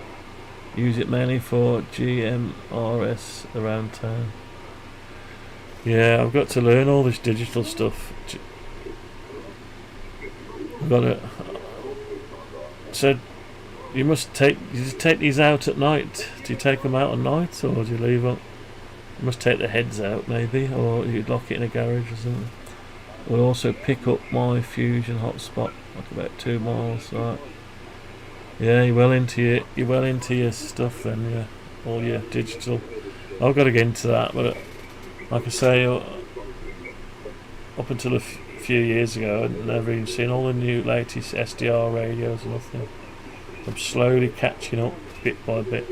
Use it mainly for GMRS around town. Yeah, I've got to learn all this digital stuff. I've got to. So you must take these out at night. Do you take them out at night, or do you leave them? You must take the heads out, maybe, or you lock it in a garage or something. will also pick up my fusion hotspot, like about 2 miles. Right. Yeah, you're well into your stuff then. Yeah, all your digital. I've got to get into that, but like I say, up until a few years ago, I'd never even seen all the new latest SDR radios or nothing. I'm slowly catching up, bit by bit.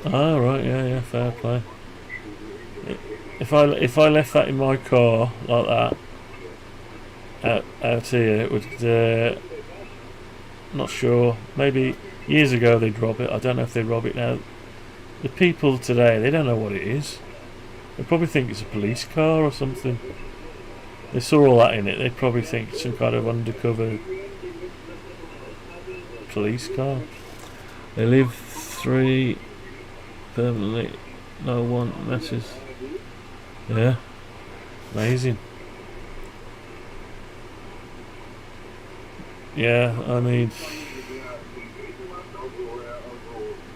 Oh right, yeah, fair play. If I left that in my car like that, out here, it would. Not sure. Maybe years ago they'd rob it. I don't know if they rob it now. The people today, they don't know what it is. They probably think it's a police car or something. They saw all that in it. They'd probably think it's some kind of undercover police car. They live 3 permanently. No one messes. Yeah, amazing. Yeah, I mean,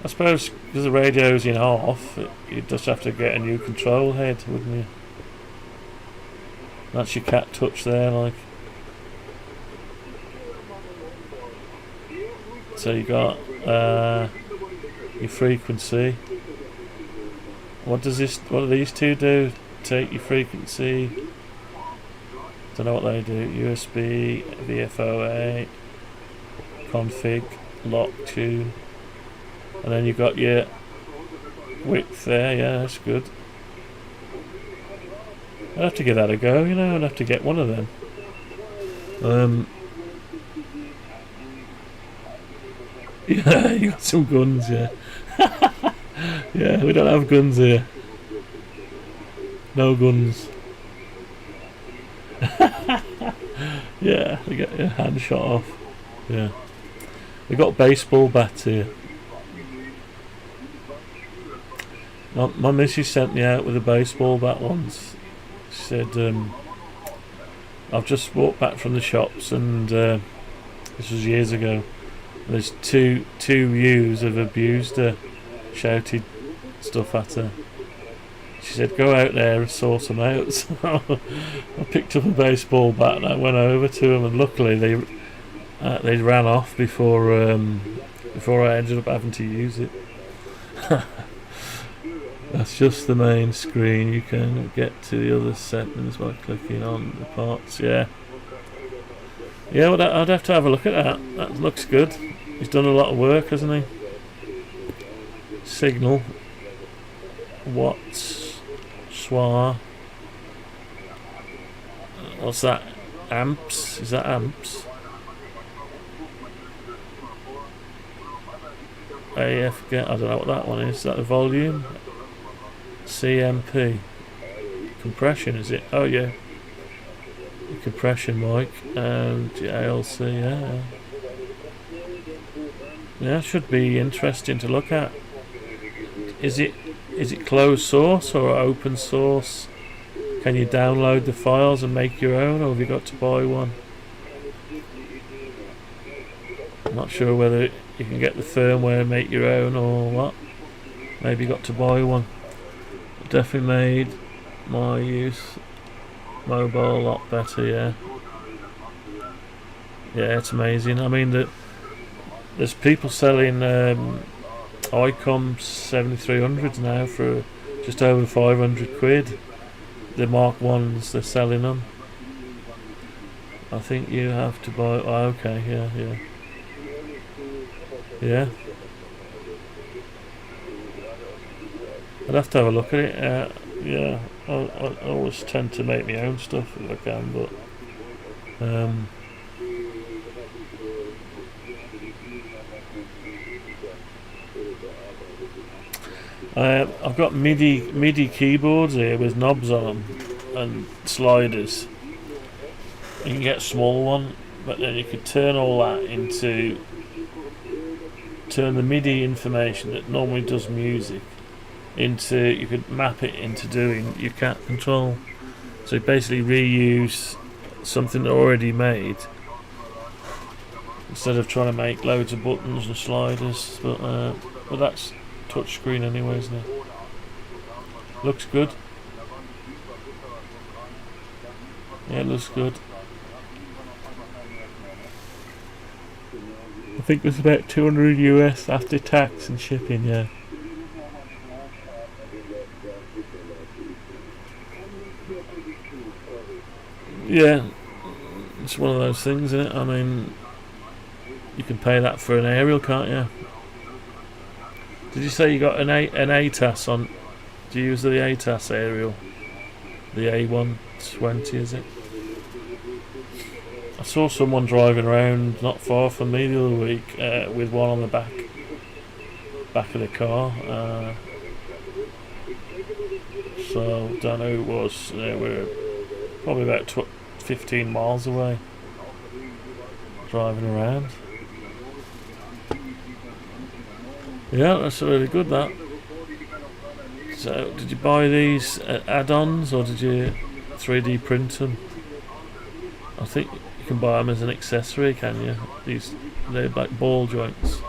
I suppose because the radio's in half, you'd just have to get a new control head, wouldn't you? That's your cat touch there, like. So you got your frequency. What do these two do? Take your frequency. Don't know what they do. USB, VFOA, config, lock, tune, and then you've got your width there. Yeah, that's good. I'd have to give that a go. You know, I'd have to get one of them. Yeah, you got some guns. Yeah, yeah. We don't have guns here. No guns. Yeah, they get your hand shot off. Yeah, we got baseball bats here. My missus sent me out with a baseball bat once. She said, I've just walked back from the shops, and this was years ago. And there's two youths have abused her, shouted stuff at her. She said, go out there and sort them out. So I picked up a baseball bat and I went over to them, and luckily they ran off before I ended up having to use it. That's just the main screen. You can get to the other settings by clicking on the parts. Yeah, well, I'd have to have a look at that. That looks good. He's done a lot of work, hasn't he? Signal, watts, SWA. What's that? Amps? Is that amps? AF, I don't know what that one is. Is that the volume? CMP. Compression, is it? Oh yeah. The compression mic and the ALC, yeah. Yeah, should be interesting to look at. Is it closed source or open source? Can you download the files and make your own, or have you got to buy one? I'm not sure whether you can get the firmware and make your own or what. Maybe you got to buy one. It definitely made my use mobile a lot better, yeah. Yeah, it's amazing. I mean, there's people selling ICOM 7300s now for just over 500 quid. The Mark 1s, they're selling them. I think you have to buy. Oh, okay, yeah. I'd have to have a look at it. Yeah, I always tend to make my own stuff if I can, but I've got MIDI keyboards here with knobs on them and sliders. You can get a small one, but then you could turn all that into the MIDI information that normally does music into, you could map it into doing your cat control. So you basically reuse something already made instead of trying to make loads of buttons and sliders. But that's touchscreen anyway, isn't it? Looks good. Yeah, it looks good. I think it was about 200 US after tax and shipping, yeah. Yeah, it's one of those things, isn't it? I mean, you can pay that for an aerial, can't you? Did you say you got an ATAS on? Do you use the ATAS aerial? The A120, is it? I saw someone driving around not far from me the other week with one on the back of the car. So don't know who it was. They were probably about 15 miles away, driving around. Yeah, that's really good, that. So, did you buy these add-ons, or did you 3D print them? I think you can buy them as an accessory, can you? They're like ball joints.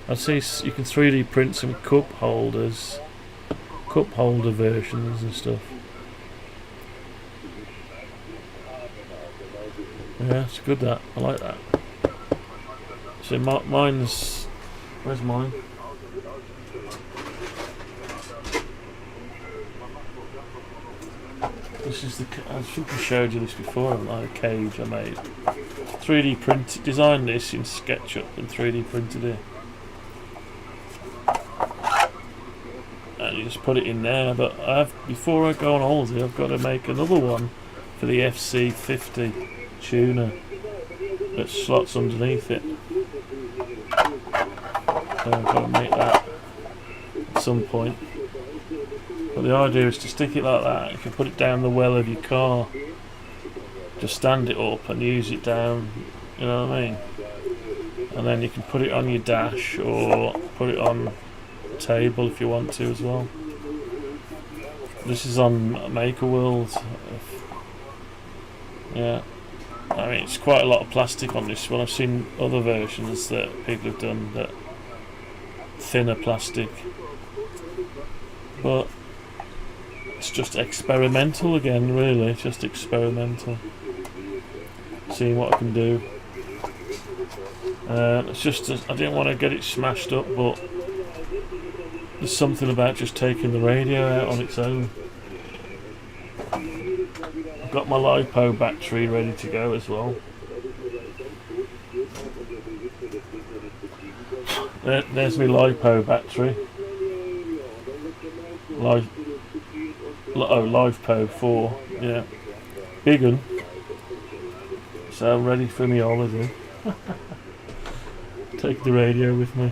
I see you can 3D print some cup holder versions and stuff. Yeah, it's good, that. I like that. So mine's... Where's mine? This is I think I showed you this before, like a cage I made. 3D printed, designed this in SketchUp and 3D printed it. And you just put it in there, but before I go on holiday I've got to make another one for the FC-50 tuner that slots underneath it. So I've got to make that at some point. But the idea is to stick it like that. You can put it down the well of your car, just stand it up and use it down, you know what I mean? And then you can put it on your dash or put it on a table if you want to as well. This is on Maker World. Yeah, I mean it's quite a lot of plastic on this one. I've seen other versions that people have done that thinner plastic, but it's just experimental again, really. It's just experimental, seeing what I can do. It's just I didn't want to get it smashed up, but there's something about just taking the radio out on its own. I've got my LiPo battery ready to go as well. There's my LiPo battery. LiPo 4, yeah. Big one. So I'm ready for my holiday. Take the radio with me.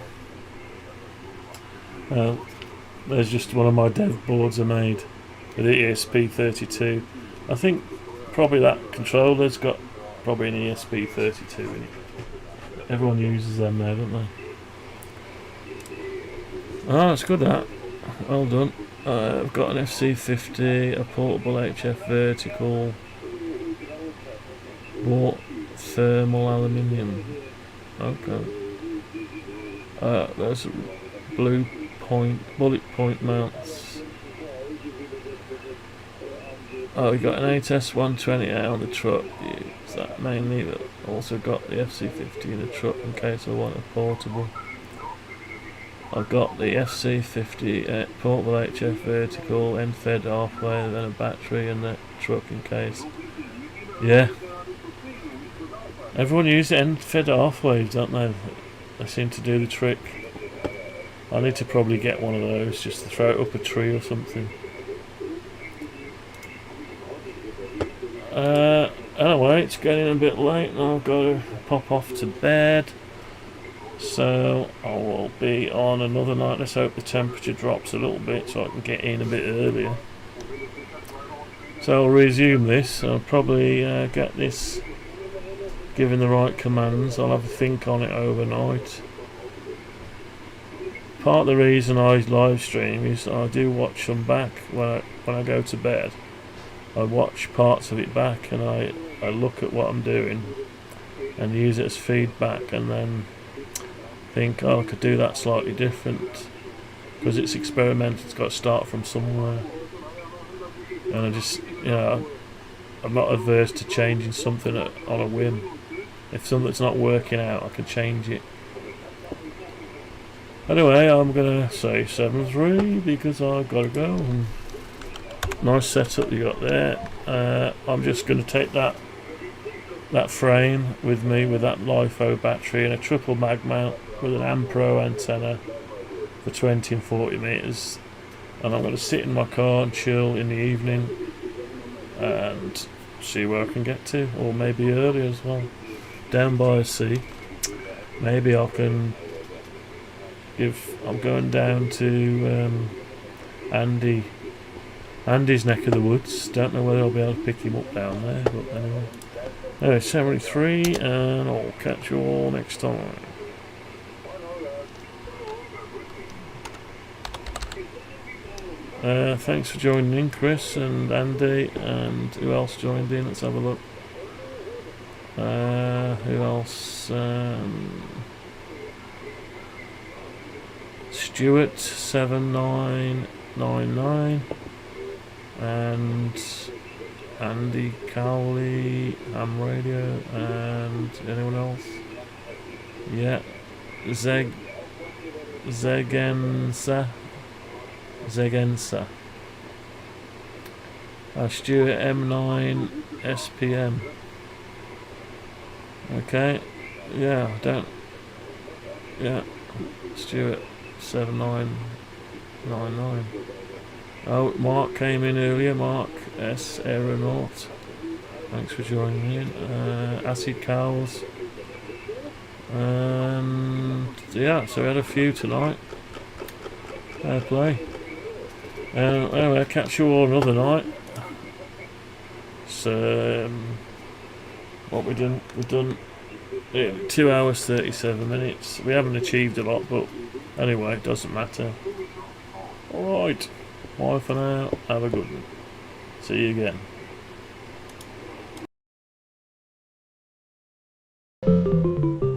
There's just one of my dev boards I made with the ESP32. I think probably that controller's got probably an ESP32 in it. Everyone uses them now, don't they? Oh, that's good, that. Well done. I've got an FC-50, a portable HF vertical, bought thermal aluminium. Okay. There's bullet point mounts. Oh, we got an ATS-120 on the truck. Use that mainly, but also got the FC-50 in the truck in case I want a portable. I've got the FC-50 portable HF vertical, end fed halfway, and then a battery in the truck in case. Yeah. Everyone uses end fed halfway, don't they? They seem to do the trick. I need to probably get one of those just to throw it up a tree or something. Anyway, it's getting a bit late and I've got to pop off to bed. So I will be on another night. Let's hope the temperature drops a little bit so I can get in a bit earlier. So I'll resume this. I'll probably get this given the right commands. I'll have a think on it overnight. Part of the reason I live stream is I do watch them back when I go to bed. I watch parts of it back and I look at what I'm doing and use it as feedback, and then think, oh, I could do that slightly different, because it's experimental. It's got to start from somewhere, and I just, you know, I'm not averse to changing something on a whim. If something's not working out, I can change it. Anyway, I'm gonna say 7-3 because I've got to go. Nice setup you got there. I'm just gonna take that frame with me with that LiFo battery and a triple mag mount with an Ampro antenna for 20 and 40 meters, and I'm gonna sit in my car and chill in the evening and see where I can get to, or maybe early as well, down by a sea. Maybe I can I'm going down to Andy's neck of the woods. Don't know whether I'll be able to pick him up down there, but anyway, 73, and I'll catch you all next time. Thanks for joining in, Chris and Andy, and who else joined in? Let's have a look. Who else? Stuart 7999 and Andy Cowley, Ham Radio, and anyone else? Yeah, Zegensa. Stuart M9 SPM. Okay, yeah, Stuart 7999. Oh, Mark came in earlier. Mark S. Aeronaut. Thanks for joining in. Acid Cows. And yeah, so we had a few tonight. Fair play. Anyway, I'll catch you all another night. So, what we've done 2 hours 37 minutes. We haven't achieved a lot, but anyway, it doesn't matter. Alright, bye for now. Have a good one. See you again.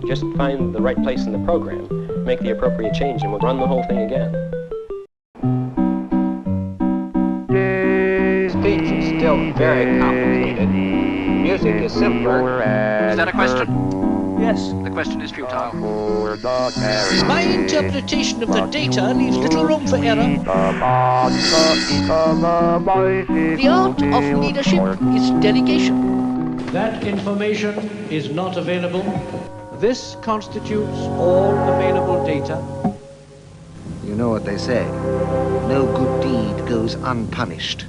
Just find the right place in the program, make the appropriate change, and we'll run the whole thing again. Speech is still very complicated. Music is simpler. Is that a question? Yes. The question is futile. My interpretation of the data leaves little room for error. The art of leadership is delegation. That information is not available. This constitutes all available data. You know what they say. No good deed goes unpunished.